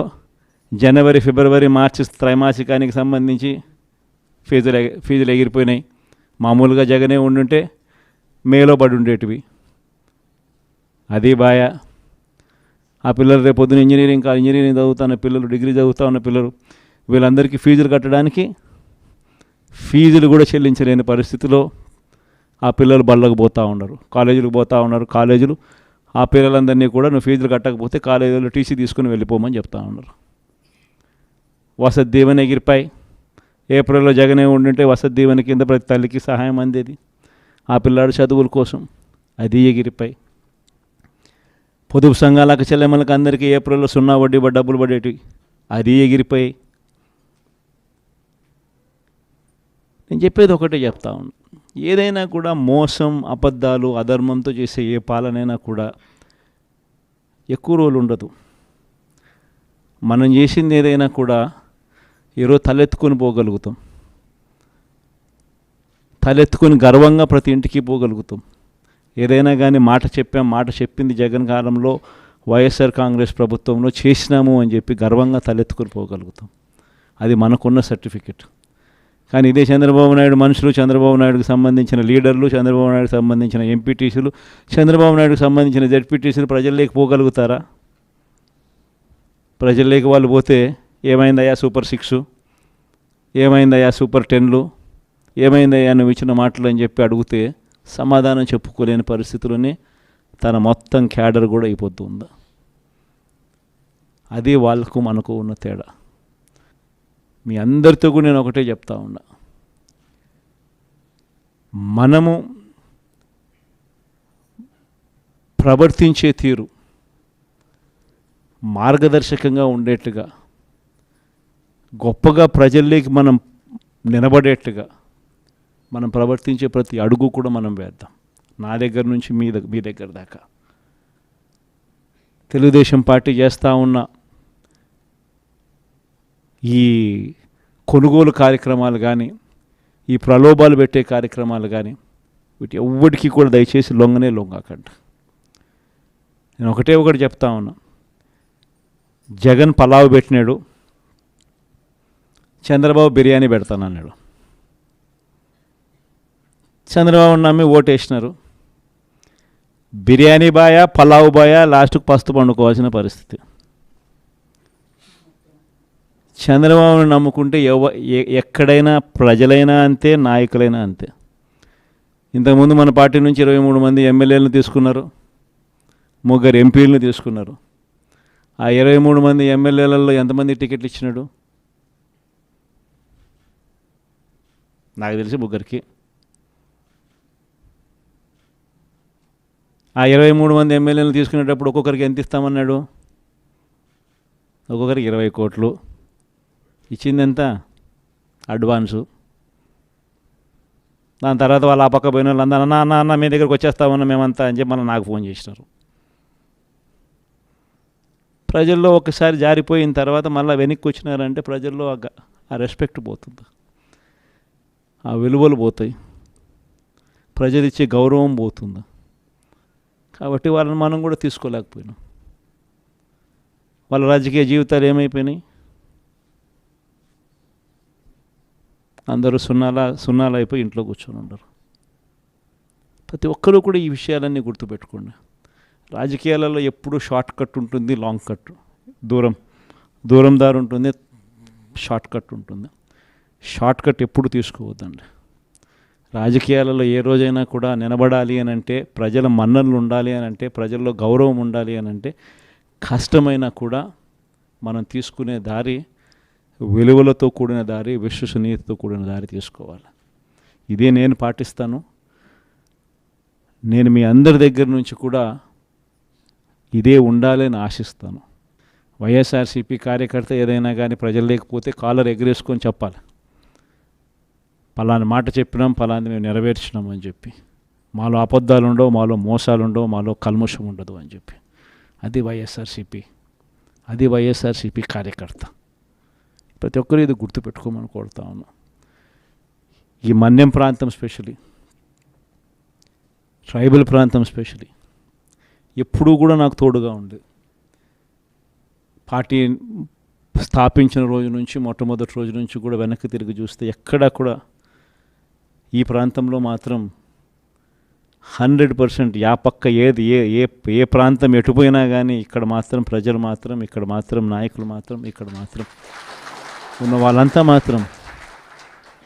జనవరి, ఫిబ్రవరి, మార్చి త్రైమాసికానికి సంబంధించి ఫీజులు ఎగిరిపోయినాయి. మామూలుగా జగనే ఉండుంటే మేలో పడి ఉండేటివి. అది బాయా. ఆ పిల్లలు రేపు పొద్దున ఇంజనీరింగ్ చదువుతున్న పిల్లలు, డిగ్రీ చదువుతూ ఉన్న పిల్లలు, వీళ్ళందరికీ ఫీజులు కట్టడానికి ఫీజులు కూడా చెల్లించలేని పరిస్థితిలో ఆ పిల్లలు బళ్ళకు పోతూ ఉన్నారు, కాలేజీలకు పోతూ ఉన్నారు. కాలేజీలు ఆ పిల్లలందరినీ కూడా నువ్వు ఫీజులు కట్టకపోతే కాలేజీలో టీసీ తీసుకుని వెళ్ళిపోమని చెప్తా ఉన్నారు. వసతి దీవెన ఎగిరిపాయి. ఏప్రిల్లో జగనే ఉండుంటే వసతి దీవెన కింద ప్రతి తల్లికి సహాయం అందేది. ఆ పిల్లాడు చదువుల కోసం అది ఎగిరిపాయి. పొదుపు సంఘాలకు, చెల్లెమ్మలకు అందరికీ ఏప్రిల్లో 0 వడ్డీ డబ్బులు పడేటివి అది ఎగిరిపోయి. నేను చెప్పేది ఒకటే చెప్తా ఉన్నాను, ఏదైనా కూడా మోసం, అబద్ధాలు, అధర్మంతో చేసే ఏ పాలనైనా కూడా ఎక్కువ రోజులు ఉండదు. మనం చేసింది ఏదైనా కూడా ఈరోజు తలెత్తుకొని పోగలుగుతాం, తలెత్తుకొని గర్వంగా ప్రతి ఇంటికి పోగలుగుతాం. ఏదైనా కానీ మాట చెప్పింది జగన్ కాలంలో వైఎస్ఆర్ కాంగ్రెస్ ప్రభుత్వంలో చేసినాము అని చెప్పి గర్వంగా తలెత్తుకొని పోగలుగుతాం. అది మనకున్న సర్టిఫికెట్. కానీ ఇదే చంద్రబాబు నాయుడు మనుషులు, చంద్రబాబు నాయుడుకి సంబంధించిన లీడర్లు, చంద్రబాబు నాయుడుకి సంబంధించిన ఎంపీటీసీలు, చంద్రబాబు నాయుడుకి సంబంధించిన జెడ్పీటీసీలు ప్రజల్లోకి పోగలుగుతారా? ప్రజల్లోకి వాళ్ళు పోతే ఏమైందయ్యా సూపర్ 6, ఏమైందయ్యా సూపర్ 10లు, ఏమైందయ్యా నువ్వు ఇచ్చిన మాటలు అని చెప్పి అడిగితే సమాధానం చెప్పుకోలేని పరిస్థితుల్లోనే తన మొత్తం క్యాడర్ కూడా అయిపోతుంది. అది వాళ్ళకు మనకు ఉన్న తేడా. మీ అందరితో కూడా నేను ఒకటే చెప్తా ఉన్నా, మనము ప్రవర్తించే తీరు మార్గదర్శకంగా ఉండేట్టుగా, గొప్పగా ప్రజల్లోకి మనం నిలబడేట్టుగా మనం ప్రవర్తించే ప్రతి అడుగు కూడా మనం వేద్దాం. నా దగ్గర నుంచి మీ దగ్గర దాకా. తెలుగుదేశం పార్టీ చేస్తూ ఉన్న ఈ కొనుగోలు కార్యక్రమాలు కానీ, ఈ ప్రలోభాలు పెట్టే కార్యక్రమాలు కానీ, వీటి ఎవ్వడికి కూడా దయచేసి లొంగకండి. నేను ఒకటి చెప్తా ఉన్నా, జగన్ పలావ్ పెట్టినాడు, చంద్రబాబు బిర్యానీ పెడతానన్నాడు. చంద్రబాబు నమ్మి ఓటేసినారు. బిర్యానీ బాయా, పలావ్ బాయా, లాస్ట్కు పస్తు పండుకోవాల్సిన పరిస్థితి. చంద్రబాబుని నమ్ముకుంటే ఎక్కడైనా ప్రజలైనా అంతే, నాయకులైనా అంతే. ఇంతకుముందు మన పార్టీ నుంచి 23 మంది ఎమ్మెల్యేలను తీసుకున్నారు, 3 ఎంపీలను తీసుకున్నారు. ఆ 23 మంది ఎమ్మెల్యేలలో ఎంతమంది టికెట్లు ఇచ్చినాడు? నాకు తెలిసి 3కి. ఆ 23 మంది ఎమ్మెల్యేలను తీసుకునేటప్పుడు ఒక్కొక్కరికి ఎంత ఇస్తామన్నాడు? ఒక్కొక్కరికి 20 కోట్లు. ఇచ్చింది ఎంత? అడ్వాన్సు. దాని తర్వాత వాళ్ళు ఆ పక్క పోయిన వాళ్ళు అందరూ అన్న మీ దగ్గరికి వచ్చేస్తామన్నా మేమంతా అని చెప్పి మళ్ళీ నాకు ఫోన్ చేసినారు. ప్రజల్లో ఒకసారి జారిపోయిన తర్వాత మళ్ళీ వెనక్కి వచ్చినారంటే ప్రజల్లో ఆ రెస్పెక్ట్ పోతుంది, ఆ విలువలు పోతాయి, ప్రజలు ఇచ్చే గౌరవం పోతుంది. కాబట్టి వాళ్ళని మనం కూడా తీసుకోలేకపోయినాం. వాళ్ళ రాజకీయ జీవితాలు ఏమైపోయినాయి? అందరూ సున్నాలు అయిపోయి ఇంట్లో కూర్చొని ఉండరు. ప్రతి ఒక్కరూ కూడా ఈ విషయాలన్నీ గుర్తుపెట్టుకోండి. రాజకీయాలలో ఎప్పుడు షార్ట్ కట్ ఉంటుంది, లాంగ్ కట్, దూరం దారి ఉంటుంది, షార్ట్ కట్ ఉంటుంది. షార్ట్ కట్ ఎప్పుడు తీసుకోవద్దండి. రాజకీయాలలో ఏ రోజైనా కూడా నిలబడాలి అని అంటే, ప్రజల మన్ననలు ఉండాలి అని అంటే, ప్రజల్లో గౌరవం ఉండాలి అని అంటే, కష్టమైనా కూడా మనం తీసుకునే దారి విలువలతో కూడిన దారి, విశ్వసనీయతతో కూడిన దారి తీసుకోవాలి. ఇదే నేను పాటిస్తాను. నేను మీ అందరి దగ్గర నుంచి కూడా ఇదే ఉండాలని ఆశిస్తాను. వైఎస్ఆర్సీపీ కార్యకర్త ఏదైనా కానీ ప్రజలు లేకపోతే కాలర్ ఎగరేసుకొని చెప్పాలి, పలాని మాట చెప్పినాం, పలాని మేము నెరవేర్చినాం అని చెప్పి. మాలో అబద్ధాలు ఉండవు, మాలో మోసాలు ఉండవు, మాలో కల్మషం ఉండదు అని చెప్పి. అది వైఎస్ఆర్సీపీ కార్యకర్త. ప్రతి ఒక్కరూ ఇది గుర్తుపెట్టుకోమని కోరుతా ఉన్నా. ఈ మన్యం ప్రాంతం స్పెషలీ, ట్రైబల్ ప్రాంతం స్పెషలీ ఎప్పుడూ కూడా నాకు తోడుగా ఉంది. పార్టీ స్థాపించిన రోజు నుంచి, మొట్టమొదటి రోజు నుంచి కూడా వెనక్కి తిరిగి చూస్తే ఎక్కడా కూడా ఈ ప్రాంతంలో మాత్రం 100% పక్క ఏది ఏ ప్రాంతం ఎటుపోయినా కానీ ఇక్కడ మాత్రం ప్రజలు మాత్రం, ఇక్కడ మాత్రం నాయకులు మాత్రం, ఇక్కడ మాత్రం ఉన్న వాళ్ళంతా మాత్రం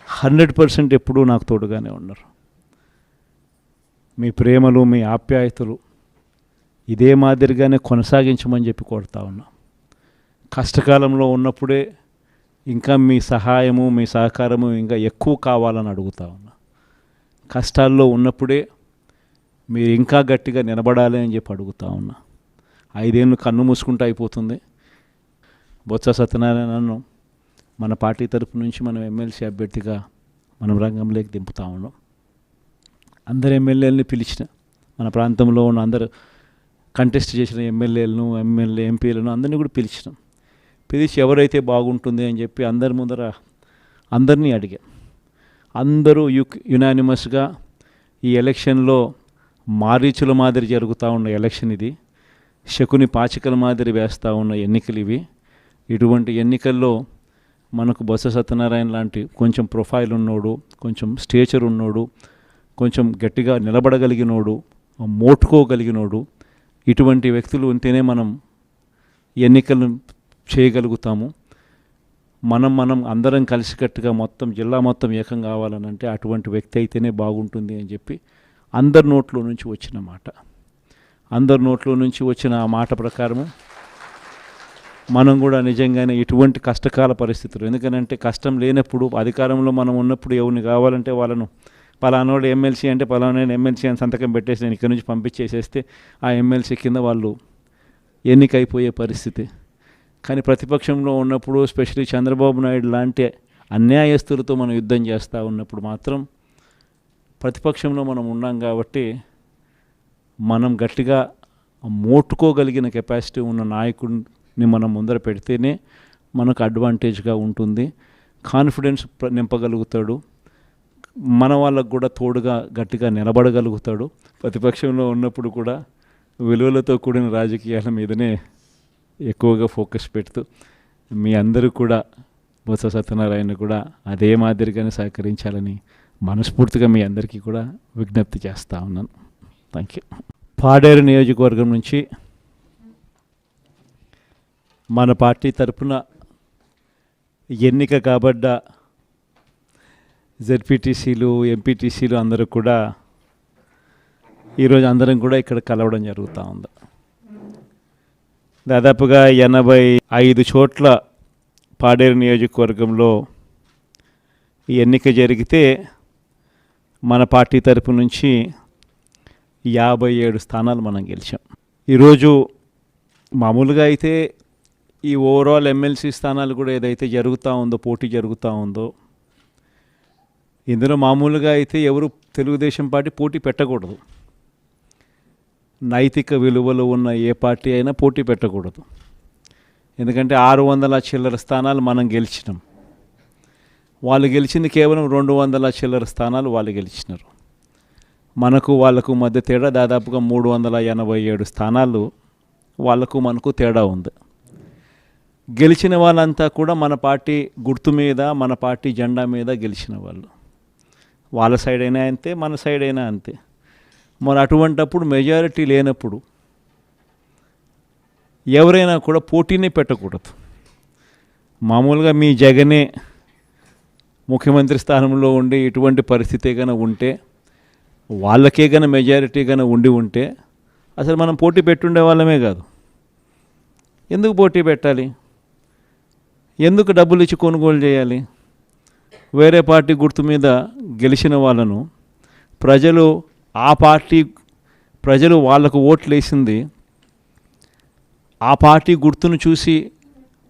100% ఎప్పుడూ నాకు తోడుగానే ఉన్నారు. మీ ప్రేమలు, మీ ఆప్యాయతలు ఇదే మాదిరిగానే కొనసాగించమని చెప్పి కోరుతా ఉన్నా. కష్టకాలంలో ఉన్నప్పుడే ఇంకా మీ సహాయము, మీ సహకారము ఇంకా ఎక్కువ కావాలని అడుగుతా ఉన్నా. కష్టాల్లో ఉన్నప్పుడే మీరు ఇంకా గట్టిగా నిలబడాలి అని చెప్పి అడుగుతా ఉన్నా. 5 ఏళ్ళు కన్ను మూసుకుంటూ అయిపోతుంది. బొత్స సత్యనారాయణను మన పార్టీ తరపు నుంచి మనం ఎమ్మెల్సీ అభ్యర్థిగా మనం రంగంలోకి దింపుతూ ఉన్నాం. అందరు ఎమ్మెల్యేలని పిలిచిన, మన ప్రాంతంలో ఉన్న అందరు కంటెస్ట్ చేసిన ఎమ్మెల్యేలను, ఎంపీలను అందరినీ కూడా పిలిచినాం. పిలిచి ఎవరైతే బాగుంటుంది అని చెప్పి అందరి ముందర అందరినీ అడిగాం. అందరూ యునానిమస్గా ఈ ఎలక్షన్లో మారీచుల మాదిరి జరుగుతూ ఉన్న ఎలక్షన్ ఇది, శకుని పాచికల మాదిరి వేస్తూ ఉన్న ఎన్నికలు ఇవి. ఇటువంటి ఎన్నికల్లో మనకు బొత్స సత్యనారాయణ లాంటి కొంచెం ప్రొఫైల్ ఉన్నోడు, కొంచెం స్టేచర్ ఉన్నోడు, కొంచెం గట్టిగా నిలబడగలిగినోడు, మోటుకోగలిగినోడు, ఇటువంటి వ్యక్తులు ఉంటేనే మనం ఎన్నికలను చేయగలుగుతాము. మనం అందరం కలిసికట్టుగా మొత్తం జిల్లా మొత్తం ఏకం కావాలనంటే అటువంటి వ్యక్తి అయితేనే బాగుంటుంది అని చెప్పి అందరి నోట్లో నుంచి వచ్చిన మాట. అందరి నోట్లో నుంచి వచ్చిన ఆ మాట ప్రకారము మనం కూడా నిజంగానే ఇటువంటి కష్టకాల పరిస్థితులు, ఎందుకనంటే కష్టం లేనప్పుడు అధికారంలో మనం ఉన్నప్పుడు ఎవరిని కావాలంటే వాళ్ళను పలానోడు ఎమ్మెల్సీ అంటే పలానా ఎమ్మెల్సీ అని సంతకం పెట్టేసి నేను ఇక్కడి నుంచి పంపించేసేస్తే ఆ ఎమ్మెల్సీ కింద వాళ్ళు ఎన్నికైపోయే పరిస్థితి. కానీ ప్రతిపక్షంలో ఉన్నప్పుడు, స్పెషల్లీ చంద్రబాబు నాయుడు లాంటి అన్యాయస్తులతో మనం యుద్ధం చేస్తూ ఉన్నప్పుడు మాత్రం ప్రతిపక్షంలో మనం ఉన్నాం కాబట్టి మనం గట్టిగా మోటుకోగలిగిన కెపాసిటీ ఉన్న నాయకుడిని మనం ముందర పెడితేనే మనకు అడ్వాంటేజ్గా ఉంటుంది. కాన్ఫిడెన్స్ నింపగలుగుతాడు, మన వాళ్ళకు కూడా తోడుగా గట్టిగా నిలబడగలుగుతాడు. ప్రతిపక్షంలో ఉన్నప్పుడు కూడా విలువలతో కూడిన రాజకీయాల మీదనే ఎక్కువగా ఫోకస్ పెడుతూ మీ అందరూ కూడా బొత్స సత్యనారాయణ కూడా అదే మాదిరిగానే సహకరించాలని మనస్ఫూర్తిగా మీ అందరికీ కూడా విజ్ఞప్తి చేస్తూ ఉన్నాను. Thank you. పాడేరు నియోజకవర్గం నుంచి మన పార్టీ తరఫున ఎన్నిక కాబడ్డ జెడ్పీటీసీలు, ఎంపీటీసీలు అందరూ కూడా ఈరోజు అందరం కూడా ఇక్కడ కలవడం జరుగుతూ ఉంది. దాదాపుగా 85 చోట్ల పాడేరు నియోజకవర్గంలో ఈ ఎన్నిక జరిగితే మన పార్టీ తరపు నుంచి 57 స్థానాలు మనం గెలిచాం. ఈరోజు మామూలుగా అయితే ఈ ఓవరాల్ ఎమ్మెల్సీ స్థానాలు కూడా ఏదైతే జరుగుతూ ఉందో, పోటీ జరుగుతూ ఉందో, ఇందులో మామూలుగా అయితే ఎవరు తెలుగుదేశం పార్టీ పోటీ పెట్టకూడదు. నైతిక విలువలు ఉన్న ఏ పార్టీ అయినా పోటీ పెట్టకూడదు. ఎందుకంటే 600 చిల్లర స్థానాలు మనం గెలిచినాం, వాళ్ళు గెలిచింది కేవలం 200 చిల్లర స్థానాలు వాళ్ళు గెలిచినారు. మనకు వాళ్ళకు మధ్య తేడా దాదాపుగా 387 స్థానాలు వాళ్ళకు మనకు తేడా ఉంది. గెలిచిన వాళ్ళంతా కూడా మన పార్టీ గుర్తు మీద, మన పార్టీ జెండా మీద గెలిచిన వాళ్ళు. వాళ్ళ సైడ్ అయినా అంతే, మన సైడ్ అయినా అంతే. మరి అటువంటప్పుడు మెజారిటీ లేనప్పుడు ఎవరైనా కూడా పోటీనే పెట్టకూడదు. మామూలుగా మీ జగనే ముఖ్యమంత్రి స్థానంలో ఉండి ఇటువంటి పరిస్థితి కనుక ఉంటే, వాళ్ళకే కనుక మెజారిటీ కనుక ఉంటే అసలు మనం పోటీ పెట్టుండే వాళ్ళమే కాదు. ఎందుకు పోటీ పెట్టాలి? ఎందుకు డబ్బులు ఇచ్చి కొనుగోలు చేయాలి? వేరే పార్టీ గుర్తు మీద గెలిచిన వాళ్ళను ప్రజలు వాళ్ళకు ఓట్లు వేసింది ఆ పార్టీ గుర్తును చూసి,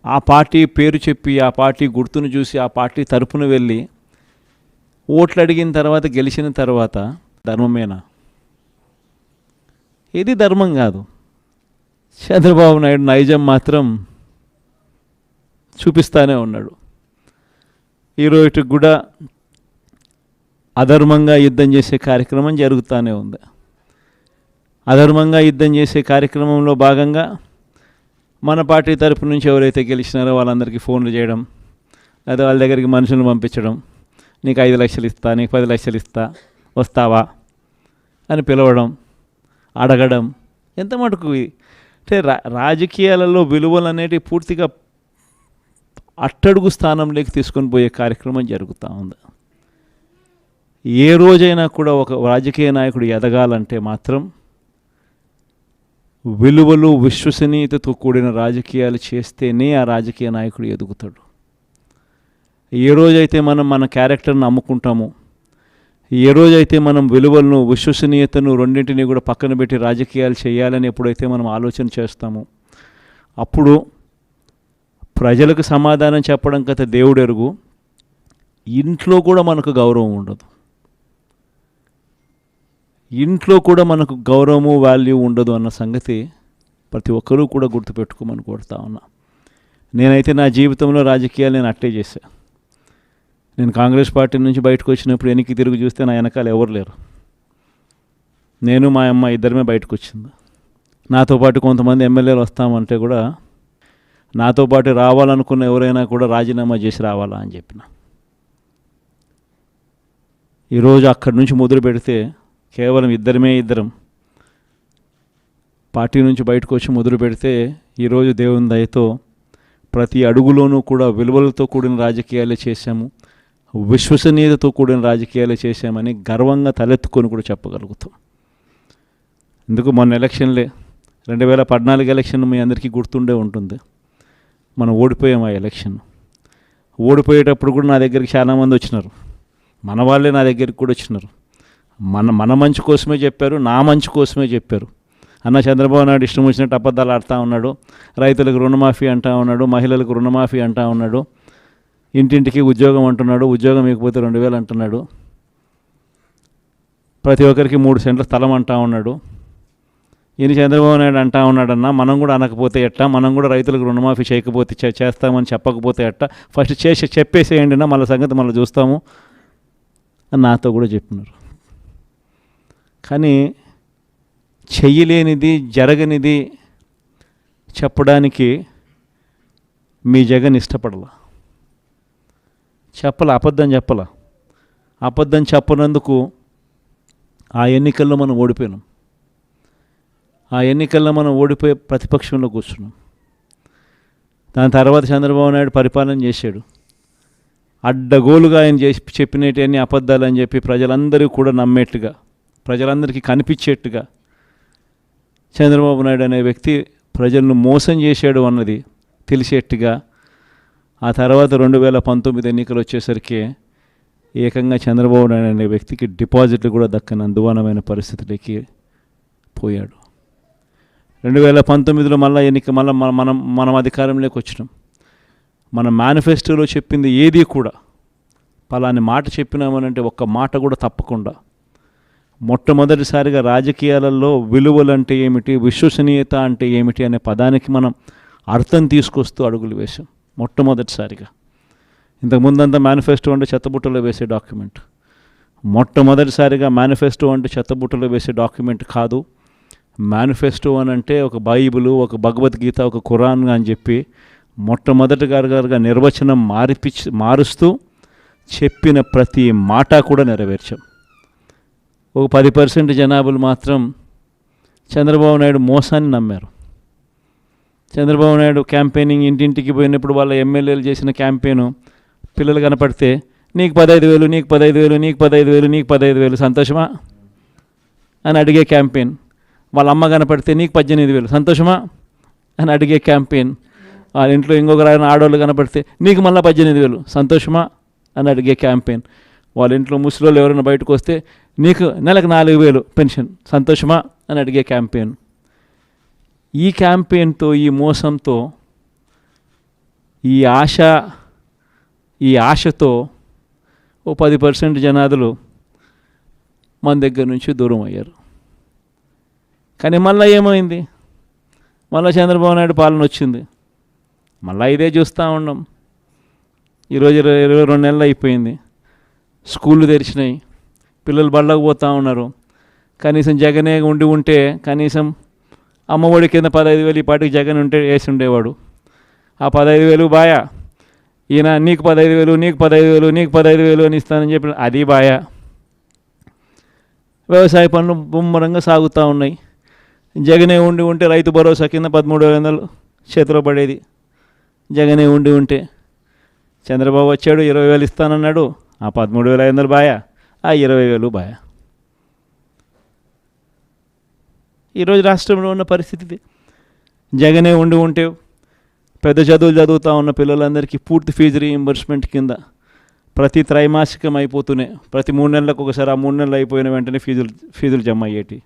ఆ పార్టీ పేరు చెప్పి, ఆ పార్టీ గుర్తును చూసి, ఆ పార్టీ తరపున వెళ్ళి ఓట్లు అడిగిన తర్వాత గెలిచిన తర్వాత ధర్మమేనా? ఇది ధర్మం కాదు. చంద్రబాబు నాయుడు నైజం మాత్రం చూపిస్తూనే ఉన్నాడు. ఈరోజు కూడా అధర్మంగా యుద్ధం చేసే కార్యక్రమం జరుగుతూనే ఉంది. అధర్మంగా యుద్ధం చేసే కార్యక్రమంలో భాగంగా మన పార్టీ తరపు నుంచి ఎవరైతే గెలిచినారో వాళ్ళందరికీ ఫోన్లు చేయడం, లేదా వాళ్ళ దగ్గరికి మనుషులను పంపించడం, నీకు 5 లక్షలు ఇస్తా, నీకు 10 లక్షలు ఇస్తా, వస్తావా అని పిలవడం, అడగడం. ఎంత మటుకు అంటే రాజకీయాలలో విలువలు అనేటివి పూర్తిగా అట్టడుగు స్థానంలోకి తీసుకొని పోయే కార్యక్రమం జరుగుతూ ఉంది. ఏ రోజైనా కూడా ఒక రాజకీయ నాయకుడు ఎదగాలంటే మాత్రం విలువలు, విశ్వసనీయతతో కూడిన రాజకీయాలు చేస్తేనే ఆ రాజకీయ నాయకుడు ఎదుగుతాడు. ఏ రోజైతే మనం మన క్యారెక్టర్ని అమ్ముకుంటామో, ఏ రోజైతే మనం విలువలను, విశ్వసనీయతను రెండింటినీ కూడా పక్కన పెట్టి రాజకీయాలు చేయాలని ఎప్పుడైతే మనం ఆలోచన చేస్తామో, అప్పుడు ప్రజలకు సమాధానం చెప్పడం కథ దేవుడు ఎరుగు, ఇంట్లో కూడా మనకు గౌరవం ఉండదు. ఇంట్లో కూడా మనకు గౌరవము వాల్యూ ఉండదు అన్న సంగతి ప్రతి ఒక్కరూ కూడా గుర్తుపెట్టుకోమని కోరుతా ఉన్నా. నేనైతే నా జీవితంలో రాజకీయాలు నేను అట్టే చేశా. నేను కాంగ్రెస్ పార్టీ నుంచి బయటకు వచ్చినప్పుడు వెనక్కి తిరిగి చూస్తే నా వెనకాల ఎవరు లేరు. నేను మా అమ్మ ఇద్దరమే బయటకు వచ్చింది. నాతో పాటు కొంతమంది ఎమ్మెల్యేలు వస్తామంటే కూడా నాతో పాటు రావాలనుకున్న ఎవరైనా కూడా రాజీనామా చేసి రావాలా అని చెప్పిన. ఈరోజు అక్కడి నుంచి మొదలు పెడితే కేవలం ఇద్దరం పార్టీ నుంచి బయటకు వచ్చి మొదలు పెడితే ఈరోజు దేవుని దయతో ప్రతి అడుగులోనూ కూడా విలువలతో కూడిన రాజకీయాలే చేశాము, విశ్వసనీయతతో కూడిన రాజకీయాలే చేశామని గర్వంగా తలెత్తుకొని కూడా చెప్పగలుగుతాం. ఎందుకు మొన్న ఎలక్షన్లే 2014 ఎలక్షన్ మీ అందరికీ గుర్తుండే ఉంటుంది. మనం ఓడిపోయాం ఆ ఎలక్షన్. ఓడిపోయేటప్పుడు కూడా నా దగ్గరికి చాలామంది వచ్చినారు. మన వాళ్ళే నా దగ్గరికి కూడా వచ్చినారు. మన మంచి కోసమే చెప్పారు, నా మంచి కోసమే చెప్పారు. అన్న చంద్రబాబు నాయుడు ఇష్టం వచ్చినట్టు అబద్ధాలు ఆడుతూ ఉన్నాడు, రైతులకు రుణమాఫీ అంటూ ఉన్నాడు, మహిళలకు రుణమాఫీ అంటూ ఉన్నాడు, ఇంటింటికి ఉద్యోగం అంటున్నాడు, ఉద్యోగం ఇకపోతే 2000 అంటున్నాడు, ప్రతి ఒక్కరికి 3 సెంట్ల స్థలం అంటూ ఉన్నాడు. ఈయన చంద్రబాబు నాయుడు అంటూ ఉన్నాడన్నా, మనం కూడా అనకపోతే ఎట్టా, మనం కూడా రైతులకు రుణమాఫీ చేయకపోతే చేస్తామని చెప్పకపోతే ఎట్టా, ఫస్ట్ చెప్పేసేయండి నా, మళ్ళీ సంగతి మళ్ళీ చూస్తాము అని నాతో కూడా చెప్పినారు. కానీ చెయ్యలేనిది, జరగనిది చెప్పడానికి మీ జగన్ ఇష్టపడలా. అబద్ధం చెప్పలా. అబద్ధం చెప్పనందుకు ఆ ఎన్నికల్లో మనం ఓడిపోయినాం. ఆ ఎన్నికల్లో మనం ఓడిపోయి ప్రతిపక్షంలో కూర్చున్నాం. దాని తర్వాత చంద్రబాబు నాయుడు పరిపాలన చేశాడు. అడ్డగోలుగా ఆయన చెప్పినవన్నీ అబద్ధాలు అని చెప్పి ప్రజలందరూ కూడా నమ్మేట్టుగా, ప్రజలందరికీ కనిపించేట్టుగా చంద్రబాబు నాయుడు అనే వ్యక్తి ప్రజలను మోసం చేశాడు అన్నది తెలిసేట్టుగా ఆ తర్వాత 2019 ఎన్నికలు వచ్చేసరికి ఏకంగా చంద్రబాబు నాయుడు అనే వ్యక్తికి డిపాజిట్లు కూడా దక్కని అందువానమైన పరిస్థితులకి పోయాడు. 2019లో మనం అధికారంలోకి వచ్చినాం. మన మేనిఫెస్టోలో చెప్పింది ఏది కూడా పలాని మాట చెప్పినామనంటే ఒక్క మాట కూడా తప్పకుండా మొట్టమొదటిసారిగా రాజకీయాలలో విలువలంటే ఏమిటి, విశ్వసనీయత అంటే ఏమిటి అనే పదానికి మనం అర్థం తీసుకొస్తూ అడుగులు వేసాం మొట్టమొదటిసారిగా. ఇంతకుముందంతా మేనిఫెస్టో అంటే చెత్తబుట్టలో వేసే డాక్యుమెంట్. మొట్టమొదటిసారిగా మేనిఫెస్టో అంటే చెత్తబుట్టలో వేసే డాక్యుమెంట్ కాదు. మేనిఫెస్టో అని అంటే ఒక బైబిలు, ఒక భగవద్గీత, ఒక ఖురాన్ అని చెప్పి మొట్టమొదటిగా నిర్వచనం మారుస్తూ చెప్పిన ప్రతి మాట కూడా నెరవేర్చాం. ఒక 10% జనాభాలు మాత్రం చంద్రబాబు నాయుడు మోసాన్ని నమ్మారు. చంద్రబాబు నాయుడు క్యాంపెయినింగ్ ఇంటింటికి పోయినప్పుడు వాళ్ళ ఎమ్మెల్యేలు చేసిన క్యాంపెయిన్ పిల్లలు కనపడితే నీకు 15,000, నీకు 15,000, నీకు 15,000, నీకు 15,000 సంతోషమా అని అడిగే క్యాంపెయిన్. వాళ్ళ అమ్మ కనపడితే నీకు 18,000 సంతోషమా అని అడిగే క్యాంపెయిన్. వాళ్ళ ఇంట్లో ఇంకొకరు ఆడవాళ్ళు కనపడితే నీకు మళ్ళీ 18,000 సంతోషమా అని అడిగే క్యాంపెయిన్. వాళ్ళ ఇంట్లో ముసలోళ్ళు ఎవరైనా బయటకు వస్తే నీకు నెలకు 4,000 పెన్షన్ సంతోషమా అని అడిగే క్యాంపెయిన్. ఈ క్యాంపెయిన్తో, ఈ మోసంతో, ఈ ఆశతో ఓ 10% జనాదులు మన దగ్గర నుంచి దూరం అయ్యారు. కానీ మళ్ళీ ఏమైంది? మళ్ళీ చంద్రబాబు నాయుడు పాలన వచ్చింది. మళ్ళీ ఇదే చూస్తూ ఉన్నాం. ఈరోజు 22 నెలలు అయిపోయింది. స్కూళ్ళు తెరిచినాయి, పిల్లలు బళ్ళకు పోతూ ఉన్నారు. కనీసం జగనే ఉంటే కనీసం అమ్మఒడి కింద 15,000 ఈ పాటికి జగన్ వేసి ఉండేవాడు. ఆ 15,000 బాయా, ఈయన నీకు 15,000, నీకు 15,000, నీకు 15,000 అని ఇస్తానని చెప్పిన అది బాయా. వ్యవసాయ పనులు ముమ్మరంగా సాగుతూ ఉన్నాయి. జగనే ఉంటే రైతు భరోసా కింద 13,500 చేతిలో పడేది. జగనే ఉంటే చంద్రబాబు వచ్చాడు, 20,000 ఇస్తానన్నాడు. ఆ 13,500 బాయా, ఆ 20,000 బాయా. ఈరోజు రాష్ట్రంలో ఉన్న పరిస్థితి జగనే ఉంటే పెద్ద చదువులు చదువుతూ ఉన్న పిల్లలందరికీ పూర్తి ఫీజు రీయింబర్స్మెంట్ కింద ప్రతి త్రైమాసికం అయిపోతూనే ప్రతి 3 నెలలకు ఒకసారి, ఆ 3 నెలలు అయిపోయిన వెంటనే ఫీజులు జమ అయ్యేటి.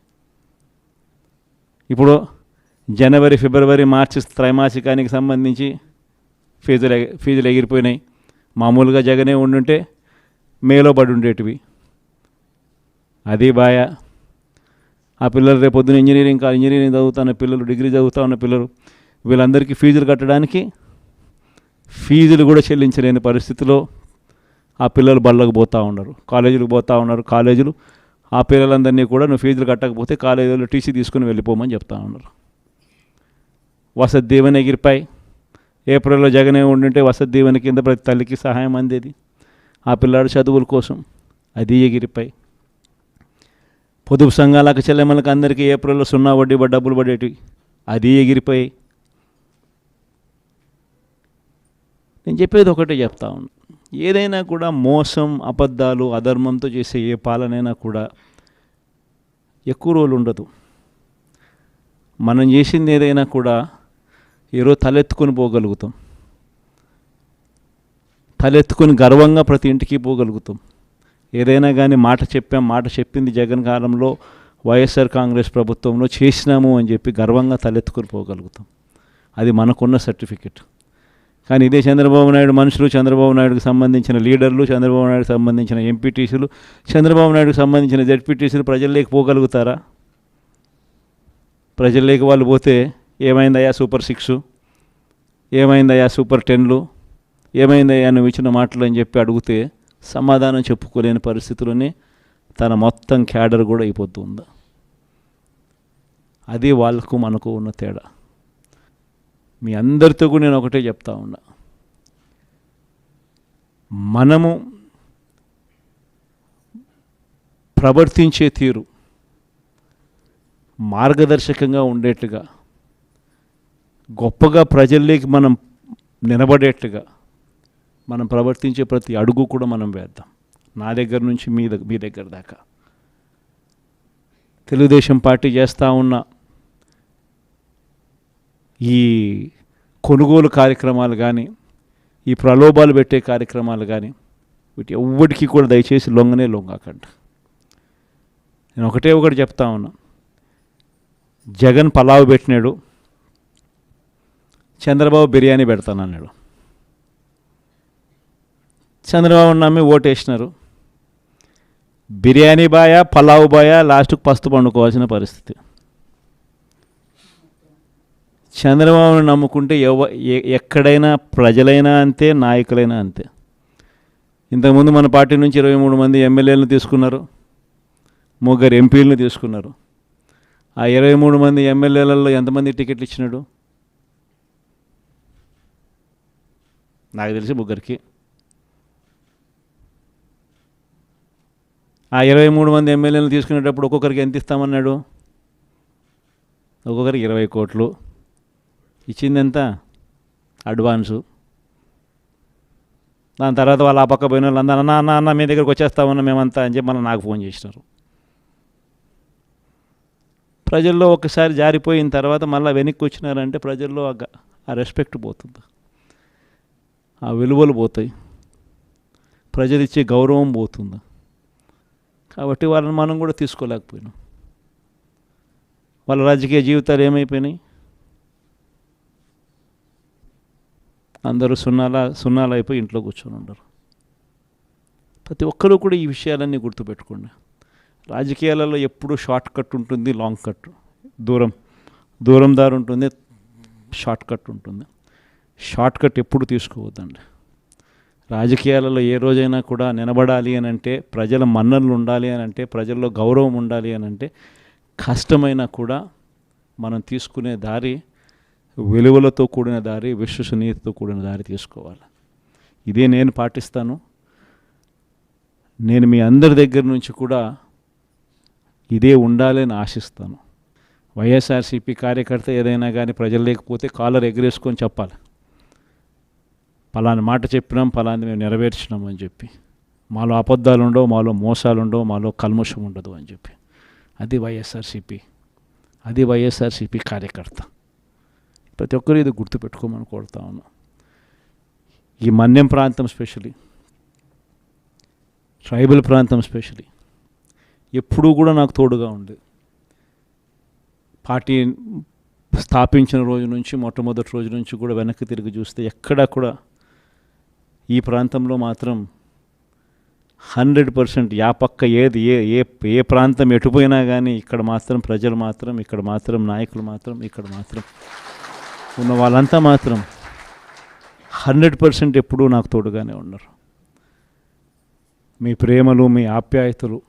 ఇప్పుడు జనవరి, ఫిబ్రవరి, మార్చి త్రైమాసికానికి సంబంధించి ఫీజులు ఎగిరిపోయినాయి. మామూలుగా జగనే ఉండుంటే మేలో పడి ఉండేటివి. అది బాయ. ఆ పిల్లలు రేపొద్దున ఇంజనీరింగ్ చదువుతున్న పిల్లలు, డిగ్రీ చదువుతూ ఉన్న పిల్లలు, వీళ్ళందరికీ ఫీజులు కట్టడానికి ఫీజులు కూడా చెల్లించలేని పరిస్థితిలో ఆ పిల్లలు బళ్ళకు పోతూ ఉన్నారు, కాలేజీలకు పోతూ ఉన్నారు. కాలేజీలు ఆ పిల్లలందరినీ కూడా నువ్వు ఫీజులు కట్టకపోతే కాలేజీలో టీసీ తీసుకుని వెళ్ళిపోమని చెప్తా ఉన్నారు. వసతి దీవెన ఎగిరిపాయి. ఏప్రిల్లో జగనే ఉండింటే వసతి దీవెన కింద ప్రతి తల్లికి సహాయం అందేది ఆ పిల్లాడు చదువుల కోసం. అది ఎగిరిపాయి. పొదుపు సంఘాలకు చెల్లెమ్మలకు అందరికీ ఏప్రిల్లో 0 వడ్డీ డబ్బులు పడేటివి. అది ఎగిరిపోయి. నేను చెప్పేది ఒకటే చెప్తా ఉన్నాను, ఏదైనా కూడా మోసం, అబద్ధాలు, అధర్మంతో చేసే ఏ పాలనైనా కూడా ఎక్కువ రోజులు ఉండదు. మనం చేసింది ఏదైనా కూడా ఈరోజు తలెత్తుకొని పోగలుగుతాం, తలెత్తుకొని గర్వంగా ప్రతి ఇంటికి పోగలుగుతాం. ఏదైనా కానీ మాట చెప్పింది జగన్ కాలంలో, వైఎస్ఆర్ కాంగ్రెస్ ప్రభుత్వంలో చేసినాము అని చెప్పి గర్వంగా తలెత్తుకొని పోగలుగుతాం. అది మనకున్న సర్టిఫికెట్. కానీ ఇదే చంద్రబాబు నాయుడు మనుషులు, చంద్రబాబు నాయుడుకి సంబంధించిన లీడర్లు, చంద్రబాబు నాయుడుకి సంబంధించిన ఎంపీటీసీలు, చంద్రబాబు నాయుడుకి సంబంధించిన జెడ్పీటీసీలు ప్రజల్లోకి పోగలుగుతారా? ప్రజల్లోకి వాళ్ళు పోతే ఏమైందయ్యా సూపర్ 6, ఏమైందయ్యా సూపర్ 10లు, ఏమైందయ్యా నువ్వు ఇచ్చిన మాటలు అని చెప్పి అడిగితే సమాధానం చెప్పుకోలేని పరిస్థితుల్లోనే తన మొత్తం క్యాడర్ కూడా అయిపోతుంది. అది వాళ్ళకు మనకు ఉన్న తేడా. మీ అందరితో కూడా నేను ఒకటే చెప్తా ఉన్నా, మనము ప్రవర్తించే తీరు మార్గదర్శకంగా ఉండేట్టుగా, గొప్పగా ప్రజల్లోకి మనం నిలబడేట్టుగా మనం ప్రవర్తించే ప్రతి అడుగు కూడా మనం వేద్దాం. నా దగ్గర నుంచి మీ దగ్గర దాకా. తెలుగుదేశం పార్టీ చేస్తూ ఉన్న ఈ కొనుగోలు కార్యక్రమాలు కానీ, ఈ ప్రలోభాలు పెట్టే కార్యక్రమాలు కానీ, వీటి ఎవ్వడికి కూడా దయచేసి లొంగకండి. నేను ఒకటి చెప్తా ఉన్నా, జగన్ పలావ్ పెట్టినాడు, చంద్రబాబు బిర్యానీ పెడతానన్నాడు. చంద్రబాబు నమ్మి ఓటేసినారు. బిర్యానీ బాయ, పలావ్ బాయ, లాస్ట్కు పస్తు పండుకోవాల్సిన పరిస్థితి. చంద్రబాబుని నమ్ముకుంటే ఎక్కడైనా ప్రజలైనా అంతే, నాయకులైనా అంతే. ఇంతకుముందు మన పార్టీ నుంచి 23 మంది ఎమ్మెల్యేలను తీసుకున్నారు, 3 ఎంపీలను తీసుకున్నారు. ఆ 23 మంది ఎమ్మెల్యేలలో ఎంతమంది టికెట్లు ఇచ్చినాడు? నాకు తెలిసి 3కి. ఆ 23 మంది ఎమ్మెల్యేలను తీసుకునేటప్పుడు ఒక్కొక్కరికి ఎంత ఇస్తామన్నాడు? ఒక్కొక్కరికి 20 కోట్లు. ఇచ్చింది ఎంత? అడ్వాన్సు. దాని తర్వాత వాళ్ళు ఆ పక్క పోయిన వాళ్ళు అందరూ అన్న మీ దగ్గరికి వచ్చేస్తామన్నా మేమంతా అని చెప్పి మళ్ళీ నాకు ఫోన్ చేసినారు. ప్రజల్లో ఒకసారి జారిపోయిన తర్వాత మళ్ళీ వెనక్కి వచ్చినారంటే ప్రజల్లో ఆ రెస్పెక్ట్ పోతుంది, ఆ విలువలు పోతాయి, ప్రజలు ఇచ్చే గౌరవం పోతుంది. కాబట్టి వాళ్ళని మనం కూడా తీసుకోలేకపోయినాం. వాళ్ళ రాజకీయ జీవితాలు ఏమైపోయినాయి? అందరూ సున్నాలు అయిపోయి ఇంట్లో కూర్చొని ఉండరు. ప్రతి ఒక్కరూ కూడా ఈ విషయాలన్నీ గుర్తుపెట్టుకోండి. రాజకీయాలలో ఎప్పుడూ షార్ట్ కట్ ఉంటుంది, లాంగ్ కట్, దూరం దారి ఉంటుంది, షార్ట్ కట్ ఉంటుంది. షార్ట్ కట్ ఎప్పుడు తీసుకోవద్దండి. రాజకీయాలలో ఏ రోజైనా కూడా నిలబడాలి అని అంటే, ప్రజల మన్ననలు ఉండాలి అని అంటే, ప్రజల్లో గౌరవం ఉండాలి అని అంటే, కష్టమైనా కూడా మనం తీసుకునే దారి విలువలతో కూడిన దారి, విశ్వసనీయతతో కూడిన దారి తీసుకోవాలి. ఇదే నేను పాటిస్తాను. నేను మీ అందరి దగ్గర నుంచి కూడా ఇదే ఉండాలని ఆశిస్తాను. వైఎస్ఆర్సీపీ కార్యకర్త ఏదైనా కానీ ప్రజలు లేకపోతే కాలర్ ఎగరేసుకొని చెప్పాలి, పలాని మాట చెప్పినాం, పలాని మేము నెరవేర్చినాం అని చెప్పి. మాలో అబద్ధాలు ఉండవు, మాలో మోసాలు ఉండవు, మాలో కల్మషం ఉండదు అని చెప్పి. అది వైఎస్ఆర్సీపీ కార్యకర్త. ప్రతి ఒక్కరు ఇది గుర్తుపెట్టుకోమని కోరుతా ఉన్నాం. ఈ మన్యం ప్రాంతం స్పెషలీ, ట్రైబల్ ప్రాంతం స్పెషలీ ఎప్పుడూ కూడా నాకు తోడుగా ఉంది. పార్టీ స్థాపించిన రోజు నుంచి, మొట్టమొదటి రోజు నుంచి కూడా వెనక్కి తిరిగి చూస్తే ఎక్కడా కూడా ఈ ప్రాంతంలో మాత్రం 100% యా పక్క ఏది ఏ ఏ ఏ ప్రాంతం ఎటుపోయినా కానీ ఇక్కడ మాత్రం ప్రజలు మాత్రం, ఇక్కడ మాత్రం నాయకులు మాత్రం, ఇక్కడ మాత్రం ఉన్న వాళ్ళంతా మాత్రం 100% ఎప్పుడూ నాకు తోడుగానే ఉన్నారు. మీ ప్రేమలు, మీ ఆప్యాయతలు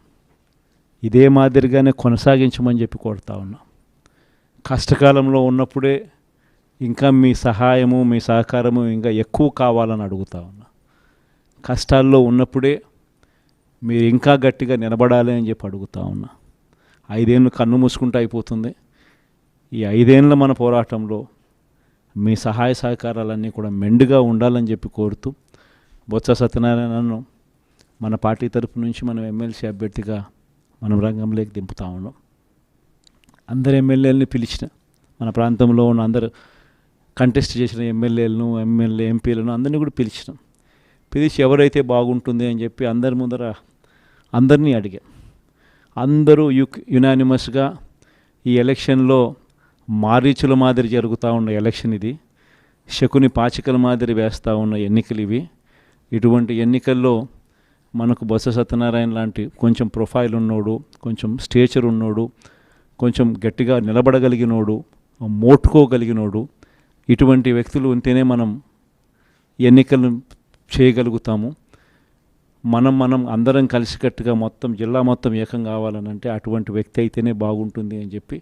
ఇదే మాదిరిగానే కొనసాగించమని చెప్పి కోరుతా ఉన్నా. కష్టకాలంలో ఉన్నప్పుడే ఇంకా మీ సహాయము, మీ సహకారము ఇంకా ఎక్కువ కావాలని అడుగుతా ఉన్నా. కష్టాల్లో ఉన్నప్పుడే మీరు ఇంకా గట్టిగా నిలబడాలి అని చెప్పి అడుగుతా ఉన్నా. 5 ఏళ్ళు కన్ను మూసుకుంటూ అయిపోతుంది. ఈ 5 ఏళ్ళ మన పోరాటంలో మీ సహాయ సహకారాలన్నీ కూడా మెండుగా ఉండాలని చెప్పి కోరుతూ బొత్స సత్యనారాయణను మన పార్టీ తరపు నుంచి మనం ఎమ్మెల్సీ అభ్యర్థిగా మనం రంగంలోకి దింపుతా ఉన్నాం. అందరు ఎమ్మెల్యేలని పిలిచిన, మన ప్రాంతంలో ఉన్న అందరు కంటెస్ట్ చేసిన ఎమ్మెల్యేలను, ఎంపీలను అందరినీ కూడా పిలిచి ఎవరైతే బాగుంటుంది అని చెప్పి అందరి ముందర అందరినీ అడిగాం. అందరూ యునానిమస్గా ఈ ఎలక్షన్లో మారీచుల మాదిరి జరుగుతూ ఉన్న ఎలక్షన్ ఇది, శకుని పాచికల మాదిరి వేస్తూ ఉన్న ఎన్నికలు ఇవి. ఇటువంటి ఎన్నికల్లో మనకు బొత్స సత్యనారాయణ లాంటి కొంచెం ప్రొఫైల్ ఉన్నోడు, కొంచెం స్టేచర్ ఉన్నోడు, కొంచెం గట్టిగా నిలబడగలిగినోడు, మోటుకోగలిగినోడు, ఇటువంటి వ్యక్తులు ఉంటేనే మనం ఎన్నికలను చేయగలుగుతాము. మనం అందరం కలిసికట్టుగా మొత్తం జిల్లా మొత్తం ఏకం కావాలనంటే అటువంటి వ్యక్తి అయితేనే బాగుంటుంది అని చెప్పి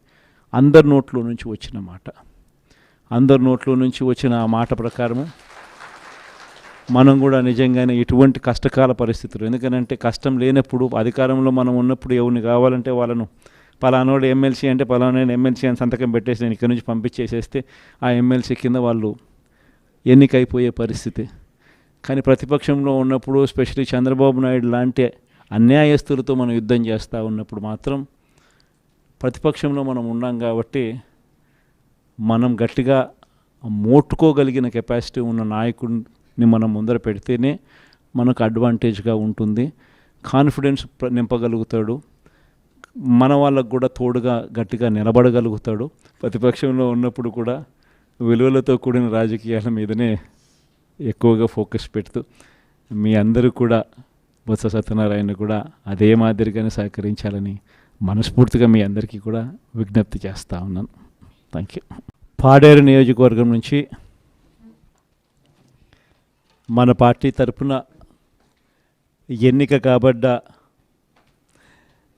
అందరి నోట్లో నుంచి వచ్చిన ఆ మాట ప్రకారము మనం కూడా నిజంగానే ఇటువంటి కష్టకాల పరిస్థితులు, ఎందుకనంటే కష్టం లేనప్పుడు అధికారంలో మనం ఉన్నప్పుడు ఎవరిని కావాలంటే వాళ్ళను పలానోడు ఎమ్మెల్సీ అంటే పలానా ఎమ్మెల్సీ అని సంతకం పెట్టేసి నేను ఇక్కడి నుంచి పంపించేసేస్తే ఆ ఎమ్మెల్సీ కింద వాళ్ళు ఎన్నికైపోయే పరిస్థితి. కానీ ప్రతిపక్షంలో ఉన్నప్పుడు, స్పెషల్లీ చంద్రబాబు నాయుడు లాంటి అన్యాయస్తులతో మనం యుద్ధం చేస్తూ ఉన్నప్పుడు మాత్రం ప్రతిపక్షంలో మనం ఉన్నాం కాబట్టి మనం గట్టిగా మోట్టుకోగలిగిన కెపాసిటీ ఉన్న నాయకుడిని మనం ముందర పెడితేనే మనకు అడ్వాంటేజ్గా ఉంటుంది. కాన్ఫిడెన్స్ నింపగలుగుతాడు, మన వాళ్ళకు కూడా తోడుగా గట్టిగా నిలబడగలుగుతాడు. ప్రతిపక్షంలో ఉన్నప్పుడు కూడా విలువలతో కూడిన రాజకీయాల మీదనే ఎక్కువగా ఫోకస్ పెడుతూ మీ అందరూ కూడా బొత్స సత్యనారాయణ కూడా అదే మాదిరిగానే సహకరించాలని మనస్ఫూర్తిగా మీ అందరికీ కూడా విజ్ఞప్తి చేస్తూ ఉన్నాను. Thank you. పాడేరు నియోజకవర్గం నుంచి మన పార్టీ తరఫున ఎన్నిక కాబడ్డ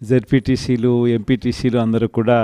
జెడ్పీటీసీలు, ఎంపీటీసీలు అందరూ కూడా